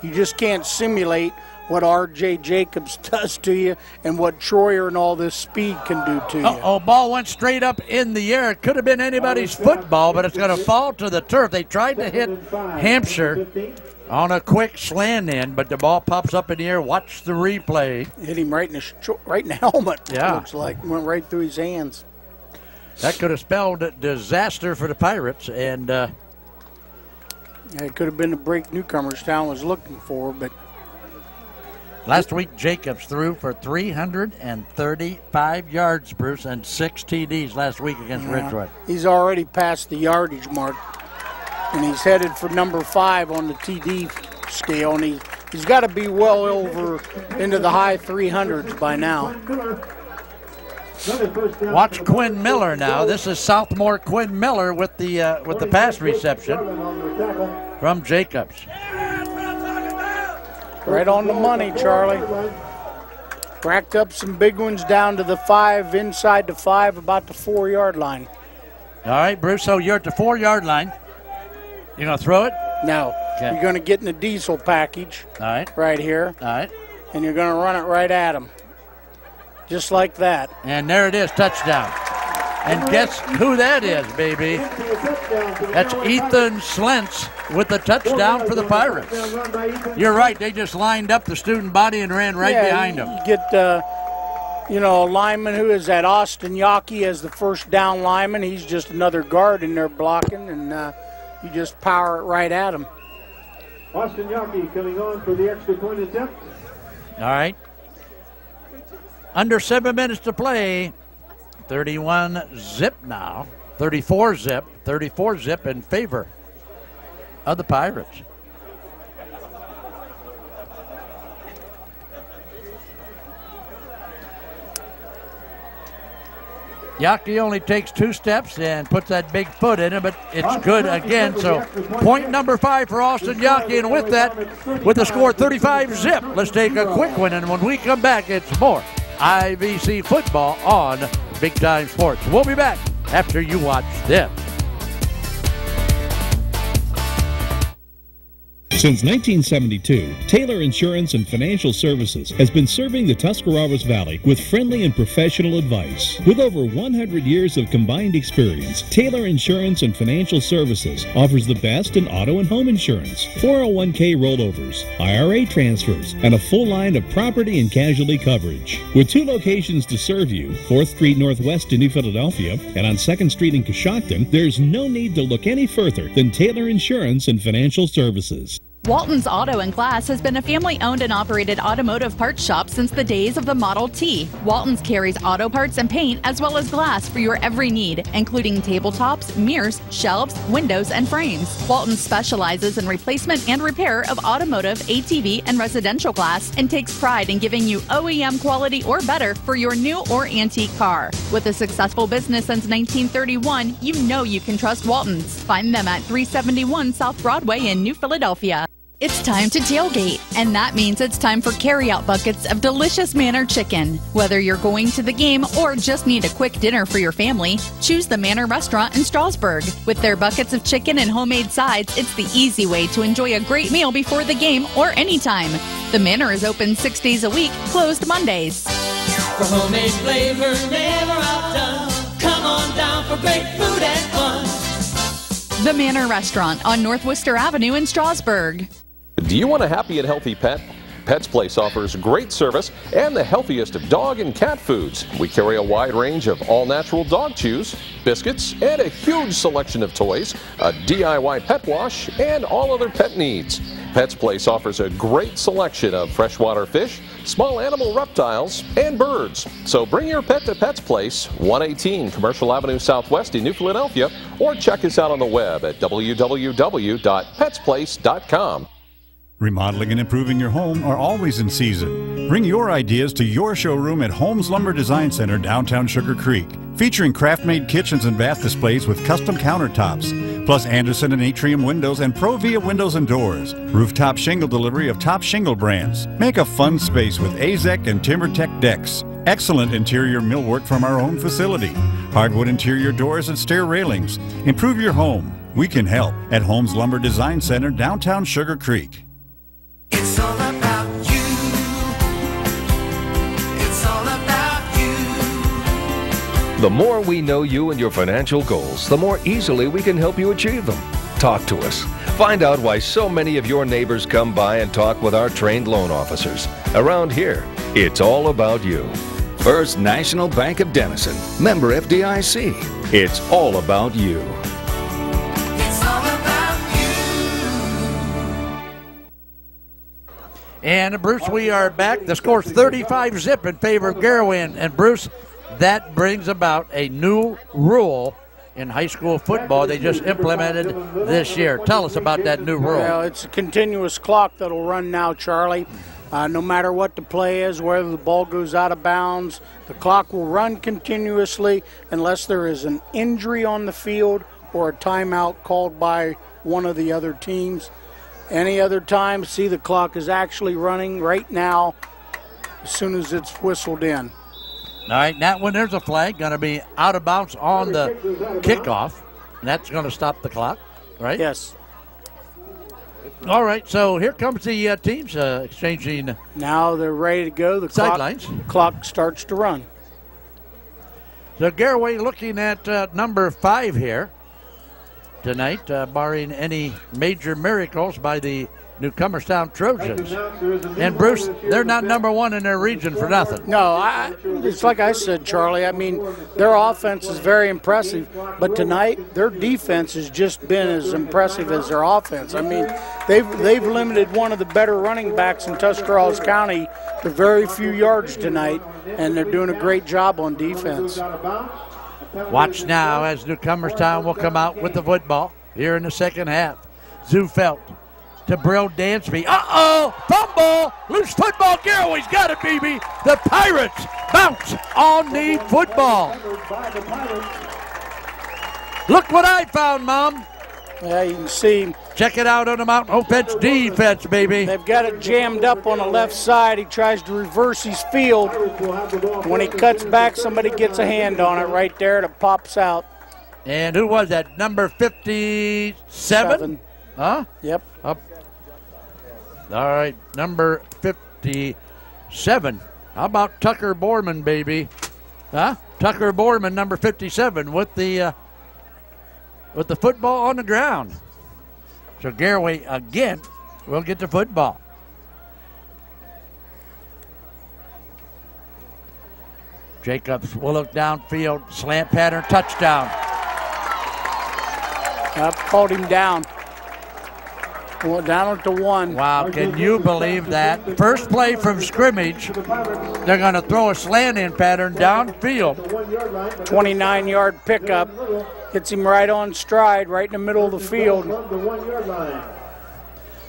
Speaker 9: You just can't simulate what R.J. Jacobs does to you and what Troyer and all this speed can do to you.
Speaker 3: Uh-oh, ball went straight up in the air. It could have been anybody's football, but it's going to fall to the turf. They tried to hit Hampshire on a quick slant in, but the ball pops up in the air. Watch the replay.
Speaker 9: Hit him right in the helmet.
Speaker 3: Yeah.
Speaker 9: Looks like went right through his hands.
Speaker 3: That could have spelled disaster for the Pirates, and
Speaker 9: it could have been the break Newcomerstown was looking for, but
Speaker 3: last week Jacobs threw for 335 yards, Bruce, and 6 TDs last week against Ridgewood.
Speaker 9: He's already passed the yardage mark, and he's headed for number 5 on the TD scale, and he's got to be well over into the high 300s by now.
Speaker 3: Watch Quinn Miller now. This is sophomore Quinn Miller with the pass reception from Jacobs.
Speaker 9: Right on the money, Charlie. Racked up some big ones down to the 5, inside the 5, about the 4-yard line.
Speaker 3: All right, Bruce, so you're at the 4-yard line. You going to throw it?
Speaker 9: No.
Speaker 3: Okay.
Speaker 9: You're going to get in the diesel package.
Speaker 3: All right.
Speaker 9: Right here.
Speaker 3: All right.
Speaker 9: And you're going to run it right at him. Just like that.
Speaker 3: And there it is, touchdown. And guess who that is, baby? That's Ethan Slentz with the touchdown for the Pirates. You're right, they just lined up the student body and ran right behind him.
Speaker 9: You get, a lineman who is at Austin Yockey as the first down lineman. He's just another guard in there blocking, and you just power it right at him.
Speaker 21: Austin Yockey coming on for the extra point attempt.
Speaker 3: All right. Under 7 minutes to play. 31-zip now. 34-zip. 34-zip in favor of the Pirates. Yaki only takes 2 steps and puts that big foot in it, but it's good again. So point number 5 for Austin Yaki, and with that, with the score 35-zip, let's take a quick one, and when we come back, it's more IVC football on Big Time Sports. We'll be back after you watch this.
Speaker 14: Since 1972, Taylor Insurance and Financial Services has been serving the Tuscarawas Valley with friendly and professional advice. With over 100 years of combined experience, Taylor Insurance and Financial Services offers the best in auto and home insurance, 401k rollovers, IRA transfers, and a full line of property and casualty coverage. With 2 locations to serve you, 4th Street Northwest in New Philadelphia and on 2nd Street in Coshocton, there's no need to look any further than Taylor Insurance and Financial Services.
Speaker 11: Walton's Auto and Glass has been a family-owned and operated automotive parts shop since the days of the Model T. Walton's carries auto parts and paint as well as glass for your every need, including tabletops, mirrors, shelves, windows, and frames. Walton specializes in replacement and repair of automotive, ATV, and residential glass and takes pride in giving you OEM quality or better for your new or antique car. With a successful business since 1931, you know you can trust Walton's. Find them at 371 South Broadway in New Philadelphia. It's time to tailgate, and that means it's time for carry-out buckets of delicious Manor chicken. Whether you're going to the game or just need a quick dinner for your family, choose the Manor Restaurant in Strasburg. With their buckets of chicken and homemade sides, it's the easy way to enjoy a great meal before the game or anytime. The Manor is open 6 days a week, closed Mondays.
Speaker 16: For homemade flavor never outdone, come on down for great food and fun.
Speaker 11: The Manor Restaurant on North Worcester Avenue in Strasburg.
Speaker 15: Do you want a happy and healthy pet? Pets Place offers great service and the healthiest of dog and cat foods. We carry a wide range of all-natural dog chews, biscuits, and a huge selection of toys, a DIY pet wash, and all other pet needs. Pets Place offers a great selection of freshwater fish, small animal reptiles, and birds. So bring your pet to Pets Place, 118 Commercial Avenue Southwest in New Philadelphia, or check us out on the web at www.petsplace.com.
Speaker 8: Remodeling and improving your home are always in season. Bring your ideas to your showroom at Holmes Lumber Design Center, downtown Sugar Creek, featuring craft-made kitchens and bath displays with custom countertops, plus Anderson and Atrium windows and Provia windows and doors. Rooftop shingle delivery of top shingle brands. Make a fun space with Azek and TimberTech decks. Excellent interior millwork from our own facility. Hardwood interior doors and stair railings. Improve your home. We can help at Holmes Lumber Design Center, downtown Sugar Creek.
Speaker 16: It's all about you. It's all about you.
Speaker 18: The more we know you and your financial goals, the more easily we can help you achieve them. Talk to us. Find out why so many of your neighbors come by and talk with our trained loan officers. Around here, it's all about you. First National Bank of Denison, member FDIC. It's all about you.
Speaker 3: And Bruce, we are back. The score's 35-zip in favor of Garaway. And Bruce, that brings about a new rule in high school football they just implemented this year. Tell us about that new rule.
Speaker 9: Well, it's a continuous clock that'll run now, Charlie. No matter what the play is, whether the ball goes out of bounds, the clock will run continuously unless there is an injury on the field or a timeout called by one of the other teams. Any other time, see, the clock is actually running right now as soon as it's whistled in.
Speaker 3: All right, now when there's a flag, going to be out of bounds on the kickoff. And that's going to stop the clock, right?
Speaker 9: Yes.
Speaker 3: All right, so here comes the teams exchanging.
Speaker 9: Now they're ready to go. The
Speaker 3: sidelines.
Speaker 9: Clock starts to run.
Speaker 3: So Garaway looking at number 5 here tonight, barring any major miracles by the Newcomerstown Trojans. And Bruce, they're not number 1 in their region for nothing.
Speaker 9: No, it's like I said, Charlie. I mean, their offense is very impressive, but tonight their defense has just been as impressive as their offense. I mean, they've limited one of the better running backs in Tuscarawas County to very few yards tonight, and they're doing a great job on defense.
Speaker 3: Watch now as Newcomerstown will come out with the football here in the second half. Zufelt to Brill Dansby. Uh-oh! Fumble! Loose football. Garaway's got it, baby. The Pirates Bounce on the football. Look what I found, Mom.
Speaker 9: Yeah, you can see.
Speaker 3: Check it out on the Mountain Offense defense, baby.
Speaker 9: They've got it jammed up on the left side. He tries to reverse his field. When he cuts back, somebody gets a hand on it right there, and it pops out.
Speaker 3: And who was that? Number 57? Huh?
Speaker 9: Yep.
Speaker 3: Up. All right, number 57. How about Tucker Borman, baby? Huh? Tucker Borman, number 57, with the football on the ground. So Garaway again will get the football. Jacobs will look downfield, slant pattern, touchdown.
Speaker 9: Yep, called him down. Well, down at the 1.
Speaker 3: Wow, can you believe that? First play from scrimmage, they're going to throw a slant-in pattern downfield.
Speaker 9: 29-yard pickup. Hits him right on stride, right in the middle of the field.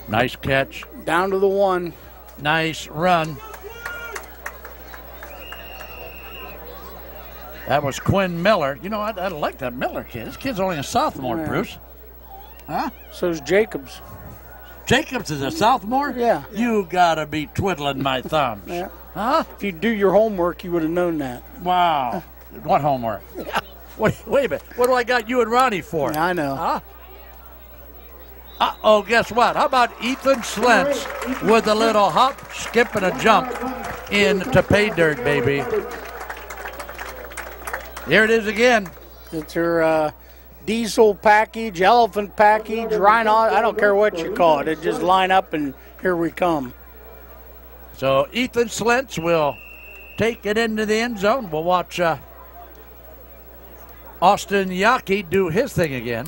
Speaker 3: Nice catch.
Speaker 9: Down to the 1.
Speaker 3: Nice run. That was Quinn Miller. You know, I like that Miller kid. This kid's only a sophomore,
Speaker 9: Yeah.
Speaker 3: Bruce. Huh?
Speaker 9: So's Jacobs.
Speaker 3: Jacobs is a sophomore?
Speaker 9: Yeah.
Speaker 3: You gotta be twiddling my thumbs.
Speaker 9: Yeah.
Speaker 3: Huh?
Speaker 9: If you do your homework, you would have known that.
Speaker 3: Wow. What homework? Wait a minute. What do I got you and Ronnie for?
Speaker 9: Yeah, I know.
Speaker 3: Huh? Uh-oh, guess what? How about Ethan Slentz with a little hop, skip, and a jump into pay dirt, baby. Here it is again.
Speaker 9: It's her diesel package, elephant package, rhino. I don't care what you call it. It just line up and here we come.
Speaker 3: So Ethan Slentz will take it into the end zone. We'll watch Austin Yaki do his thing again.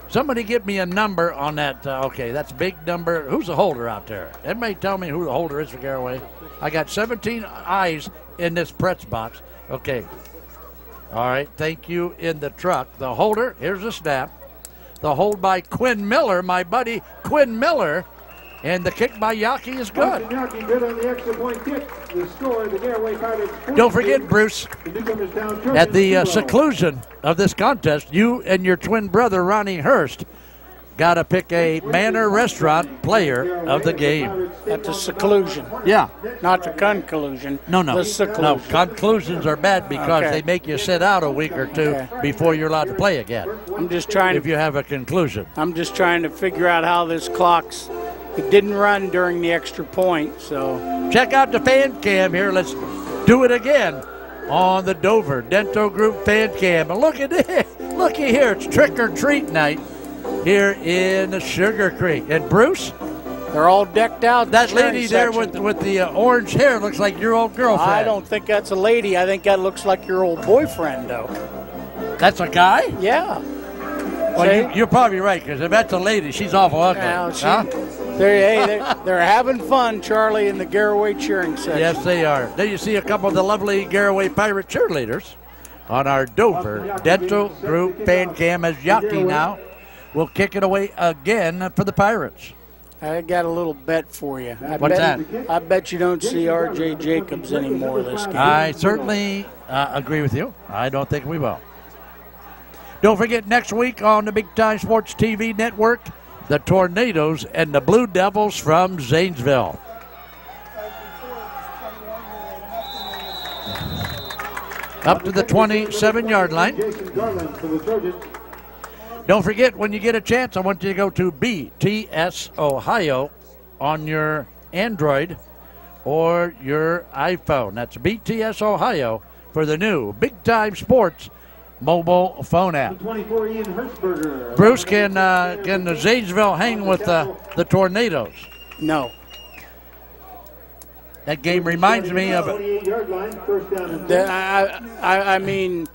Speaker 3: Somebody give me a number on that. Okay, that's big number. Who's the holder out there? Everybody tell me who the holder is for Garaway. I got 17 eyes in this Pretz box. Okay. All right, thank you in the truck. The holder, here's the snap. The hold by Quinn Miller, my buddy Quinn Miller. And the kick by Yaki is good.
Speaker 21: Yaki good on the extra point kick. The score, the Garaway Pirates.
Speaker 3: Don't forget, Bruce, at the seclusion of this contest, you and your twin brother, Ronnie Hurst, got to pick a Manor Restaurant player of the game.
Speaker 9: At the seclusion.
Speaker 3: Yeah.
Speaker 9: Not the conclusion.
Speaker 3: No.
Speaker 9: The seclusion.
Speaker 3: No, conclusions are bad because
Speaker 9: Okay.
Speaker 3: they make you sit out a week or two before you're allowed to play again.
Speaker 9: I'm just trying.
Speaker 3: If you have a conclusion.
Speaker 9: I'm just trying to figure out how this clock's. It didn't run during the extra point, so.
Speaker 3: Check out the fan cam here. Let's do it again on the Dover Dental Group fan cam. And look at this. Looky here. It's trick or treat night here in Sugar Creek. And Bruce?
Speaker 9: They're all decked out.
Speaker 3: That lady there with the orange hair looks like your old girlfriend.
Speaker 9: I don't think that's a lady. I think that looks like your old boyfriend, though.
Speaker 3: That's a guy?
Speaker 9: Yeah.
Speaker 3: Well, you're probably right, because if that's a lady, she's awful ugly.
Speaker 9: Now, they're having fun, Charlie, in the Garaway cheering section.
Speaker 3: Yes, they are. There you see a couple of the lovely Garaway Pirate cheerleaders on our Dover Dental Group fan cam as Yaki now will kick it away again for the Pirates.
Speaker 9: I got a little bet for you.
Speaker 3: What's that?
Speaker 9: I bet you don't see R.J. Jacobs anymore this game.
Speaker 3: I certainly agree with you. I don't think we will. Don't forget, next week on the Big Time Sports TV network, the Tornadoes and the Blue Devils from Zanesville. Up to the 27-yard line. Don't forget, when you get a chance, I want you to go to BTS Ohio on your Android or your iPhone. That's BTS Ohio for the new Big Time Sports mobile phone app. Bruce, can the Zanesville hang with the Tornadoes?
Speaker 9: No.
Speaker 3: That game reminds me of it.
Speaker 9: I mean,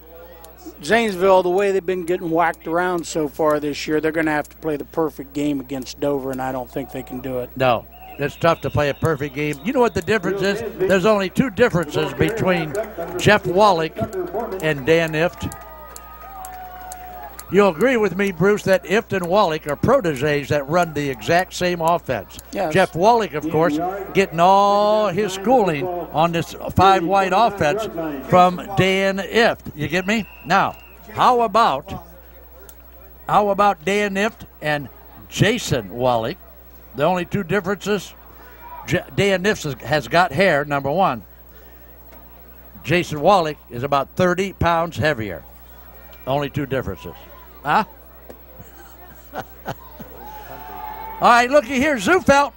Speaker 9: Zanesville, the way they've been getting whacked around so far this year, they're going to have to play the perfect game against Dover, and I don't think they can do it.
Speaker 3: No, it's tough to play a perfect game. You know what the difference is? There's only two differences between Jeff Wallach and Dan Ift. You'll agree with me, Bruce, that Ift and Wallach are proteges that run the exact same offense.
Speaker 9: Yes.
Speaker 3: Jeff Wallach, of course, getting all his schooling on this 5-wide offense from Dan Ift. You get me? Now, how about Dan Ift and Jason Wallach? The only two differences, Dan Ift has got hair, number one. Jason Wallach is about 30 pounds heavier. Only two differences. Huh? All right, looky here, Zufelt.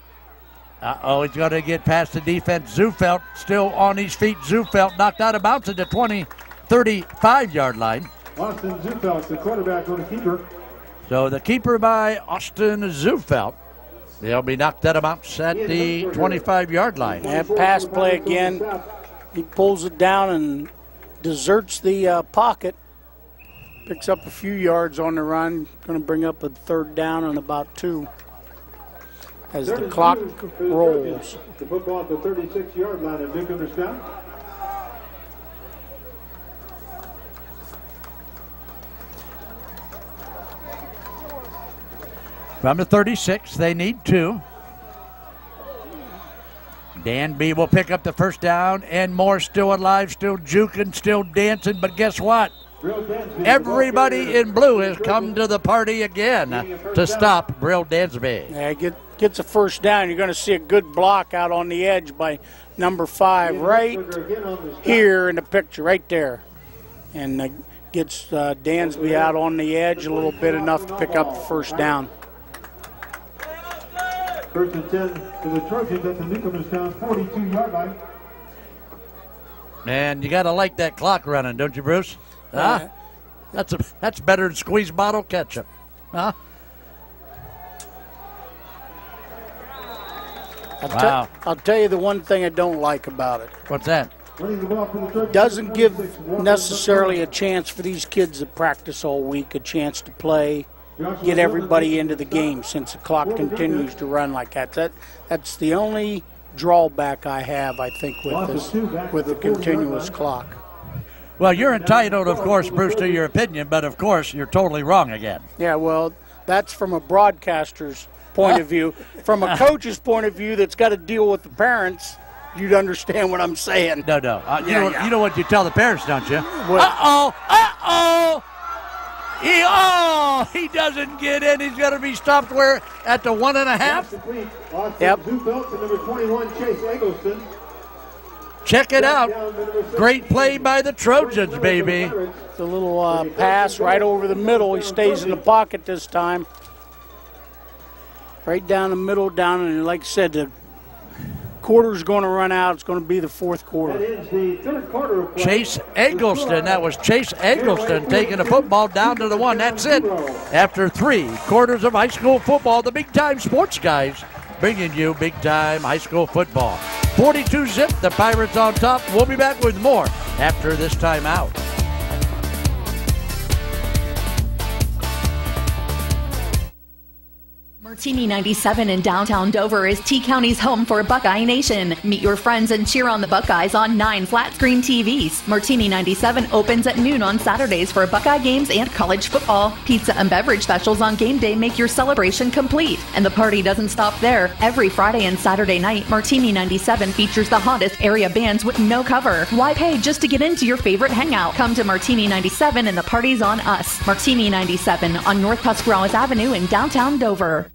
Speaker 3: Uh-oh, he's going to get past the defense. Zufelt still on his feet. Zufelt knocked out of bounds at the 35-yard line.
Speaker 21: Austin Zufelt, the quarterback on the keeper.
Speaker 3: So the keeper by Austin Zufelt. They'll be knocked out of bounds at the 25-yard line.
Speaker 9: And pass play again. He pulls it down and deserts the pocket. Picks up a few yards on the run. Going to bring up a 3rd down and about 2 as the clock rolls.
Speaker 21: The football at the 36-yard line of Newcomerstown.
Speaker 3: From the 36, they need 2. Dan B will pick up the 1st down, and Moore still alive, still juking, still dancing, but guess what? Everybody in blue has come to the party again to stop Brill Dansby.
Speaker 9: Yeah, gets a 1st down. You're going to see a good block out on the edge by number 5 right here in the picture, right there. And gets Dansby out on the edge a little bit, enough to pick up the 1st down.
Speaker 21: 1st and 10 to the Trojans at the Newcomerstown 42-yard line.
Speaker 3: And you got to like that clock running, don't you, Bruce? Huh? That's better than squeeze bottle ketchup. Huh?
Speaker 9: I'll tell you the one thing I don't like about it.
Speaker 3: What's that?
Speaker 9: It doesn't give necessarily a chance for these kids that practice all week a chance to play, get everybody into the game since the clock continues to run like that. That's the only drawback I have, I think, with the continuous clock.
Speaker 3: Well, you're entitled, of course, Bruce, to your opinion, but of course you're totally wrong again.
Speaker 9: Yeah, well, that's from a broadcaster's point of view. From a coach's point of view that's got to deal with the parents, you'd understand what I'm saying.
Speaker 3: No. You know what you tell the parents, don't you?
Speaker 9: What?
Speaker 3: He doesn't get in. He's going to be stopped where? At the 1.5?
Speaker 9: Yep.
Speaker 21: Number 21, Chase Eggleston.
Speaker 3: Check it out. Great play by the Trojans, baby.
Speaker 9: It's a little pass right over the middle. He stays in the pocket this time. Right down the middle, and like I said, the quarter's going to run out. It's going to be the 4th quarter.
Speaker 21: That is the 3rd quarter of play.
Speaker 3: Chase Eggleston. That was Chase Eggleston taking the football down to the 1. That's it. After 3 quarters of high school football, the Big Time Sports guys bringing you Big Time high school football. 42-zip, the Pirates on top. We'll be back with more after this timeout.
Speaker 11: Martini 97 in downtown Dover is T-County's home for Buckeye Nation. Meet your friends and cheer on the Buckeyes on 9 flat-screen TVs. Martini 97 opens at noon on Saturdays for Buckeye games and college football. Pizza and beverage specials on game day make your celebration complete. And the party doesn't stop there. Every Friday and Saturday night, Martini 97 features the hottest area bands with no cover. Why pay just to get into your favorite hangout? Come to Martini 97 and the party's on us. Martini 97 on North Tuscarawas Avenue in downtown Dover.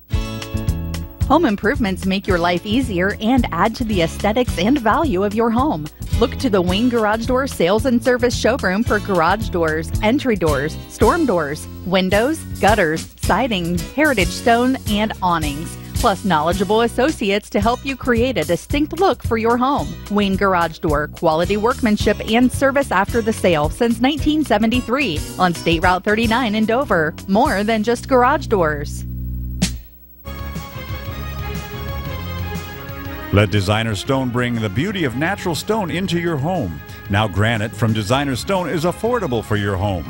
Speaker 11: Home improvements make your life easier and add to the aesthetics and value of your home. Look to the Wayne Garage Door Sales and Service Showroom for garage doors, entry doors, storm doors, windows, gutters, siding, heritage stone, and awnings. Plus knowledgeable associates to help you create a distinct look for your home. Wayne Garage Door, quality workmanship and service after the sale since 1973 on State Route 39 in Dover. More than just garage doors.
Speaker 10: Let Designer Stone bring the beauty of natural stone into your home. Now granite from Designer Stone is affordable for your home.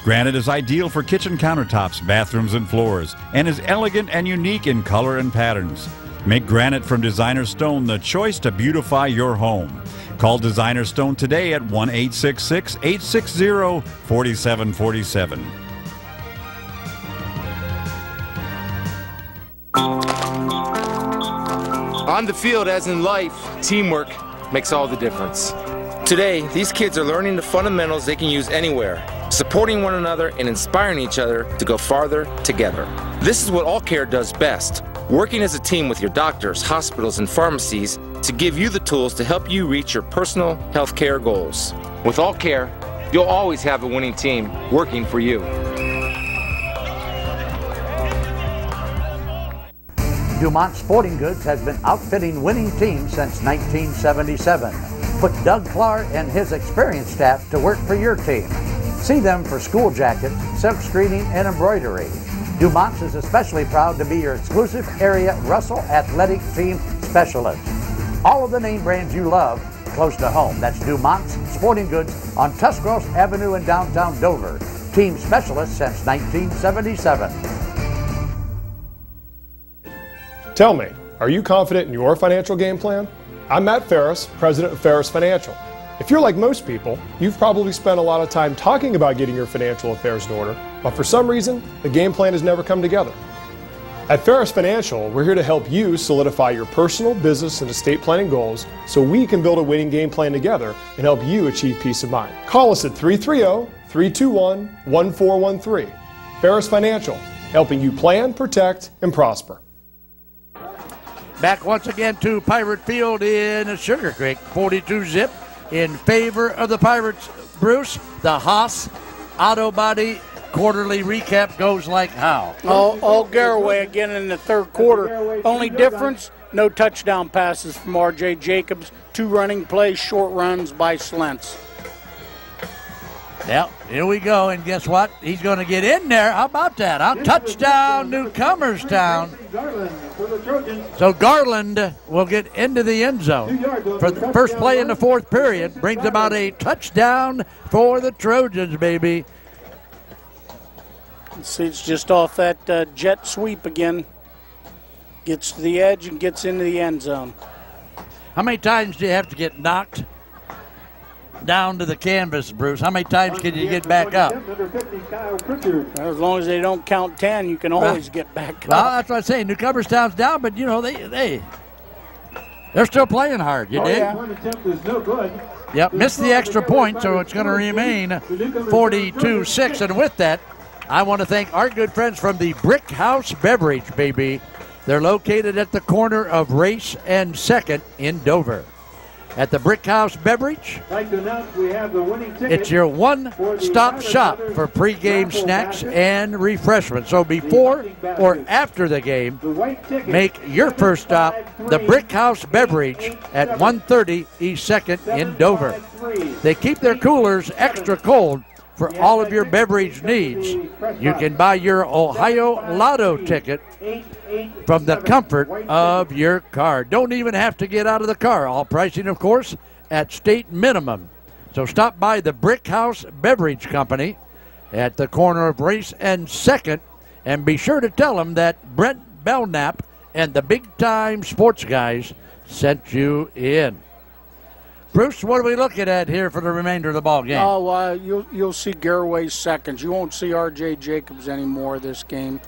Speaker 10: Granite is ideal for kitchen countertops, bathrooms, and floors, and is elegant and unique in color and patterns. Make granite from Designer Stone the choice to beautify your home. Call Designer Stone today at 1-866-860-4747.
Speaker 17: On the field, as in life, teamwork makes all the difference. Today, these kids are learning the fundamentals they can use anywhere, supporting one another and inspiring each other to go farther together. This is what All Care does best, working as a team with your doctors, hospitals, and pharmacies to give you the tools to help you reach your personal health care goals. With All Care, you'll always have a winning team working for you.
Speaker 13: Dumont Sporting Goods has been outfitting winning teams since 1977. Put Doug Clark and his experienced staff to work for your team. See them for school jackets, silk screening, and embroidery. Dumont's is especially proud to be your exclusive area Russell Athletic Team Specialist. All of the name brands you love, close to home. That's Dumont's Sporting Goods on Tuscarawas Avenue in downtown Dover. Team Specialist since 1977.
Speaker 22: Tell me, are you confident in your financial game plan? I'm Matt Ferris, president of Ferris Financial. If you're like most people, you've probably spent a lot of time talking about getting your financial affairs in order, but for some reason, the game plan has never come together. At Ferris Financial, we're here to help you solidify your personal, business, and estate planning goals so we can build a winning game plan together and help you achieve peace of mind. Call us at 330-321-1413. Ferris Financial, helping you plan, protect, and prosper.
Speaker 3: Back once again to Pirate Field in Sugar Creek. 42-zip in favor of the Pirates. Bruce, the Haas Auto Body quarterly recap goes like how?
Speaker 9: All Garaway again in the third quarter. Only difference, no touchdown passes from R.J. Jacobs. 2 running plays, short runs by Slentz.
Speaker 3: Yeah, here we go, and guess what? He's going to get in there. How about that? Touchdown, Newcomerstown. So Garland will get into the end zone for the first play in the fourth period. Brings about a touchdown for the Trojans, baby.
Speaker 9: See, it's just off that jet sweep again. Gets to the edge and gets into the end zone.
Speaker 3: How many times do you have to get knocked down to the canvas, Bruce? How many times can you get back up?
Speaker 9: As long as they don't count 10, you can always get back up.
Speaker 3: Well, that's what I'm saying. Newcomerstown's down, but, you know, they're still playing hard. You dig? Yep, missed the extra point, so it's going to remain 42-6. And with that, I want to thank our good friends from the Brick House Beverage, baby. They're located at the corner of Race and 2nd in Dover. At the Brick House Beverage, it's your one-stop shop for pregame snacks and refreshments. So before or after the game, make your first stop the Brick House Beverage at 130 East 2nd in Dover. They keep their coolers extra cold for all of your beverage needs. You can buy your Ohio Lotto ticket from the comfort of your car. Don't even have to get out of the car. All pricing, of course, at state minimum. So stop by the Brick House Beverage Company at the corner of Race and 2nd, and be sure to tell them that Brent Belknap and the Big Time Sports guys sent you in. Bruce, what are we looking at here for the remainder of the ball game?
Speaker 9: Oh, you'll see Garaway's seconds. You won't see R.J. Jacobs anymore this game.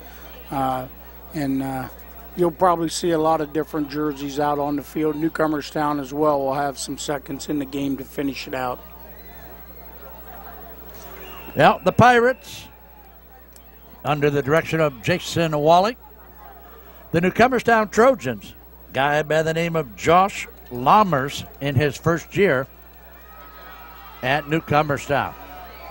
Speaker 9: And you'll probably see a lot of different jerseys out on the field. Newcomerstown as well will have some seconds in the game to finish it out.
Speaker 3: Well, the Pirates, under the direction of Jason Wally. The Newcomerstown Trojans, guy by the name of Josh Lammers in his first year at Newcomerstown.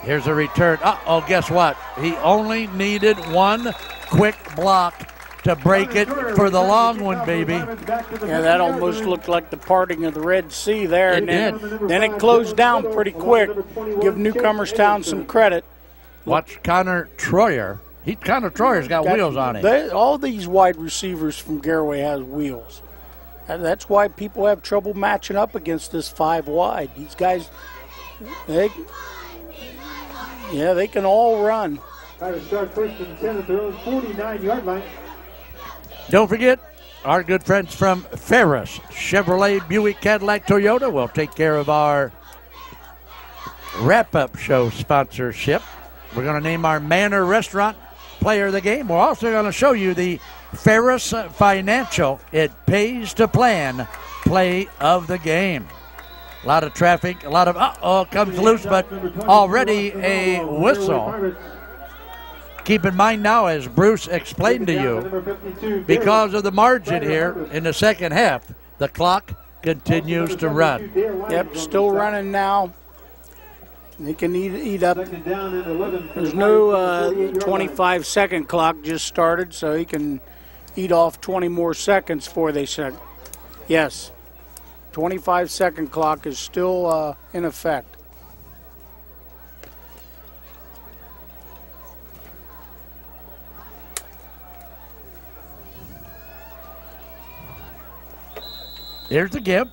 Speaker 3: Here's a return. Uh-oh, guess what? He only needed one quick block to break it for the long one, baby.
Speaker 9: Yeah, that almost looked like the parting of the Red Sea there.
Speaker 3: It did.
Speaker 9: Then it closed down pretty quick. Give Newcomerstown some credit.
Speaker 3: Watch Connor Troyer. Connor Troyer's got wheels on him.
Speaker 9: All these wide receivers from Garaway has wheels. That's why people have trouble matching up against this 5 wide. These guys, they can all run.
Speaker 21: Start first and 10 at their own 49-yard line.
Speaker 3: Don't forget, our good friends from Ferris Chevrolet Buick Cadillac Toyota will take care of our wrap-up show sponsorship. We're going to name our Manor Restaurant Player of the Game. We're also going to show you the Ferris Financial, it pays to plan. Play of the game. A lot of traffic, a lot of, comes loose, but already a whistle. Keep in mind now, as Bruce explained to you, because of the margin here in the second half, the clock continues to run.
Speaker 9: Yep, still running now. He can eat up. There's no 25-second clock just started, so he can eat off 20 more seconds before they said. Yes, 25-second clock is still in effect.
Speaker 3: Here's the give.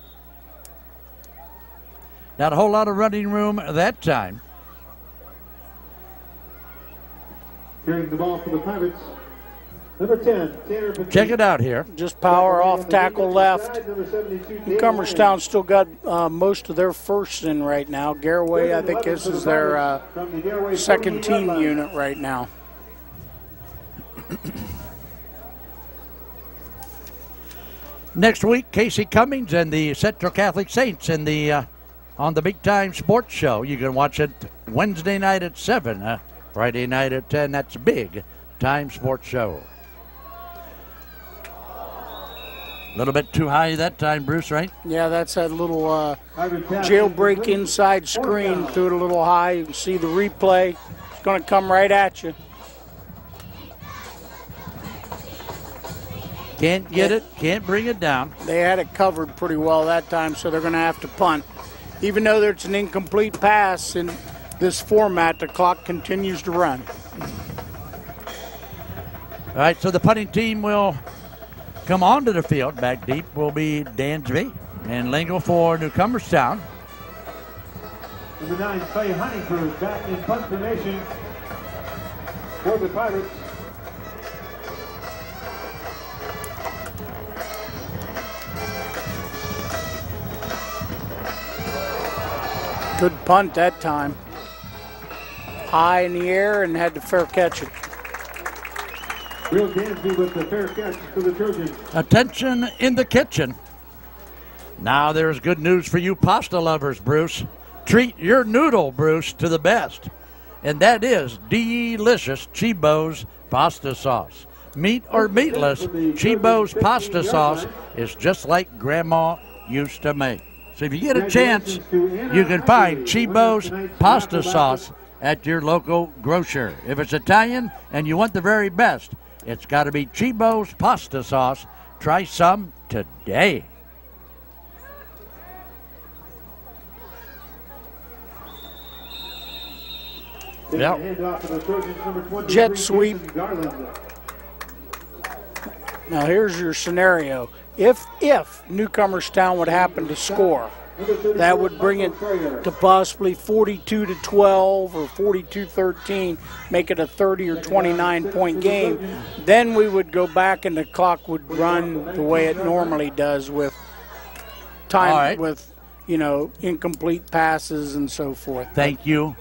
Speaker 3: Not a whole lot of running room that time.
Speaker 21: Carrying the ball for the Pirates, number 10.
Speaker 3: Check it out here.
Speaker 9: Just power off tackle left. Newcomerstown still got most of their firsts in right now. Garaway, I think this is their second team unit right now.
Speaker 3: Next week, Casey Cummings and the Central Catholic Saints in the on the Big Time Sports Show. You can watch it Wednesday night at 7, Friday night at 10. That's Big Time Sports Show. A little bit too high that time, Bruce, right?
Speaker 9: Yeah, that's that little jailbreak inside screen. Threw it a little high. You can see the replay. It's going to come right at you.
Speaker 3: Can't get it, can't bring it down.
Speaker 9: They had it covered pretty well that time, so they're going to have to punt. Even though it's an incomplete pass in this format, the clock continues to run.
Speaker 3: All right, so the punting team will come onto the field. Back deep will be Dansby and Lingle for Newcomerstown.
Speaker 21: Number 9, Faye Honeycrew back in punt formation for the Pirates.
Speaker 9: Good punt that time. High in the air and had to fair catch it.
Speaker 21: Will Dansby with the fair catch for the Trojans.
Speaker 3: Attention in the kitchen. Now there's good news for you pasta lovers, Bruce. Treat your noodle, Bruce, to the best. And that is delicious Chibo's pasta sauce. Meat or meatless, Chibo's pasta sauce is just like Grandma used to make. So if you get a chance, you can find Chibo's pasta sauce at your local grocer. If it's Italian and you want the very best, it's got to be Chibo's pasta sauce. Try some today.
Speaker 9: Yep. Jet sweep. Now here's your scenario. If Newcomerstown would happen to score, that would bring it to possibly 42-12 or 42-13, make it a 30 or 29-point game. Then we would go back and the clock would run the way it normally does with time, with, you know, incomplete passes and so forth.
Speaker 3: Thank you.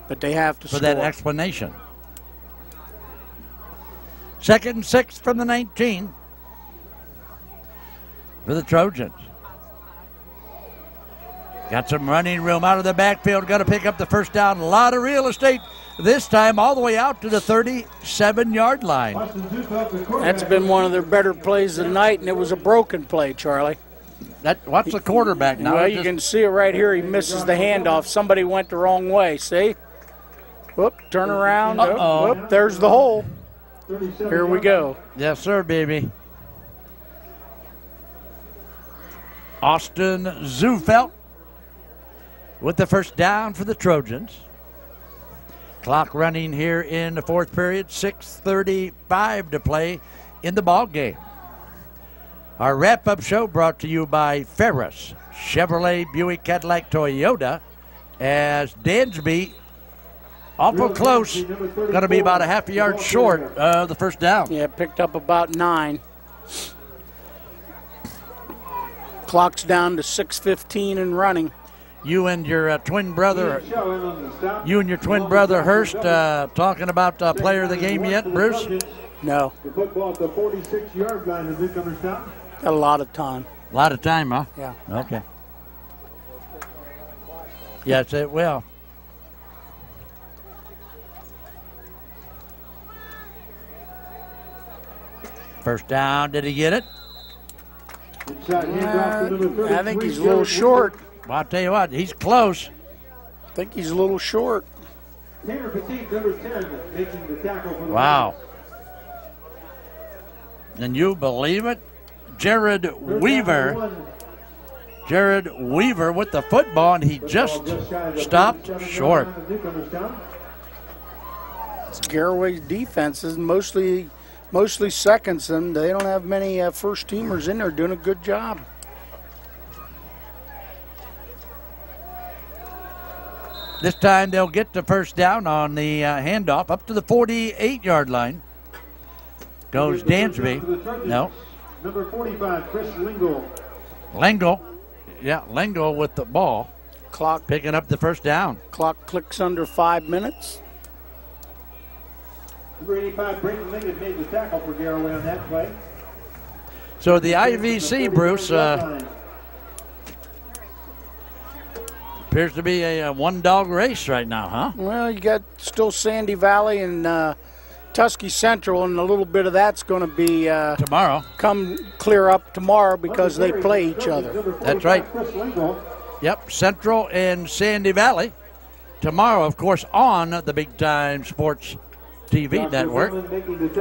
Speaker 9: But they have to
Speaker 3: for
Speaker 9: score.
Speaker 3: that explanation. 2nd and 6 from the 19 for the Trojans. Got some running room out of the backfield. Got to pick up the first down. A lot of real estate this time, all the way out to the 37-yard line.
Speaker 9: That's been one of their better plays of the night, and it was a broken play, Charlie.
Speaker 3: What's the quarterback now?
Speaker 9: Well, you can see it right here. He misses the handoff. Somebody went the wrong way. See? Whoop, turn around. Whoop, there's the hole. Here we go.
Speaker 3: Yes, sir, baby. Austin Zufelt with the first down for the Trojans. Clock running here in the fourth period. 6:35 to play in the ball game. Our wrap-up show brought to you by Ferris, Chevrolet, Buick, Cadillac, Toyota, as Dansby awful close, going to be about a half a yard short of the first down.
Speaker 9: Yeah, picked up about 9. Clock's down to 6:15 and running.
Speaker 3: You and your twin brother, Hurst, talking about player of the game yet, Bruce?
Speaker 9: No.
Speaker 21: The football at the 46-yard line of Newcomerstown.
Speaker 9: Got a lot of time.
Speaker 3: A lot of time, huh?
Speaker 9: Yeah.
Speaker 3: Okay. Yes, it will. First down. Did he get it?
Speaker 9: I think he's a little short.
Speaker 3: Well, I'll tell you what, he's close.
Speaker 9: I think he's a little short.
Speaker 21: Tanner Petit, number 10, making the tackle for the
Speaker 3: Wow. Can you believe it? Jared Weaver with the football, and he just stopped short.
Speaker 9: Garaway's defense is mostly seconds, and they don't have many first-teamers in there doing a good job.
Speaker 3: This time they'll get the first down on the handoff up to the 48-yard line. Goes Dansby. No.
Speaker 21: Number 45, Chris Lingle.
Speaker 3: Lingle with the ball.
Speaker 9: Clock
Speaker 3: picking up the first down.
Speaker 9: Clock clicks under 5 minutes.
Speaker 21: Number 85, Brayton Lingle made the tackle for Garaway on that play.
Speaker 3: So the IVC, Bruce, appears to be a one-dog race right now, huh?
Speaker 9: Well, you got still Sandy Valley and Tusky Central, and a little bit of that's going to be
Speaker 3: tomorrow.
Speaker 9: Come clear up tomorrow because they play each other.
Speaker 3: That's right. Yep, Central and Sandy Valley. Tomorrow, of course, on the Big Time Sports TV network.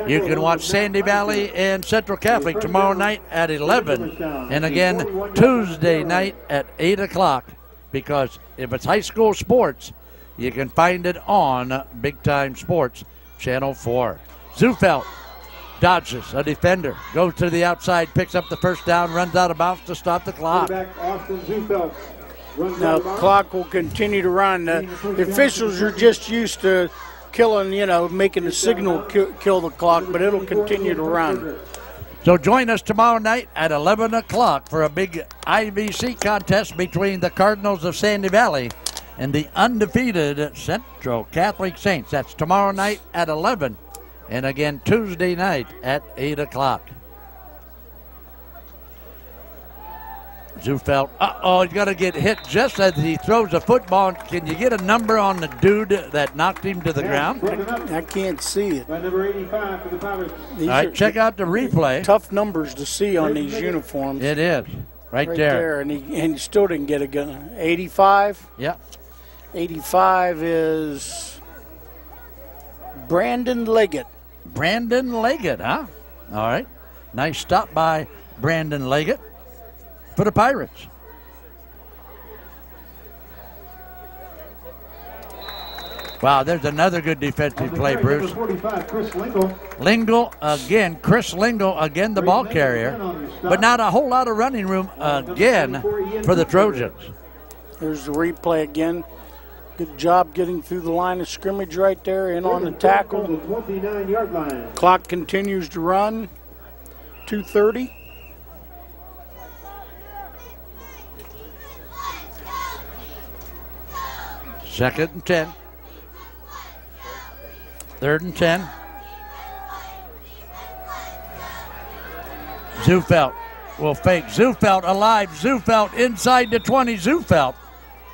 Speaker 3: You can watch Sandy Valley and Central Catholic tomorrow night at 11. And again, Tuesday night at 8 o'clock. Because if it's high school sports, you can find it on Big Time Sports Channel 4. Zufelt dodges a defender, goes to the outside, picks up the first down, runs out of bounds to stop the clock.
Speaker 9: Now, the clock will continue to run. The officials are just used to killing, making the signal kill the clock, but it'll continue to run.
Speaker 3: So join us tomorrow night at 11 o'clock for a big IVC contest between the Cardinals of Sandy Valley and the undefeated Central Catholic Saints. That's tomorrow night at 11, and again Tuesday night at 8 o'clock. Zufelt, he's going to get hit just as he throws the football. Can you get a number on the dude that knocked him to the ground?
Speaker 9: I can't see it.
Speaker 21: By number 85 for the Pirates.
Speaker 3: All right, check out the replay.
Speaker 9: Tough numbers to see on these uniforms.
Speaker 3: It is. Right there.
Speaker 9: And he still didn't get a gun. 85?
Speaker 3: Yeah.
Speaker 9: 85 is Brandon Leggett.
Speaker 3: Brandon Leggett, huh? All right. Nice stop by Brandon Leggett for the Pirates. Wow, there's another good defensive play, Bruce.
Speaker 21: 45, Chris Lingle.
Speaker 3: Chris Lingle again, the ball carrier, but not a whole lot of running room again for the Trojans.
Speaker 9: There's the replay again. Good job getting through the line of scrimmage right there, in on the tackle.
Speaker 21: 29-yard line.
Speaker 9: Clock continues to run. 2:30.
Speaker 3: Second and 10. Third and 10. Zufelt will fake. Zufelt alive. Zufelt inside the 20. Zufelt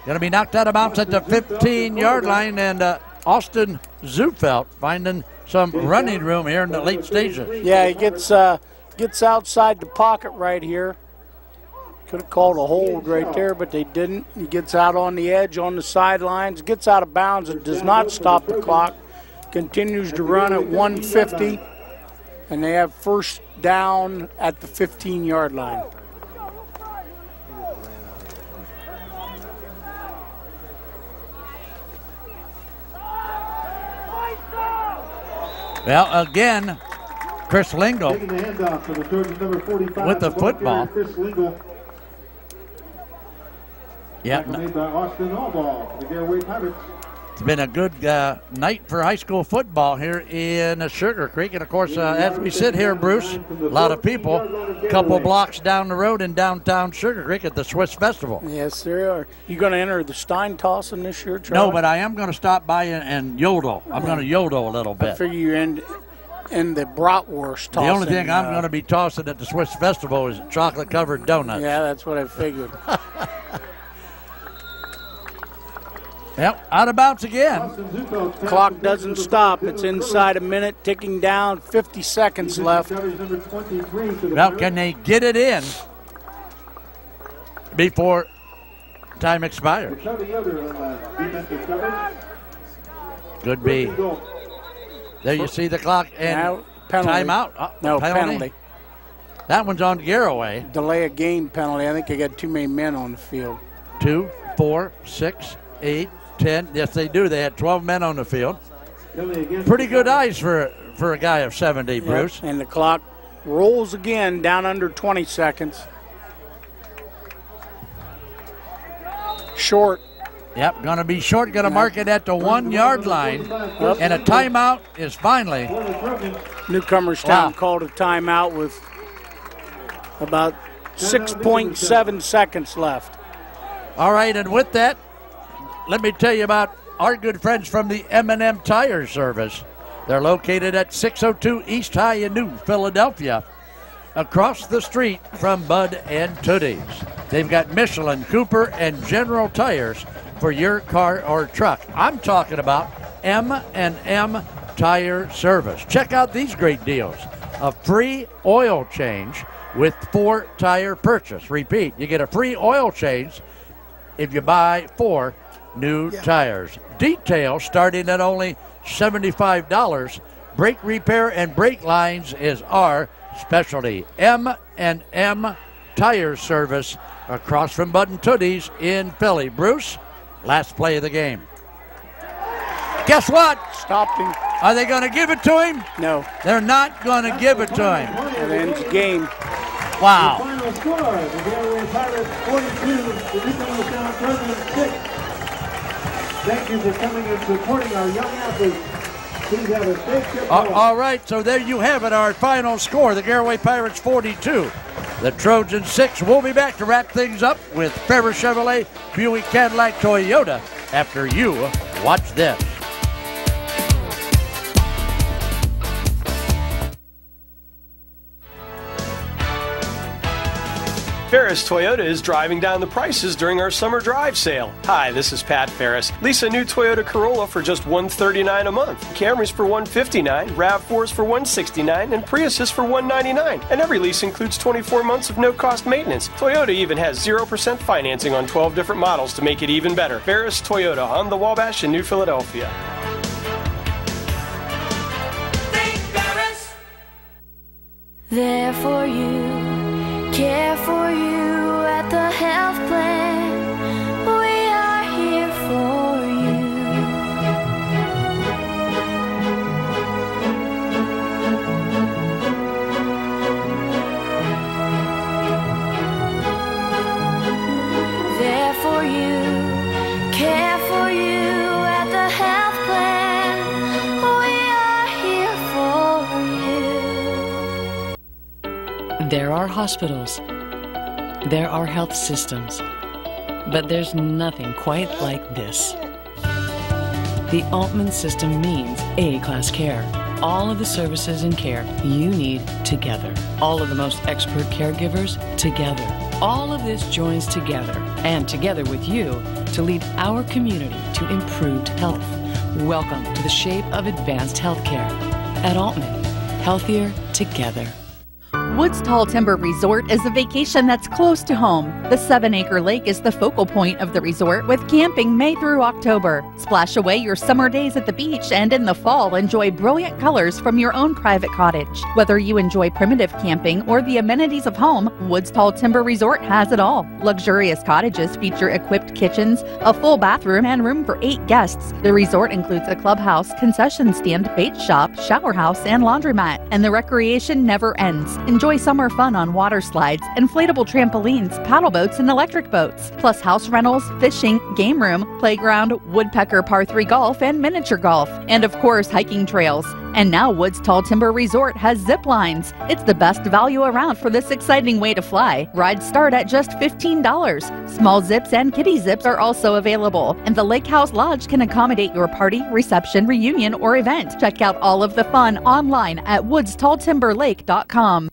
Speaker 3: going to be knocked out of bounds at the 15-yard line, and Austin Zufelt finding some running room here in the late stages.
Speaker 9: Yeah, he gets outside the pocket right here. Could have called a hold right there, but they didn't. He gets out on the edge, on the sidelines, gets out of bounds. It does not stop the clock. Continues to run at 150, and they have first down at the 15-yard line.
Speaker 3: Well, again, Chris Lingle with the football. Yeah. It's been a good night for high school football here in Sugar Creek. And, of course, as we sit here, Bruce, a lot of people, a couple blocks down the road in downtown Sugar Creek at the Swiss Festival.
Speaker 9: Yes, there are. You going to enter the Stein Tossing this year, Charlie?
Speaker 3: No, but I am going to stop by and yodel. I'm going to yodel a little bit.
Speaker 9: I figure and the bratwurst tossing.
Speaker 3: The only thing I'm going to be tossing at the Swiss Festival is chocolate-covered donuts.
Speaker 9: Yeah, that's what I figured.
Speaker 3: Yep, out of bounds again.
Speaker 9: Clock doesn't stop. It's inside a minute, ticking down, 50 seconds left.
Speaker 3: Well, can they get it in before time expires? Could be. There you see the clock and timeout.
Speaker 9: No, penalty.
Speaker 3: That one's on Garaway.
Speaker 9: Delay a game penalty. I think they got too many men on the field.
Speaker 3: 2, 4, 6, 8, 10. Yes, they do. They had 12 men on the field. Pretty good eyes for a guy of 70, Bruce.
Speaker 9: Yep. And the clock rolls again down under 20 seconds. Short.
Speaker 3: Yep, going to be short. Going to mark it at the 1 yard line. And a timeout is finally.
Speaker 9: Newcomerstown called a timeout with about 6.7 seconds left.
Speaker 3: All right, and with that, let me tell you about our good friends from the M&M Tire Service. They're located at 602 East High in New Philadelphia, across the street from Bud and Tootie's. They've got Michelin, Cooper, and General Tires for your car or truck. I'm talking about M&M Tire Service. Check out these great deals. A free oil change with 4 tire purchase. Repeat, you get a free oil change if you buy 4 new tires. Detail starting at only $75. Brake repair and brake lines is our specialty. M&M Tire Service across from Bud and Tootie's in Philly. Bruce, last play of the game. Guess what?
Speaker 9: Stopped him.
Speaker 3: Are they going to give it to him?
Speaker 9: No.
Speaker 3: They're not going to give it to him.
Speaker 9: It ends the game.
Speaker 3: Wow.
Speaker 21: The final score, the Garaway Pirates 42, the Newcomerstown Trojans 6. Thank you for coming and supporting our young athletes. Please have a safe trip home.
Speaker 3: All right, so there you have it, our final score. The Garaway Pirates 42, the Trojans 6. We'll be back to wrap things up with Ferris Chevrolet, Buick, Cadillac, Toyota after you watch this.
Speaker 1: Ferris Toyota is driving down the prices during our summer drive sale. Hi, this is Pat Ferris. Lease a new Toyota Corolla for just $139 a month. Camrys for $159, RAV4s for $169, and Priuses for $199. And every lease includes 24 months of no-cost maintenance. Toyota even has 0% financing on 12 different models to make it even better. Ferris Toyota on the Wabash in New Philadelphia.
Speaker 19: There for you, care for you at the health plan. We are here for you. There for you, care for you at the health plan. We are here for you.
Speaker 20: There are hospitals, there are health systems, but there's nothing quite like this. The Altman system means A-class care. All of the services and care you need together. All of the most expert caregivers together. All of this joins together and together with you to lead our community to improved health. Welcome to the shape of advanced healthcare. At Altman, healthier together.
Speaker 11: Woods Tall Timber Resort is a vacation that's close to home. The 7-acre lake is the focal point of the resort with camping May through October. Splash away your summer days at the beach and in the fall enjoy brilliant colors from your own private cottage. Whether you enjoy primitive camping or the amenities of home, Woods Tall Timber Resort has it all. Luxurious cottages feature equipped kitchens, a full bathroom, and room for 8 guests. The resort includes a clubhouse, concession stand, bait shop, shower house, and laundromat, and the recreation never ends. Enjoy Enjoy summer fun on water slides, inflatable trampolines, paddle boats, and electric boats. Plus house rentals, fishing, game room, playground, woodpecker par 3 golf, and miniature golf. And of course, hiking trails. And now Woods Tall Timber Resort has zip lines. It's the best value around for this exciting way to fly. Rides start at just $15. Small zips and kiddie zips are also available. And the Lake House Lodge can accommodate your party, reception, reunion, or event. Check out all of the fun online at woodstalltimberlake.com.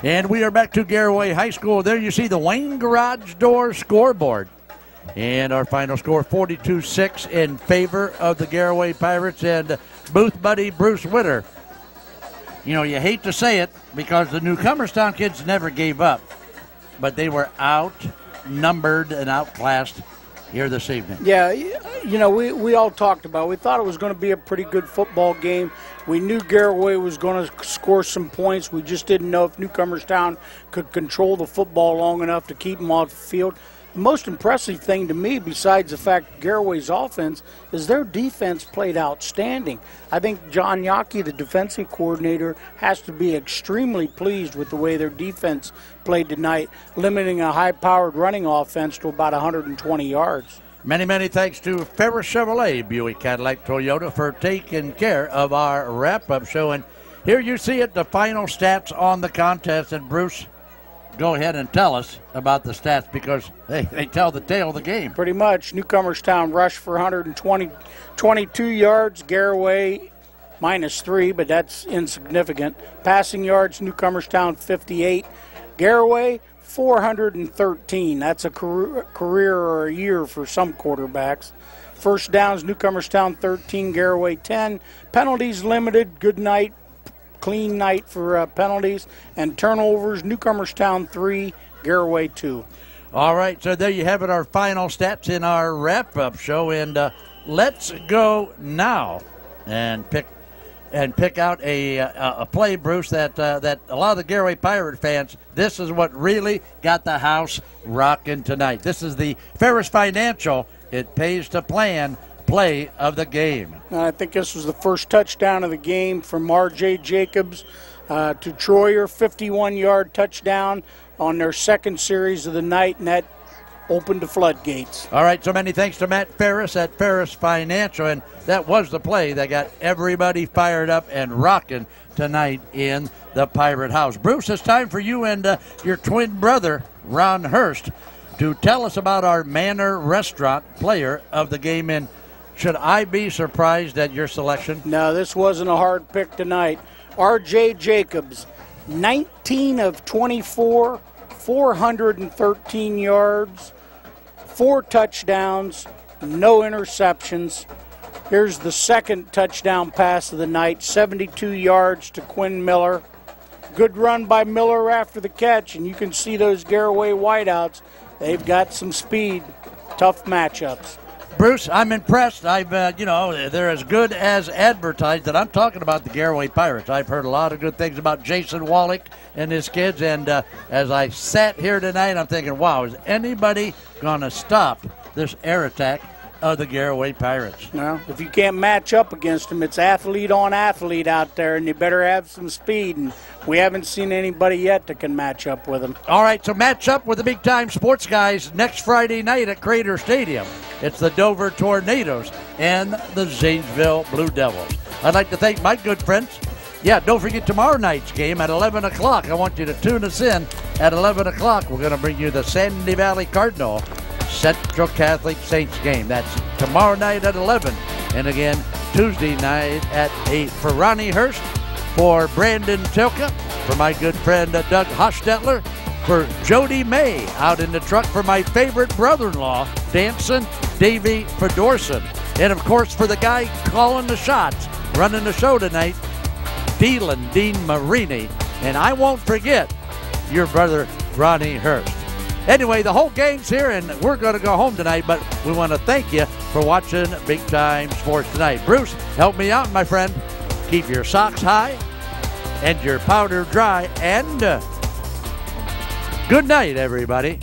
Speaker 3: And we are back to Garaway High School. There you see the Wayne Garage Door scoreboard. And our final score, 42-6 in favor of the Garaway Pirates and booth buddy Bruce Witter. You know, you hate to say it because the Newcomerstown kids never gave up, but they were outnumbered and outclassed here this evening.
Speaker 9: Yeah, you know, we all talked about it. We thought it was going to be a pretty good football game. We knew Garaway was going to score some points. We just didn't know if Newcomerstown could control the football long enough to keep them off the field. The most impressive thing to me, besides the fact Garaway's offense, is their defense played outstanding. I think John Yockey, the defensive coordinator, has to be extremely pleased with the way their defense played tonight, limiting a high-powered running offense to about 120 yards.
Speaker 3: Many, many thanks to Ferris Chevrolet, Buick Cadillac Toyota for taking care of our wrap-up show. And here you see it, the final stats on the contest. And Bruce, go ahead and tell us about the stats because they tell the tale of the game.
Speaker 9: Pretty much. Newcomerstown rushed for 122 yards. Garaway -3, but that's insignificant. Passing yards, Newcomerstown 58. Garaway 413. That's a career or a year for some quarterbacks. First downs, Newcomerstown 13, Garaway 10. Penalties limited. Good night. Clean night for penalties. And turnovers, Newcomerstown 3, Garaway 2.
Speaker 3: All right, so there you have it, our final stats in our wrap-up show. And let's go now and pick out a play, Bruce, that a lot of the Garaway Pirate fans, this is what really got the house rocking tonight. This is the Ferris Financial It Pays to Plan play of the game.
Speaker 9: I think this was the first touchdown of the game from R.J. Jacobs to Troyer, 51-yard touchdown on their second series of the night, and that opened the floodgates.
Speaker 3: All right, so many thanks to Matt Ferris at Ferris Financial, and that was the play that got everybody fired up and rocking tonight in the Pirate House. Bruce, it's time for you and your twin brother, Ron Hurst, to tell us about our Manor Restaurant player of the game. And should I be surprised at your selection?
Speaker 9: No, this wasn't a hard pick tonight. R.J. Jacobs, 19 of 24, 413 yards, 4 touchdowns, no interceptions. Here's the second touchdown pass of the night, 72 yards to Quinn Miller. Good run by Miller after the catch, and you can see those Garaway wideouts. They've got some speed, tough matchups.
Speaker 3: Bruce, I'm impressed. They're as good as advertised, and I'm talking about the Garaway Pirates. I've heard a lot of good things about Jason Wallach and his kids, and as I sat here tonight, I'm thinking, wow, is anybody going to stop this air attack of the Garaway Pirates?
Speaker 9: No, if you can't match up against them, it's athlete on athlete out there, and you better have some speed, and we haven't seen anybody yet that can match up with them.
Speaker 3: All right, so match up with the Big Time Sports guys next Friday night at Crater Stadium. It's the Dover Tornadoes and the Zanesville Blue Devils. I'd like to thank my good friends. Yeah, don't forget tomorrow night's game at 11 o'clock. I want you to tune us in at 11 o'clock. We're going to bring you the Sandy Valley Cardinal Central Catholic Saints game. That's tomorrow night at 11. And again, Tuesday night at 8. For Ronnie Hurst, for Brandon Tilka, for my good friend Doug Hostetler, for Jody May out in the truck, for my favorite brother-in-law, Danson Davey Fedorson. And, of course, for the guy calling the shots, running the show tonight, Dean Marini. And I won't forget your brother, Ronnie Hurst. Anyway, the whole gang's here, and we're going to go home tonight, but we want to thank you for watching Big Time Sports tonight. Bruce, help me out, my friend. Keep your socks high and your powder dry, and Good night, everybody.